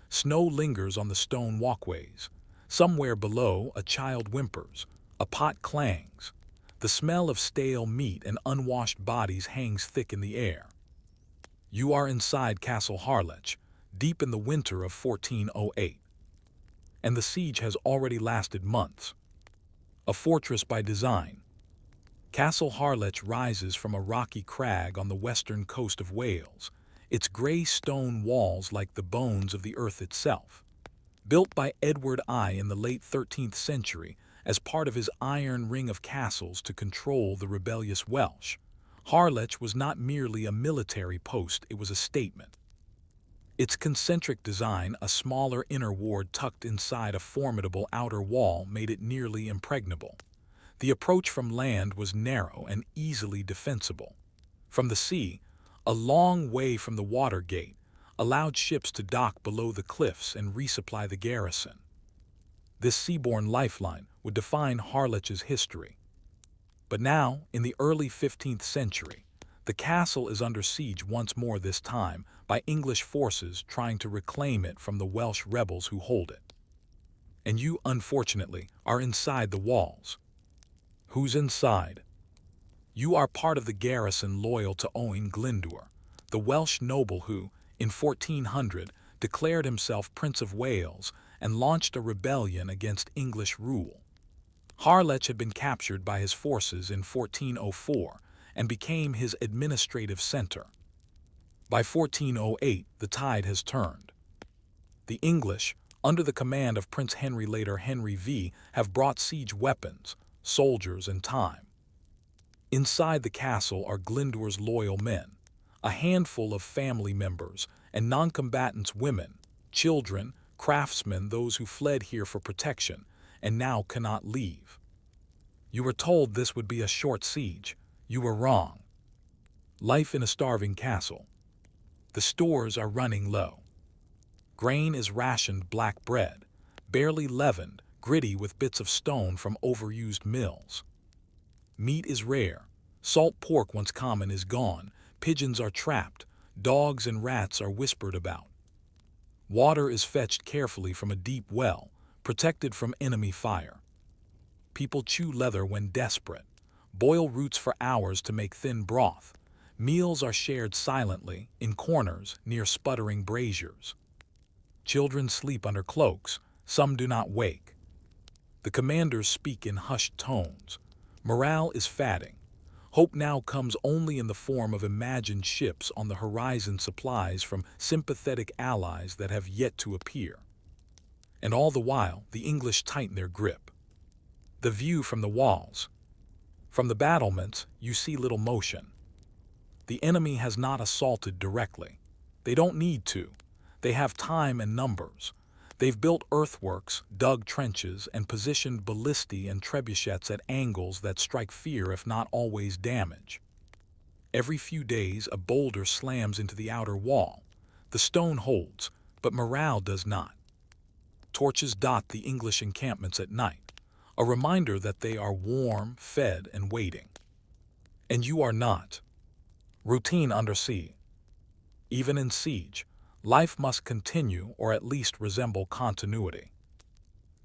Speaker 1: Snow lingers on the stone walkways. Somewhere below, a child whimpers, a pot clangs. The smell of stale meat and unwashed bodies hangs thick in the air. You are inside Castle Harlech, deep in the winter of 1408. And the siege has already lasted months. A fortress by design. Castle Harlech rises from a rocky crag on the western coast of Wales, its grey stone walls like the bones of the earth itself. Built by Edward I in the late 13th century as part of his iron ring of castles to control the rebellious Welsh, Harlech was not merely a military post, it was a statement. Its concentric design, a smaller inner ward tucked inside a formidable outer wall, made it nearly impregnable. The approach from land was narrow and easily defensible. From the sea, a long way from the water gate, allowed ships to dock below the cliffs and resupply the garrison. This seaborne lifeline would define Harlech's history. But now, in the early 15th century, the castle is under siege once more, this time by English forces trying to reclaim it from the Welsh rebels who hold it. And you, unfortunately, are inside the walls. Who's inside? You are part of the garrison loyal to Owain Glyndwr, the Welsh noble who, in 1400, declared himself Prince of Wales and launched a rebellion against English rule. Harlech had been captured by his forces in 1404 and became his administrative center. By 1408, the tide has turned. The English, under the command of Prince Henry, later Henry V, have brought siege weapons, soldiers, and time. Inside the castle are Glyndwr's loyal men, a handful of family members, and non-combatants, women, children, craftsmen, those who fled here for protection and now cannot leave. You were told this would be a short siege. You were wrong. Life in a starving castle. The stores are running low. Grain is rationed black bread, barely leavened, gritty with bits of stone from overused mills. Meat is rare. Salt pork, once common, is gone. Pigeons are trapped. Dogs and rats are whispered about. Water is fetched carefully from a deep well, protected from enemy fire. People chew leather when desperate, boil roots for hours to make thin broth. Meals are shared silently, in corners, near sputtering braziers. Children sleep under cloaks, some do not wake. The commanders speak in hushed tones. Morale is fading. Hope now comes only in the form of imagined ships on the horizon, supplies from sympathetic allies that have yet to appear. And all the while, the English tighten their grip. The view from the walls. From the battlements, you see little motion. The enemy has not assaulted directly. They don't need to. They have time and numbers. They've built earthworks, dug trenches, and positioned ballistae and trebuchets at angles that strike fear if not always damage. Every few days, a boulder slams into the outer wall. The stone holds, but morale does not. Torches dot the English encampments at night, a reminder that they are warm, fed, and waiting. And you are not. Routine under sea. Even in siege, life must continue or at least resemble continuity.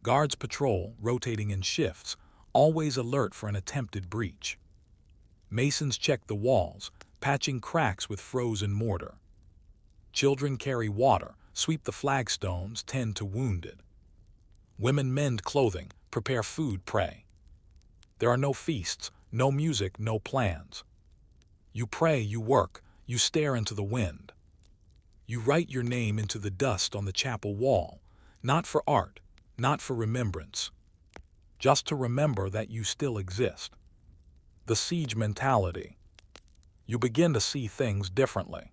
Speaker 1: Guards patrol, rotating in shifts, always alert for an attempted breach. Masons check the walls, patching cracks with frozen mortar. Children carry water, sweep the flagstones, tend to wounded. Women mend clothing, prepare food, pray. There are no feasts, no music, no plans. You pray, you work, you stare into the wind. You write your name into the dust on the chapel wall, not for art, not for remembrance, just to remember that you still exist. The siege mentality. You begin to see things differently.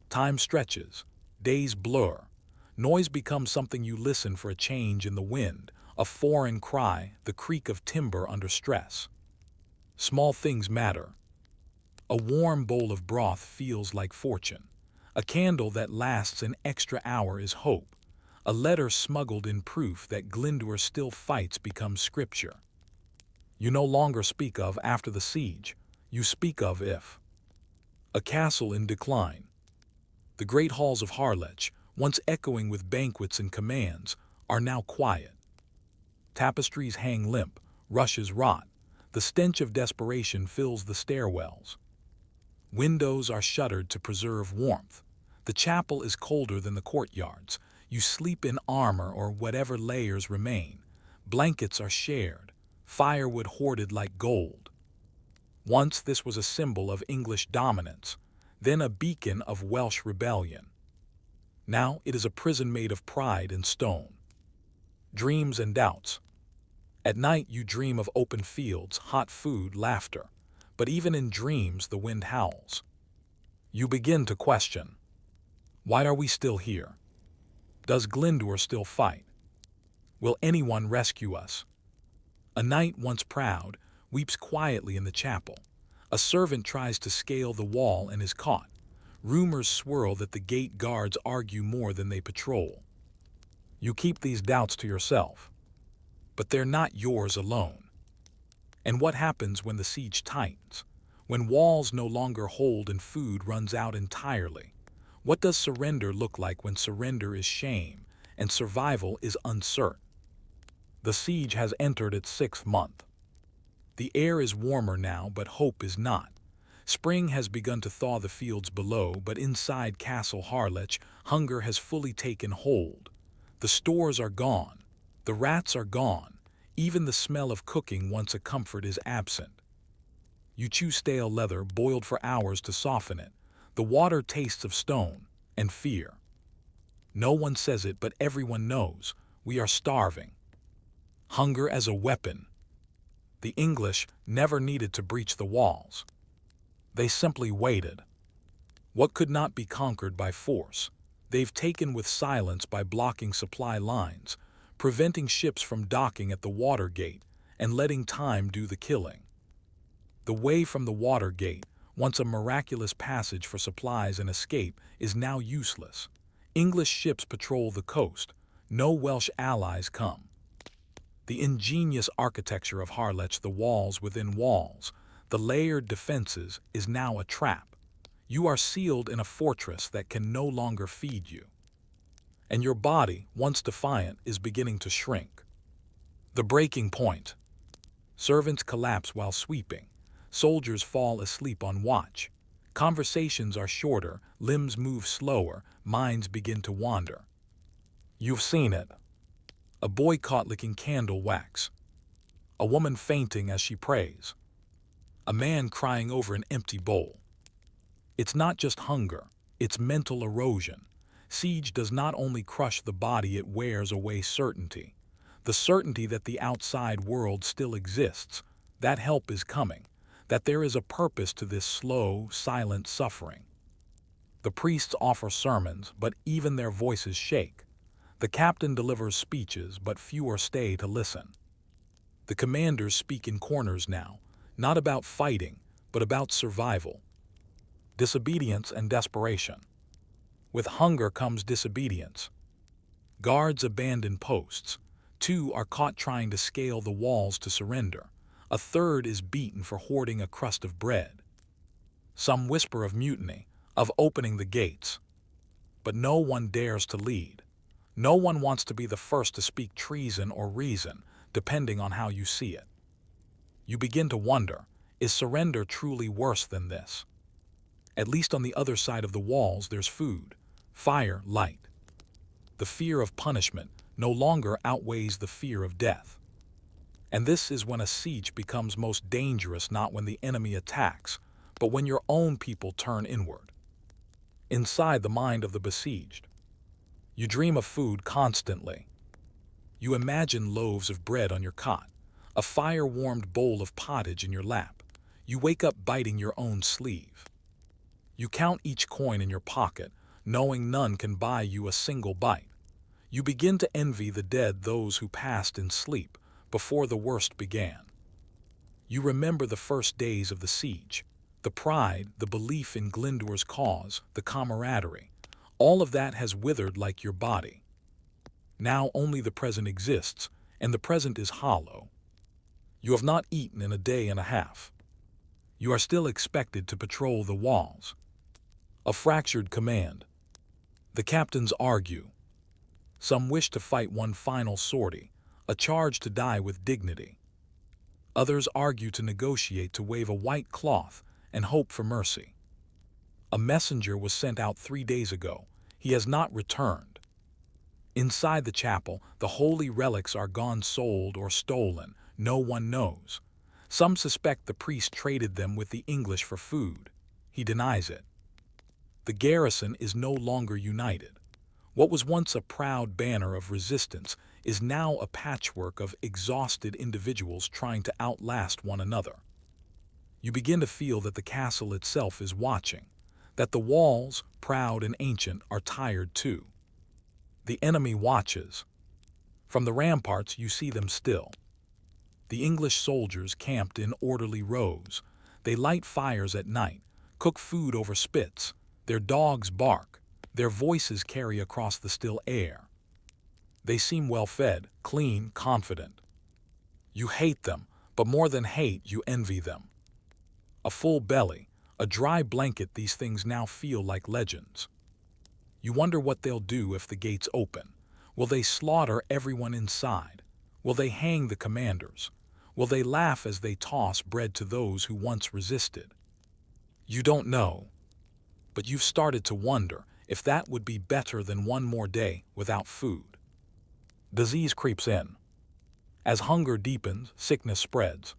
Speaker 1: Time stretches, days blur, noise becomes something you listen for, a change in the wind, a foreign cry, the creak of timber under stress. Small things matter. A warm bowl of broth feels like fortune. A candle that lasts an extra hour is hope. A letter smuggled in proof that Glyndŵr still fights becomes scripture. You no longer speak of after the siege, you speak of if. A castle in decline. The great halls of Harlech, once echoing with banquets and commands, are now quiet. Tapestries hang limp, rushes rot. The stench of desperation fills the stairwells. Windows are shuttered to preserve warmth. The chapel is colder than the courtyards. You sleep in armor or whatever layers remain. Blankets are shared, firewood hoarded like gold. Once this was a symbol of English dominance, then a beacon of Welsh rebellion. Now it is a prison made of pride and stone. Dreams and doubts. At night you dream of open fields, hot food, laughter. But even in dreams the wind howls. You begin to question. Why are we still here? Does Glyndŵr still fight? Will anyone rescue us? A knight once proud weeps quietly in the chapel. A servant tries to scale the wall and is caught. Rumors swirl that the gate guards argue more than they patrol. You keep these doubts to yourself. But they're not yours alone. And what happens when the siege tightens? When walls no longer hold and food runs out entirely? What does surrender look like when surrender is shame and survival is uncertain? The siege has entered its 6th month. The air is warmer now, but hope is not. Spring has begun to thaw the fields below, but inside Castle Harlech, hunger has fully taken hold. The stores are gone. The rats are gone. Even the smell of cooking, once a comfort, is absent. You chew stale leather boiled for hours to soften it. The water tastes of stone and fear. No one says it, but everyone knows. We are starving. Hunger as a weapon. The English never needed to breach the walls. They simply waited. What could not be conquered by force, they've taken with silence by blocking supply lines, preventing ships from docking at the water gate, and letting time do the killing. The way from the water gate, once a miraculous passage for supplies and escape, is now useless. English ships patrol the coast. No Welsh allies come. The ingenious architecture of Harlech, the walls within walls, the layered defenses, is now a trap. You are sealed in a fortress that can no longer feed you. And your body, once defiant, is beginning to shrink. The breaking point. Servants collapse while sweeping. Soldiers fall asleep on watch. Conversations are shorter, limbs move slower, minds begin to wander. You've seen it. A boy caught licking candle wax. A woman fainting as she prays. A man crying over an empty bowl. It's not just hunger, it's mental erosion. Siege does not only crush the body, it wears away certainty. The certainty that the outside world still exists, that help is coming, that there is a purpose to this slow, silent suffering. The priests offer sermons, but even their voices shake. The captain delivers speeches, but fewer stay to listen. The commanders speak in corners now, not about fighting, but about survival. Disobedience and desperation. With hunger comes disobedience. Guards abandon posts. 2 are caught trying to scale the walls to surrender. A third is beaten for hoarding a crust of bread. Some whisper of mutiny, of opening the gates. But no one dares to lead. No one wants to be the first to speak treason or reason, depending on how you see it. You begin to wonder, is surrender truly worse than this? At least on the other side of the walls there's food, fire, light. The fear of punishment no longer outweighs the fear of death. And this is when a siege becomes most dangerous, not when the enemy attacks, but when your own people turn inward. Inside the mind of the besieged, you dream of food constantly. You imagine loaves of bread on your cot, a fire-warmed bowl of pottage in your lap. You wake up biting your own sleeve. You count each coin in your pocket, knowing none can buy you a single bite. You begin to envy the dead, those who passed in sleep before the worst began. You remember the first days of the siege, the pride, the belief in Glyndor's cause, the camaraderie. All of that has withered like your body. Now only the present exists, and the present is hollow. You have not eaten in a day and a half. You are still expected to patrol the walls. A fractured command. The captains argue. Some wish to fight one final sortie, a charge to die with dignity. Others argue to negotiate, to wave a white cloth and hope for mercy. A messenger was sent out 3 days ago. He has not returned. Inside the chapel, the holy relics are gone, sold or stolen. No one knows. Some suspect the priest traded them with the English for food. He denies it. The garrison is no longer united. What was once a proud banner of resistance is now a patchwork of exhausted individuals trying to outlast one another. You begin to feel that the castle itself is watching, that the walls, proud and ancient, are tired too. The enemy watches. From the ramparts you see them still. The English soldiers camped in orderly rows. They light fires at night, cook food over spits. Their dogs bark. Their voices carry across the still air. They seem well-fed, clean, confident. You hate them, but more than hate, you envy them. A full belly, a dry blanket, these things now feel like legends. You wonder what they'll do if the gates open. Will they slaughter everyone inside? Will they hang the commanders? Will they laugh as they toss bread to those who once resisted? You don't know, but you've started to wonder if that would be better than one more day without food. Disease creeps in. As hunger deepens, sickness spreads.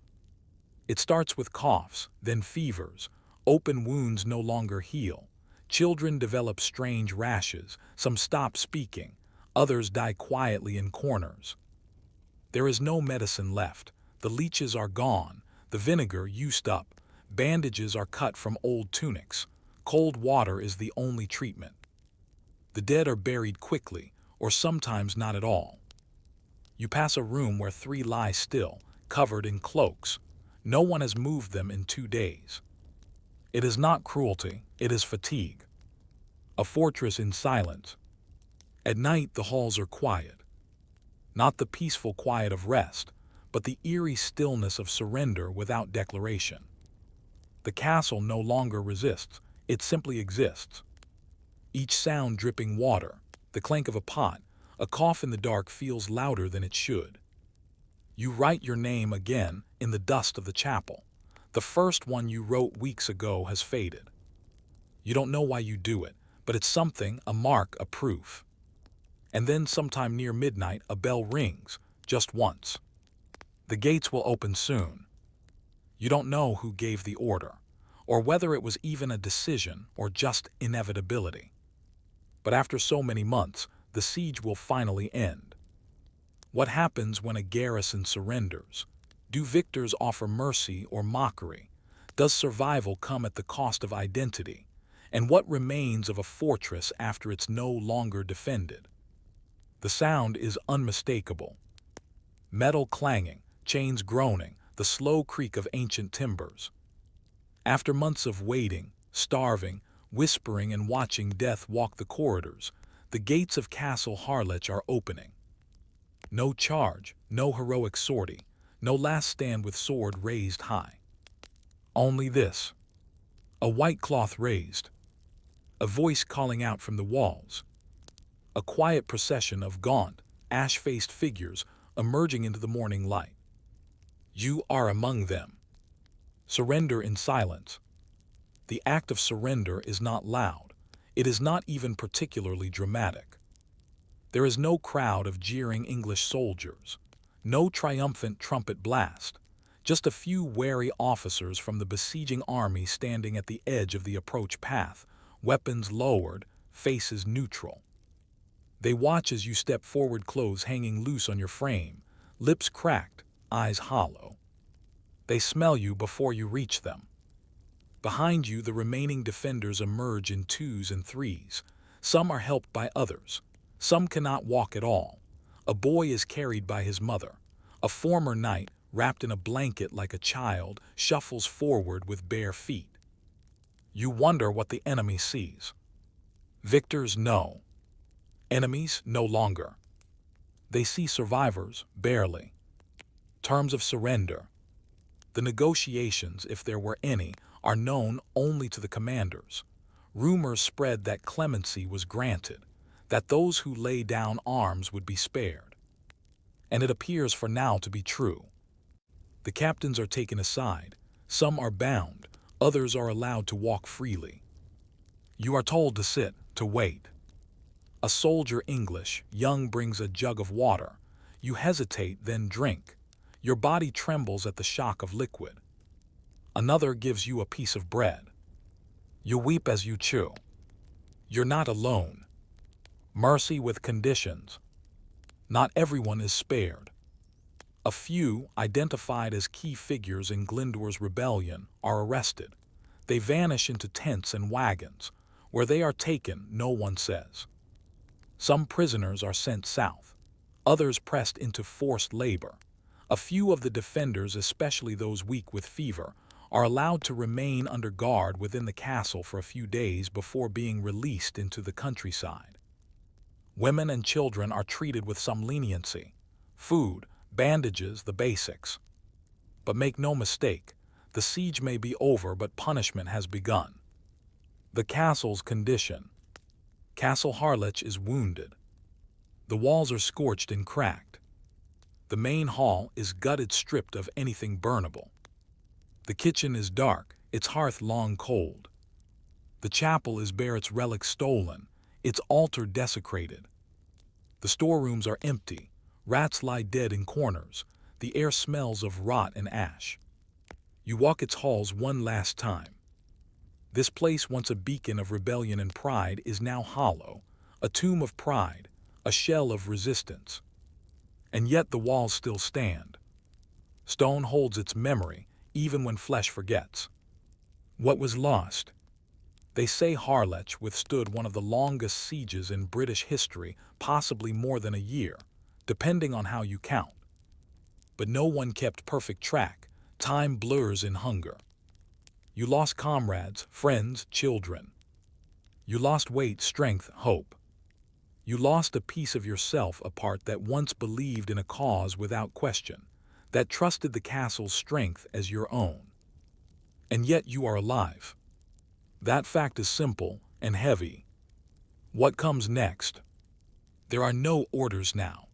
Speaker 1: It starts with coughs, then fevers. Open wounds no longer heal. Children develop strange rashes. Some stop speaking. Others die quietly in corners. There is no medicine left. The leeches are gone. The vinegar used up. Bandages are cut from old tunics. Cold water is the only treatment. The dead are buried quickly, or sometimes not at all. You pass a room where 3 lie still, covered in cloaks. No one has moved them in 2 days. It is not cruelty, it is fatigue. A fortress in silence. At night the halls are quiet. Not the peaceful quiet of rest, but the eerie stillness of surrender without declaration. The castle no longer resists, it simply exists. Each sound dripping water, the clank of a pot, a cough in the dark feels louder than it should. You write your name again in the dust of the chapel. The first one you wrote weeks ago has faded. You don't know why you do it, but it's something, a mark, a proof. And then sometime near midnight a bell rings, just once. The gates will open soon. You don't know who gave the order, or whether it was even a decision or just inevitability. But after so many months, the siege will finally end. What happens when a garrison surrenders? Do victors offer mercy or mockery? Does survival come at the cost of identity? And what remains of a fortress after it's no longer defended? The sound is unmistakable. Metal clanging, chains groaning, the slow creak of ancient timbers. After months of waiting, starving, whispering and watching death walk the corridors, the gates of Castle Harlech are opening. No charge, no heroic sortie, no last stand with sword raised high. Only this: a white cloth raised, a voice calling out from the walls, a quiet procession of gaunt, ash-faced figures emerging into the morning light. You are among them. Surrender in silence. The act of surrender is not loud. It is not even particularly dramatic. There is no crowd of jeering English soldiers, no triumphant trumpet blast, just a few wary officers from the besieging army standing at the edge of the approach path, weapons lowered, faces neutral. They watch as you step forward, clothes hanging loose on your frame, lips cracked, eyes hollow. They smell you before you reach them. Behind you, the remaining defenders emerge in twos and threes. Some are helped by others. Some cannot walk at all. A boy is carried by his mother. A former knight, wrapped in a blanket like a child, shuffles forward with bare feet. You wonder what the enemy sees. Victors, no. Enemies, no longer. They see survivors, barely. Terms of surrender. The negotiations, if there were any, are known only to the commanders. Rumors spread that clemency was granted, that those who lay down arms would be spared. And it appears for now to be true. The captains are taken aside, some are bound, others are allowed to walk freely. You are told to sit, to wait. A soldier English, young, brings a jug of water. You hesitate, then drink. Your body trembles at the shock of liquid. Another gives you a piece of bread. You weep as you chew. You're not alone. Mercy with conditions. Not everyone is spared. A few, identified as key figures in Glyndor's rebellion, are arrested. They vanish into tents and wagons. Where they are taken, no one says. Some prisoners are sent south. Others pressed into forced labor. A few of the defenders, especially those weak with fever, are allowed to remain under guard within the castle for a few days before being released into the countryside. Women and children are treated with some leniency. Food, bandages, the basics. But make no mistake, the siege may be over, but punishment has begun. The castle's condition. Castle Harlech is wounded. The walls are scorched and cracked. The main hall is gutted, stripped of anything burnable. The kitchen is dark, its hearth long cold. The chapel is bare, its relics stolen, its altar desecrated. The storerooms are empty, rats lie dead in corners, the air smells of rot and ash. You walk its halls one last time. This place, once a beacon of rebellion and pride, is now hollow, a tomb of pride, a shell of resistance. And yet the walls still stand. Stone holds its memory, even when flesh forgets. What was lost? They say Harlech withstood one of the longest sieges in British history, possibly more than a year, depending on how you count. But no one kept perfect track. Time blurs in hunger. You lost comrades, friends, children. You lost weight, strength, hope. You lost a piece of yourself, a part that once believed in a cause without question, that trusted the castle's strength as your own. And yet you are alive. That fact is simple and heavy. What comes next? There are no orders now.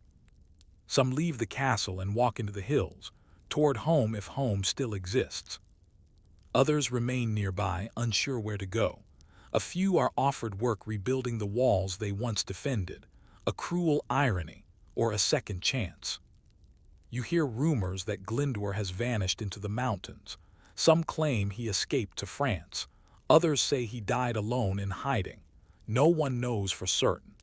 Speaker 1: Some leave the castle and walk into the hills, toward home if home still exists. Others remain nearby, unsure where to go. A few are offered work rebuilding the walls they once defended, a cruel irony, or a second chance. You hear rumors that Glyndwr has vanished into the mountains. Some claim he escaped to France. Others say he died alone in hiding. No one knows for certain.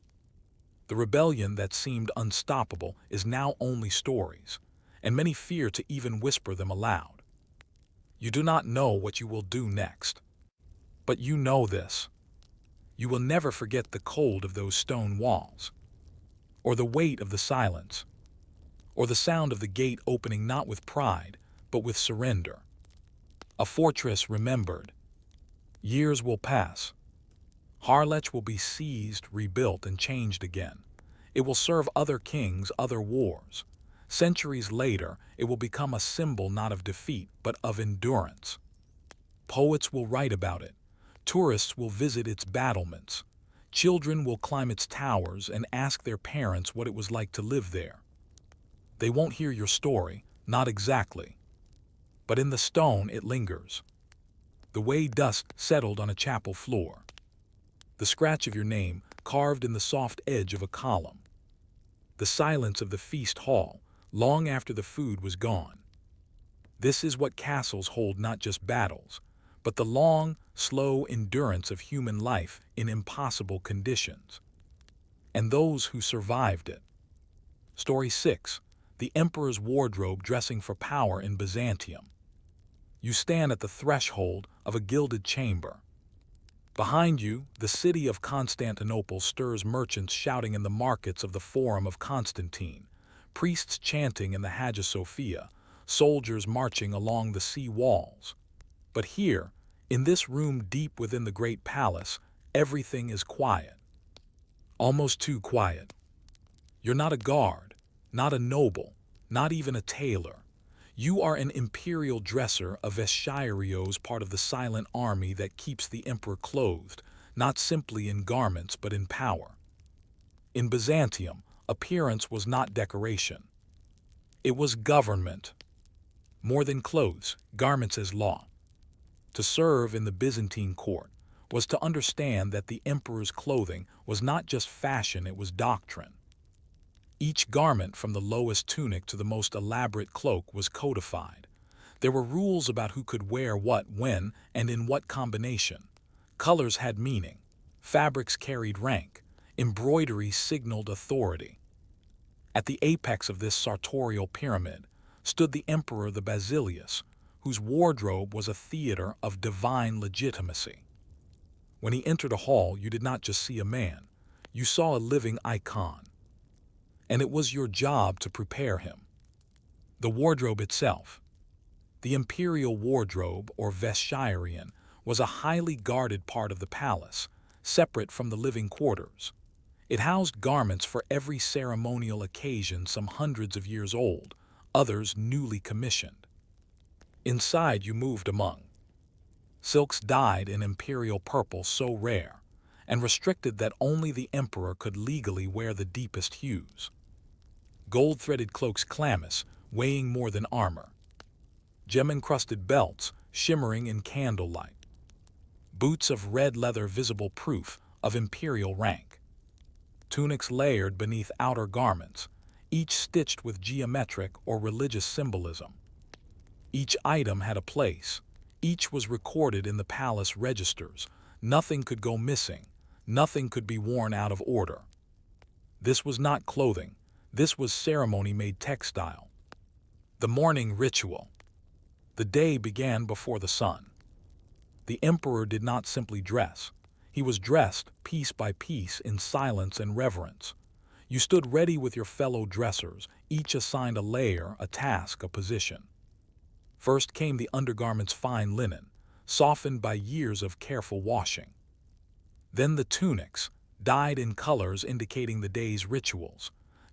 Speaker 1: The rebellion that seemed unstoppable is now only stories, and many fear to even whisper them aloud. You do not know what you will do next. But you know this. You will never forget the cold of those stone walls, or the weight of the silence, or the sound of the gate opening not with pride, but with surrender. A fortress remembered. Years will pass. Harlech will be seized, rebuilt, and changed again. It will serve other kings, other wars. Centuries later, it will become a symbol not of defeat, but of endurance. Poets will write about it. Tourists will visit its battlements. Children will climb its towers and ask their parents what it was like to live there. They won't hear your story, not exactly. But in the stone it lingers. The way dust settled on a chapel floor. The scratch of your name carved in the soft edge of a column. The silence of the feast hall, long after the food was gone. This is what castles hold, not just battles, but the long, slow endurance of human life in impossible conditions. And those who survived it. Story 6. The Emperor's Wardrobe Dressing for Power in Byzantium. You stand at the threshold of a gilded chamber. Behind you, the city of Constantinople stirs, merchants shouting in the markets of the Forum of Constantine, priests chanting in the Hagia Sophia, soldiers marching along the sea walls. But here, in this room deep within the great palace, everything is quiet. Almost too quiet. You're not a guard, not a noble, not even a tailor. You are an imperial dresser, a vestiarios, part of the silent army that keeps the emperor clothed, not simply in garments but in power. In Byzantium, appearance was not decoration. It was government. More than clothes, garments as law. To serve in the Byzantine court was to understand that the emperor's clothing was not just fashion, it was doctrine. Each garment, from the lowest tunic to the most elaborate cloak, was codified. There were rules about who could wear what, when, and in what combination. Colors had meaning. Fabrics carried rank. Embroidery signaled authority. At the apex of this sartorial pyramid stood the emperor, the Basilius, whose wardrobe was a theater of divine legitimacy. When he entered a hall, you did not just see a man. You saw a living icon. And it was your job to prepare him. The wardrobe itself. The imperial wardrobe, or vestiarion, was a highly guarded part of the palace, separate from the living quarters. It housed garments for every ceremonial occasion, some hundreds of years old, others newly commissioned. Inside you moved among silks dyed in imperial purple, so rare and restricted that only the emperor could legally wear the deepest hues. Gold-threaded cloaks, chlamys, weighing more than armor. Gem-encrusted belts, shimmering in candlelight. Boots of red leather, visible proof of imperial rank. Tunics layered beneath outer garments, each stitched with geometric or religious symbolism. Each item had a place. Each was recorded in the palace registers. Nothing could go missing. Nothing could be worn out of order. This was not clothing. This was ceremony made textile. The morning ritual. The day began before the sun. The emperor did not simply dress. He was dressed, piece by piece, in silence and reverence. You stood ready with your fellow dressers, each assigned a layer, a task, a position. First came the undergarments, fine linen, softened by years of careful washing. Then the tunics, dyed in colors indicating the day's rituals.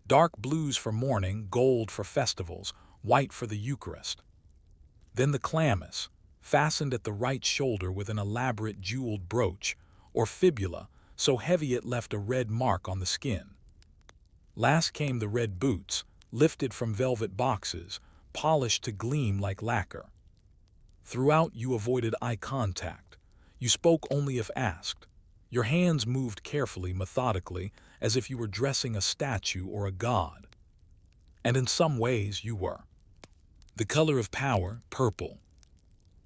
Speaker 1: Dark blues for mourning, gold for festivals, white for the Eucharist. Then the chlamys, fastened at the right shoulder with an elaborate jeweled brooch, or fibula, so heavy it left a red mark on the skin. Last came the red boots, lifted from velvet boxes, polished to gleam like lacquer. Throughout you avoided eye contact. You spoke only if asked. Your hands moved carefully, methodically, as if you were dressing a statue or a god. And in some ways you were. The color of power, purple.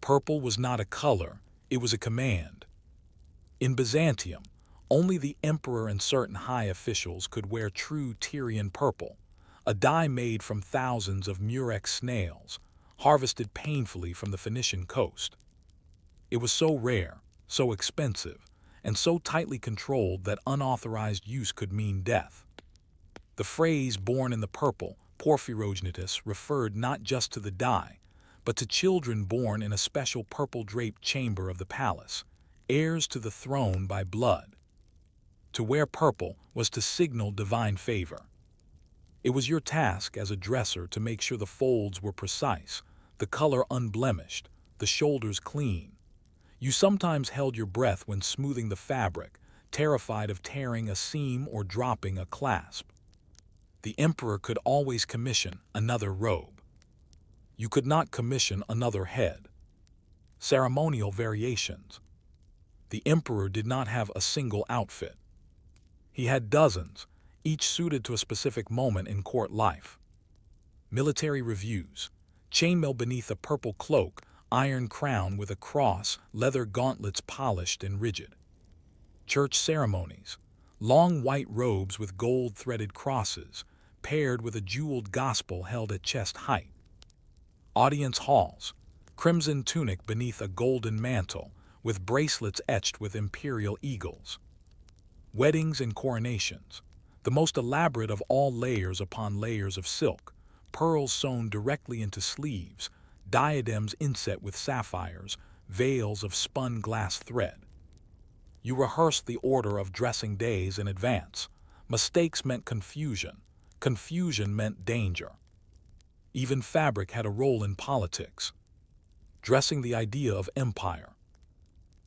Speaker 1: Purple was not a color, it was a command. In Byzantium, only the emperor and certain high officials could wear true Tyrian purple, a dye made from thousands of murex snails, harvested painfully from the Phoenician coast. It was so rare, so expensive, and so tightly controlled that unauthorized use could mean death. The phrase "born in the purple," porphyrogenitus, referred not just to the dye, but to children born in a special purple-draped chamber of the palace, heirs to the throne by blood. To wear purple was to signal divine favor. It was your task as a dresser to make sure the folds were precise, the color unblemished, the shoulders clean. You sometimes held your breath when smoothing the fabric, terrified of tearing a seam or dropping a clasp. The emperor could always commission another robe. You could not commission another head. Ceremonial variations. The emperor did not have a single outfit. He had dozens, each suited to a specific moment in court life. Military reviews. Chainmail beneath a purple cloak, iron crown with a cross, leather gauntlets polished and rigid. Church ceremonies. Long white robes with gold-threaded crosses, paired with a jeweled gospel held at chest height. Audience halls. Crimson tunic beneath a golden mantle, with bracelets etched with imperial eagles. Weddings and coronations. The most elaborate of all layers upon layers of silk, pearls sewn directly into sleeves, diadems inset with sapphires, veils of spun glass thread. You rehearsed the order of dressing days in advance. Mistakes meant confusion. Confusion meant danger. Even fabric had a role in politics. Dressing the idea of empire.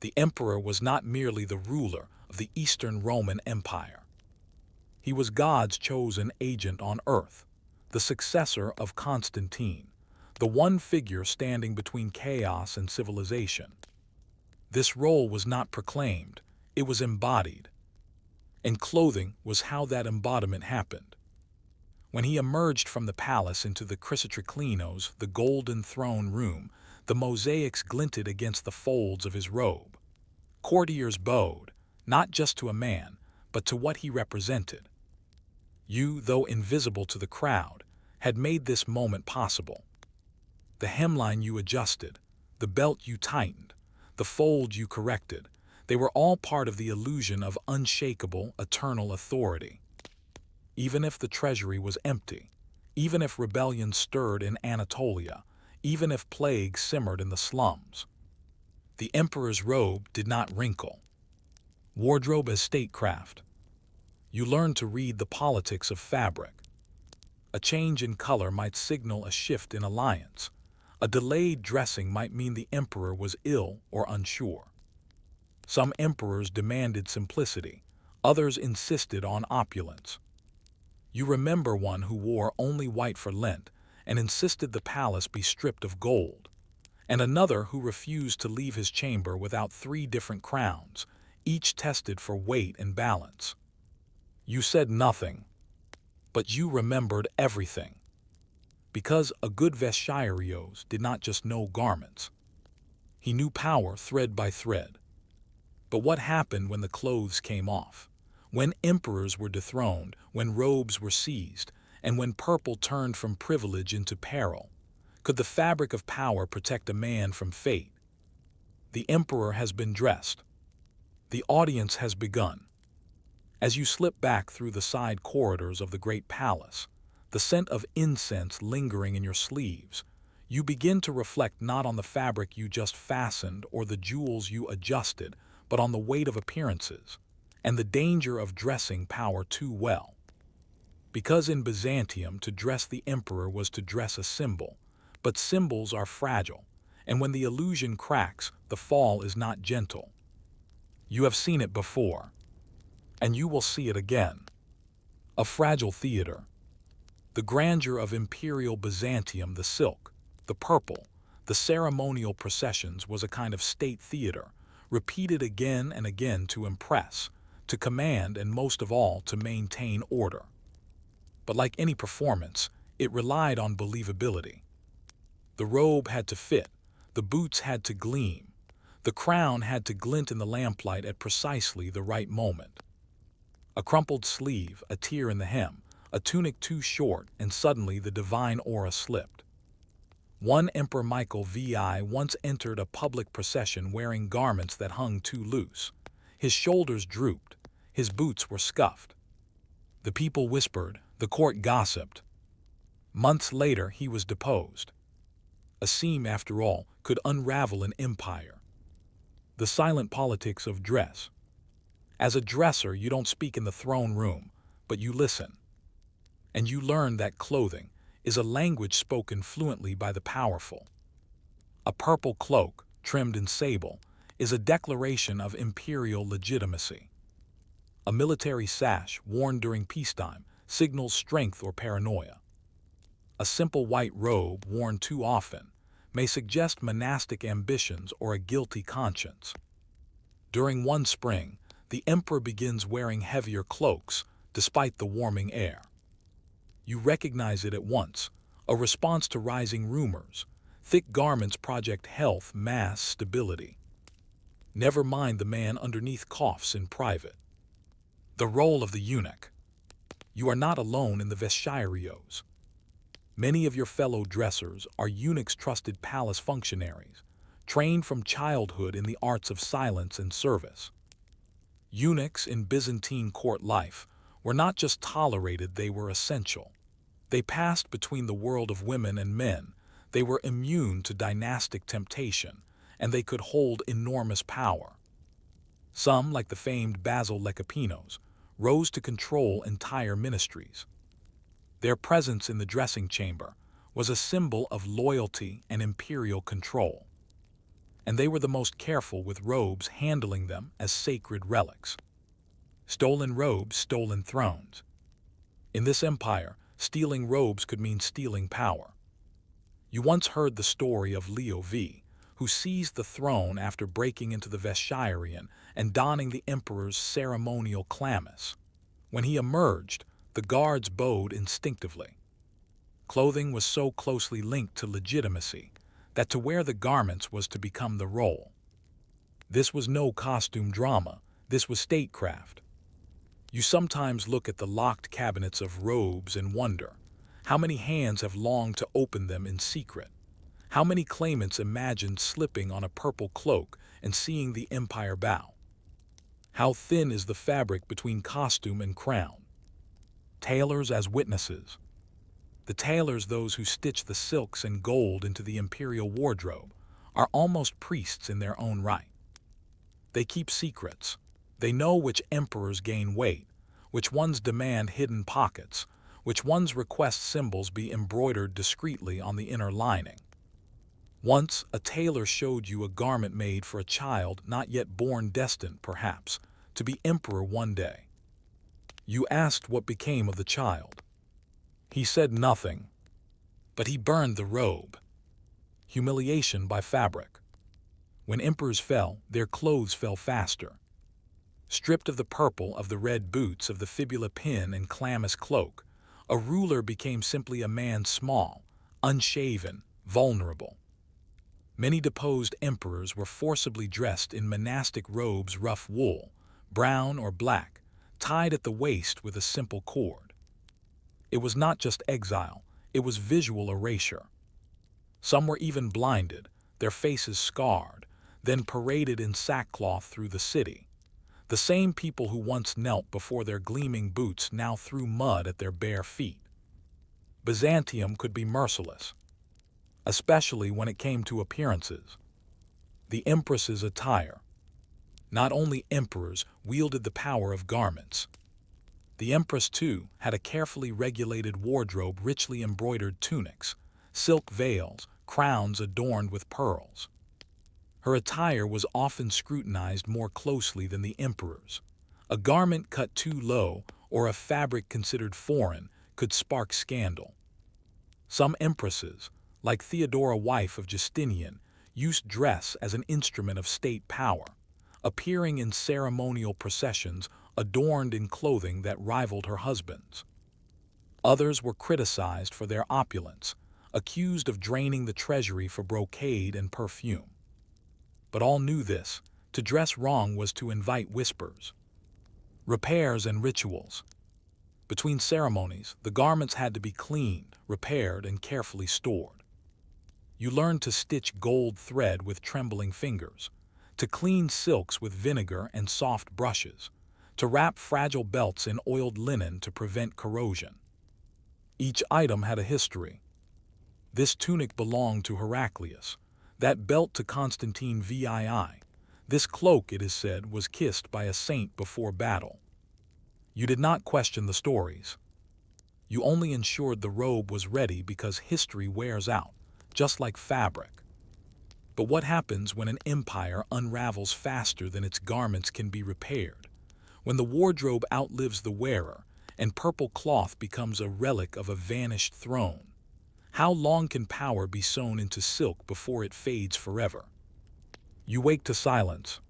Speaker 1: The emperor was not merely the ruler of the Eastern Roman Empire. He was God's chosen agent on earth, the successor of Constantine, the one figure standing between chaos and civilization. This role was not proclaimed, it was embodied. And clothing was how that embodiment happened. When he emerged from the palace into the Chrysotriclinos, the golden throne room, the mosaics glinted against the folds of his robe. Courtiers bowed, not just to a man, but to what he represented. You, though invisible to the crowd, had made this moment possible. The hemline you adjusted, the belt you tightened, the fold you corrected, they were all part of the illusion of unshakable, eternal authority. Even if the treasury was empty, even if rebellion stirred in Anatolia, even if plague simmered in the slums, the emperor's robe did not wrinkle. Wardrobe as statecraft. You learned to read the politics of fabric. A change in color might signal a shift in alliance. A delayed dressing might mean the emperor was ill or unsure. Some emperors demanded simplicity, others insisted on opulence. You remember one who wore only white for Lent and insisted the palace be stripped of gold, and another who refused to leave his chamber without 3 different crowns, each tested for weight and balance. You said nothing, but you remembered everything. Because a good vestiarios did not just know garments. He knew power thread by thread. But what happened when the clothes came off? When emperors were dethroned, when robes were seized, and when purple turned from privilege into peril? Could the fabric of power protect a man from fate? The emperor has been dressed. The audience has begun. As you slip back through the side corridors of the great palace, the scent of incense lingering in your sleeves, you begin to reflect not on the fabric you just fastened or the jewels you adjusted, but on the weight of appearances, and the danger of dressing power too well. Because in Byzantium, to dress the emperor was to dress a symbol, but symbols are fragile, and when the illusion cracks, the fall is not gentle. You have seen it before, and you will see it again. A fragile theater. The grandeur of imperial Byzantium, the silk, the purple, the ceremonial processions was a kind of state theater, repeated again and again to impress, to command, and most of all to maintain order. But like any performance, It relied on believability. The robe had to fit, the boots had to gleam, the crown had to glint in the lamplight at precisely the right moment. A crumpled sleeve, a tear in the hem, a tunic too short, and suddenly the divine aura slipped. One Emperor Michael VI once entered a public procession wearing garments that hung too loose. His shoulders drooped, his boots were scuffed. The people whispered, the court gossiped. Months later, he was deposed. A seam, after all, could unravel an empire. The silent politics of dress. As a dresser, you don't speak in the throne room, but you listen. And you learn that clothing is a language spoken fluently by the powerful. A purple cloak, trimmed in sable, is a declaration of imperial legitimacy. A military sash, worn during peacetime, signals strength or paranoia. A simple white robe, worn too often, may suggest monastic ambitions or a guilty conscience. During one spring, the emperor begins wearing heavier cloaks, despite the warming air. You recognize it at once, a response to rising rumors. Thick garments project health, mass, stability. Never mind the man underneath coughs in private. The role of the eunuch. You are not alone in the vestiarios. Many of your fellow dressers are eunuchs, trusted palace functionaries, trained from childhood in the arts of silence and service. Eunuchs in Byzantine court life were not just tolerated, they were essential. They passed between the world of women and men, they were immune to dynastic temptation, and they could hold enormous power. Some, like the famed Basil Lecapenus, rose to control entire ministries. Their presence in the dressing chamber was a symbol of loyalty and imperial control. And they were the most careful with robes, handling them as sacred relics. Stolen robes, stolen thrones. In this empire, stealing robes could mean stealing power. You once heard the story of Leo V, who seized the throne after breaking into the vestiarion and donning the emperor's ceremonial chlamys. When he emerged, the guards bowed instinctively. Clothing was so closely linked to legitimacy that to wear the garments was to become the role. This was no costume drama, this was statecraft. You sometimes look at the locked cabinets of robes and wonder, how many hands have longed to open them in secret? How many claimants imagined slipping on a purple cloak and seeing the empire bow? How thin is the fabric between costume and crown? Tailors as witnesses. The tailors, those who stitch the silks and gold into the imperial wardrobe, are almost priests in their own right. They keep secrets. They know which emperors gain weight, which ones demand hidden pockets, which ones request symbols be embroidered discreetly on the inner lining. Once, a tailor showed you a garment made for a child not yet born, destined, perhaps, to be emperor one day. You asked what became of the child. He said nothing, but he burned the robe. Humiliation by fabric. When emperors fell, their clothes fell faster. Stripped of the purple, of the red boots, of the fibula pin and chlamys cloak, a ruler became simply a man, small, unshaven, vulnerable. Many deposed emperors were forcibly dressed in monastic robes, rough wool, brown or black, tied at the waist with a simple cord. It was not just exile, it was visual erasure. Some were even blinded, their faces scarred, then paraded in sackcloth through the city. The same people who once knelt before their gleaming boots now threw mud at their bare feet. Byzantium could be merciless, especially when it came to appearances. The empress's attire. Not only emperors wielded the power of garments. The empress, too, had a carefully regulated wardrobe, richly embroidered tunics, silk veils, crowns adorned with pearls. Her attire was often scrutinized more closely than the emperor's. A garment cut too low or a fabric considered foreign could spark scandal. Some empresses, like Theodora, wife of Justinian, used dress as an instrument of state power, appearing in ceremonial processions adorned in clothing that rivaled her husband's. Others were criticized for their opulence, accused of draining the treasury for brocade and perfume. But all knew this: to dress wrong was to invite whispers. Repairs and rituals. Between ceremonies, the garments had to be cleaned, repaired, and carefully stored. You learned to stitch gold thread with trembling fingers, to clean silks with vinegar and soft brushes, to wrap fragile belts in oiled linen to prevent corrosion. Each item had a history. This tunic belonged to Heraclius, that belt to Constantine VII. This cloak, it is said, was kissed by a saint before battle. You did not question the stories. You only ensured the robe was ready because history wears out, just like fabric. But what happens when an empire unravels faster than its garments can be repaired? When the wardrobe outlives the wearer, and purple cloth becomes a relic of a vanished throne? How long can power be sewn into silk before it fades forever? You wake to silence.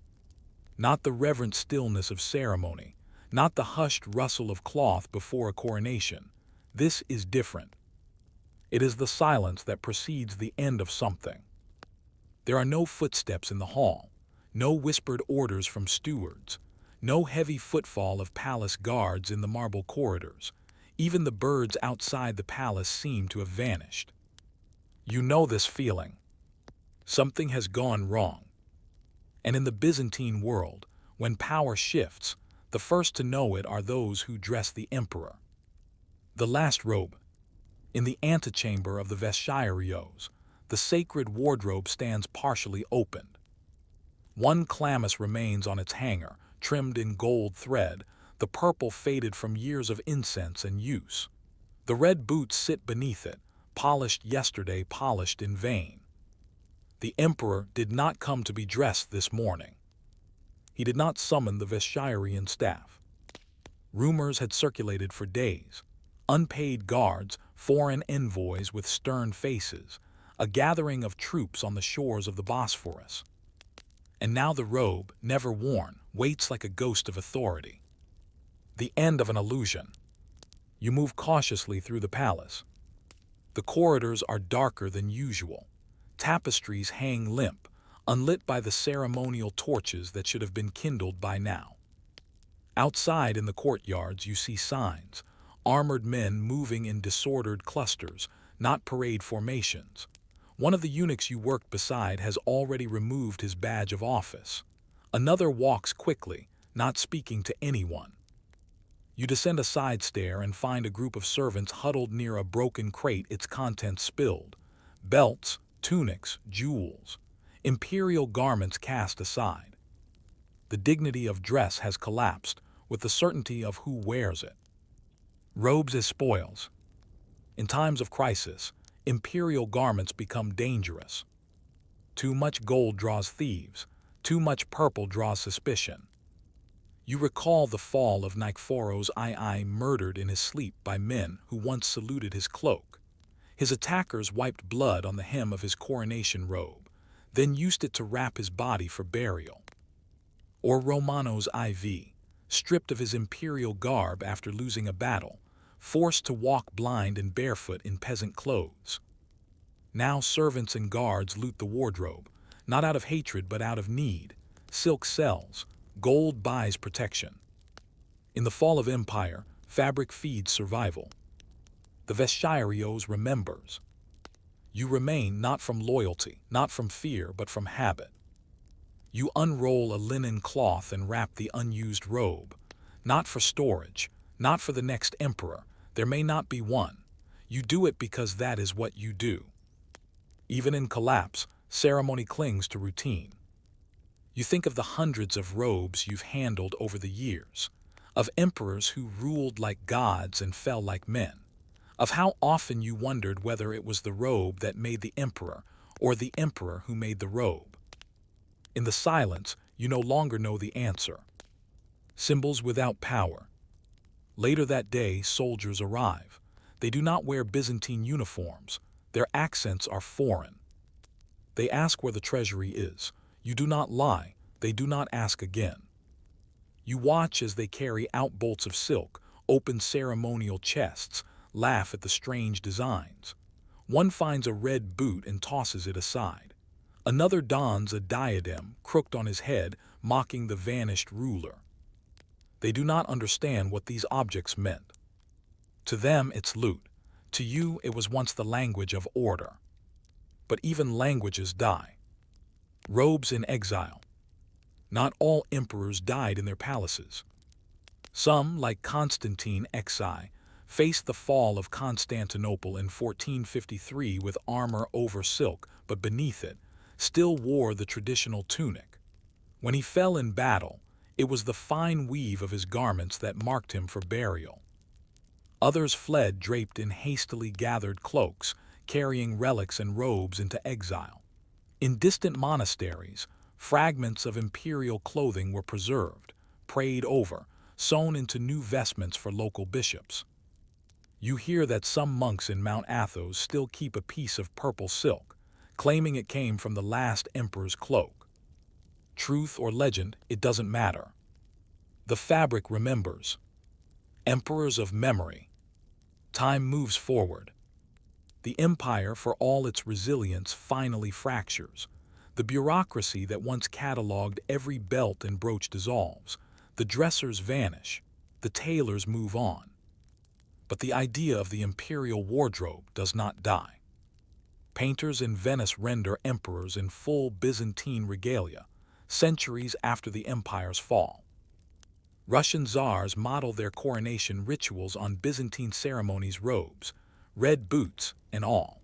Speaker 1: Not the reverent stillness of ceremony, not the hushed rustle of cloth before a coronation. This is different. It is the silence that precedes the end of something. There are no footsteps in the hall, no whispered orders from stewards, no heavy footfall of palace guards in the marble corridors. Even the birds outside the palace seem to have vanished. You know this feeling. Something has gone wrong. And in the Byzantine world, when power shifts, the first to know it are those who dress the emperor. The last robe. In the antechamber of the vestiarios, the sacred wardrobe stands partially opened. One chlamys remains on its hanger, trimmed in gold thread, the purple faded from years of incense and use. The red boots sit beneath it, polished yesterday, polished in vain. The emperor did not come to be dressed this morning. He did not summon the vestiarian staff. Rumors had circulated for days. Unpaid guards, foreign envoys with stern faces, a gathering of troops on the shores of the Bosphorus. And now the robe, never worn, waits like a ghost of authority. The end of an illusion. You move cautiously through the palace. The corridors are darker than usual. Tapestries hang limp, unlit by the ceremonial torches that should have been kindled by now. Outside in the courtyards you see signs, armored men moving in disordered clusters, not parade formations. One of the eunuchs you worked beside has already removed his badge of office. Another walks quickly, not speaking to anyone. You descend a side stair and find a group of servants huddled near a broken crate, its contents spilled. Belts, tunics, jewels, imperial garments cast aside. The dignity of dress has collapsed, with the certainty of who wears it. Robes as spoils. In times of crisis, imperial garments become dangerous. Too much gold draws thieves, too much purple draws suspicion. You recall the fall of Nikephoros II, murdered in his sleep by men who once saluted his cloak. His attackers wiped blood on the hem of his coronation robe, then used it to wrap his body for burial. Or Romanos IV, stripped of his imperial garb after losing a battle, forced to walk blind and barefoot in peasant clothes. Now servants and guards loot the wardrobe, not out of hatred but out of need. Silk sells, gold buys protection. In the fall of empire, fabric feeds survival. The vestiarios remembers. You remain not from loyalty, not from fear, but from habit. You unroll a linen cloth and wrap the unused robe, not for storage, not for the next emperor. There may not be one. You do it because that is what you do. Even in collapse, ceremony clings to routine. You think of the hundreds of robes you've handled over the years, of emperors who ruled like gods and fell like men, of how often you wondered whether it was the robe that made the emperor or the emperor who made the robe. In the silence, you no longer know the answer. Symbols without power. Later that day, soldiers arrive. They do not wear Byzantine uniforms. Their accents are foreign. They ask where the treasury is. You do not lie. They do not ask again. You watch as they carry out bolts of silk, open ceremonial chests, laugh at the strange designs. One finds a red boot and tosses it aside. Another dons a diadem crooked on his head, mocking the vanished ruler. They do not understand what these objects meant. To them, it's loot. To you, it was once the language of order. But even languages die. Robes in exile. Not all emperors died in their palaces. Some, like Constantine XI, faced the fall of Constantinople in 1453 with armor over silk, but beneath it, still wore the traditional tunic. When he fell in battle, it was the fine weave of his garments that marked him for burial. Others fled draped in hastily gathered cloaks, carrying relics and robes into exile. In distant monasteries, fragments of imperial clothing were preserved, prayed over, sewn into new vestments for local bishops. You hear that some monks in Mount Athos still keep a piece of purple silk, claiming it came from the last emperor's cloak. Truth or legend, it doesn't matter. The fabric remembers. Emperors of memory. Time moves forward. The empire, for all its resilience, finally fractures. The bureaucracy that once catalogued every belt and brooch dissolves. The dressers vanish. The tailors move on. But the idea of the imperial wardrobe does not die. Painters in Venice render emperors in full Byzantine regalia, centuries after the empire's fall. Russian czars model their coronation rituals on Byzantine ceremonies' robes, red boots, and all.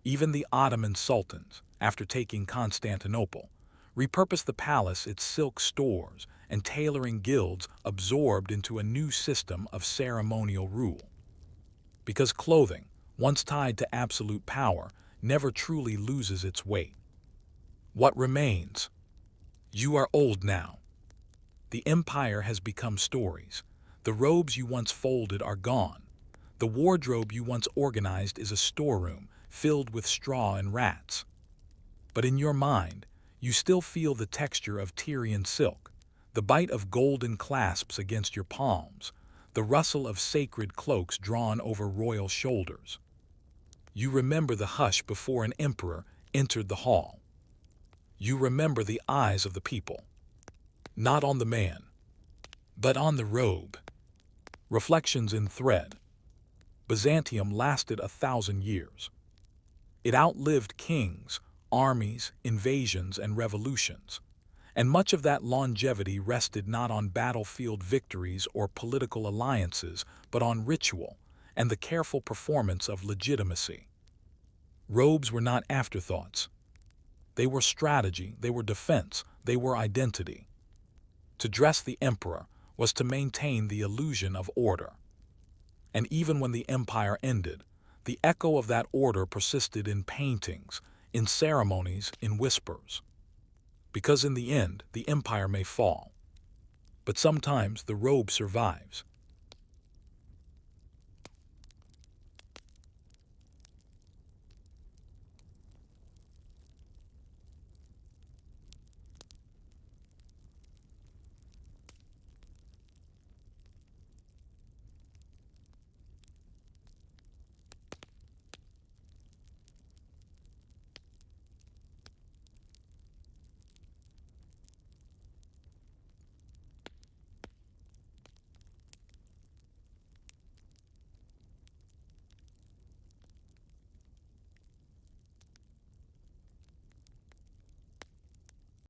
Speaker 1: Even the Ottoman sultans, after taking Constantinople, repurposed the palace, its silk stores, and tailoring guilds absorbed into a new system of ceremonial rule. Because clothing, once tied to absolute power, never truly loses its weight. What remains? You are old now. The empire has become stories. The robes you once folded are gone. The wardrobe you once organized is a storeroom filled with straw and rats. But in your mind, you still feel the texture of Tyrian silk, the bite of golden clasps against your palms, the rustle of sacred cloaks drawn over royal shoulders. You remember the hush before an emperor entered the hall. You remember the eyes of the people. Not on the man, but on the robe. Reflections in thread. Byzantium lasted 1,000 years. It outlived kings, armies, invasions, and revolutions. And much of that longevity rested not on battlefield victories or political alliances, but on ritual and the careful performance of legitimacy. Robes were not afterthoughts. They were strategy, they were defense, they were identity. To dress the emperor was to maintain the illusion of order. And even when the empire ended, the echo of that order persisted in paintings, in ceremonies, in whispers. Because in the end, the empire may fall. But sometimes the robe survives.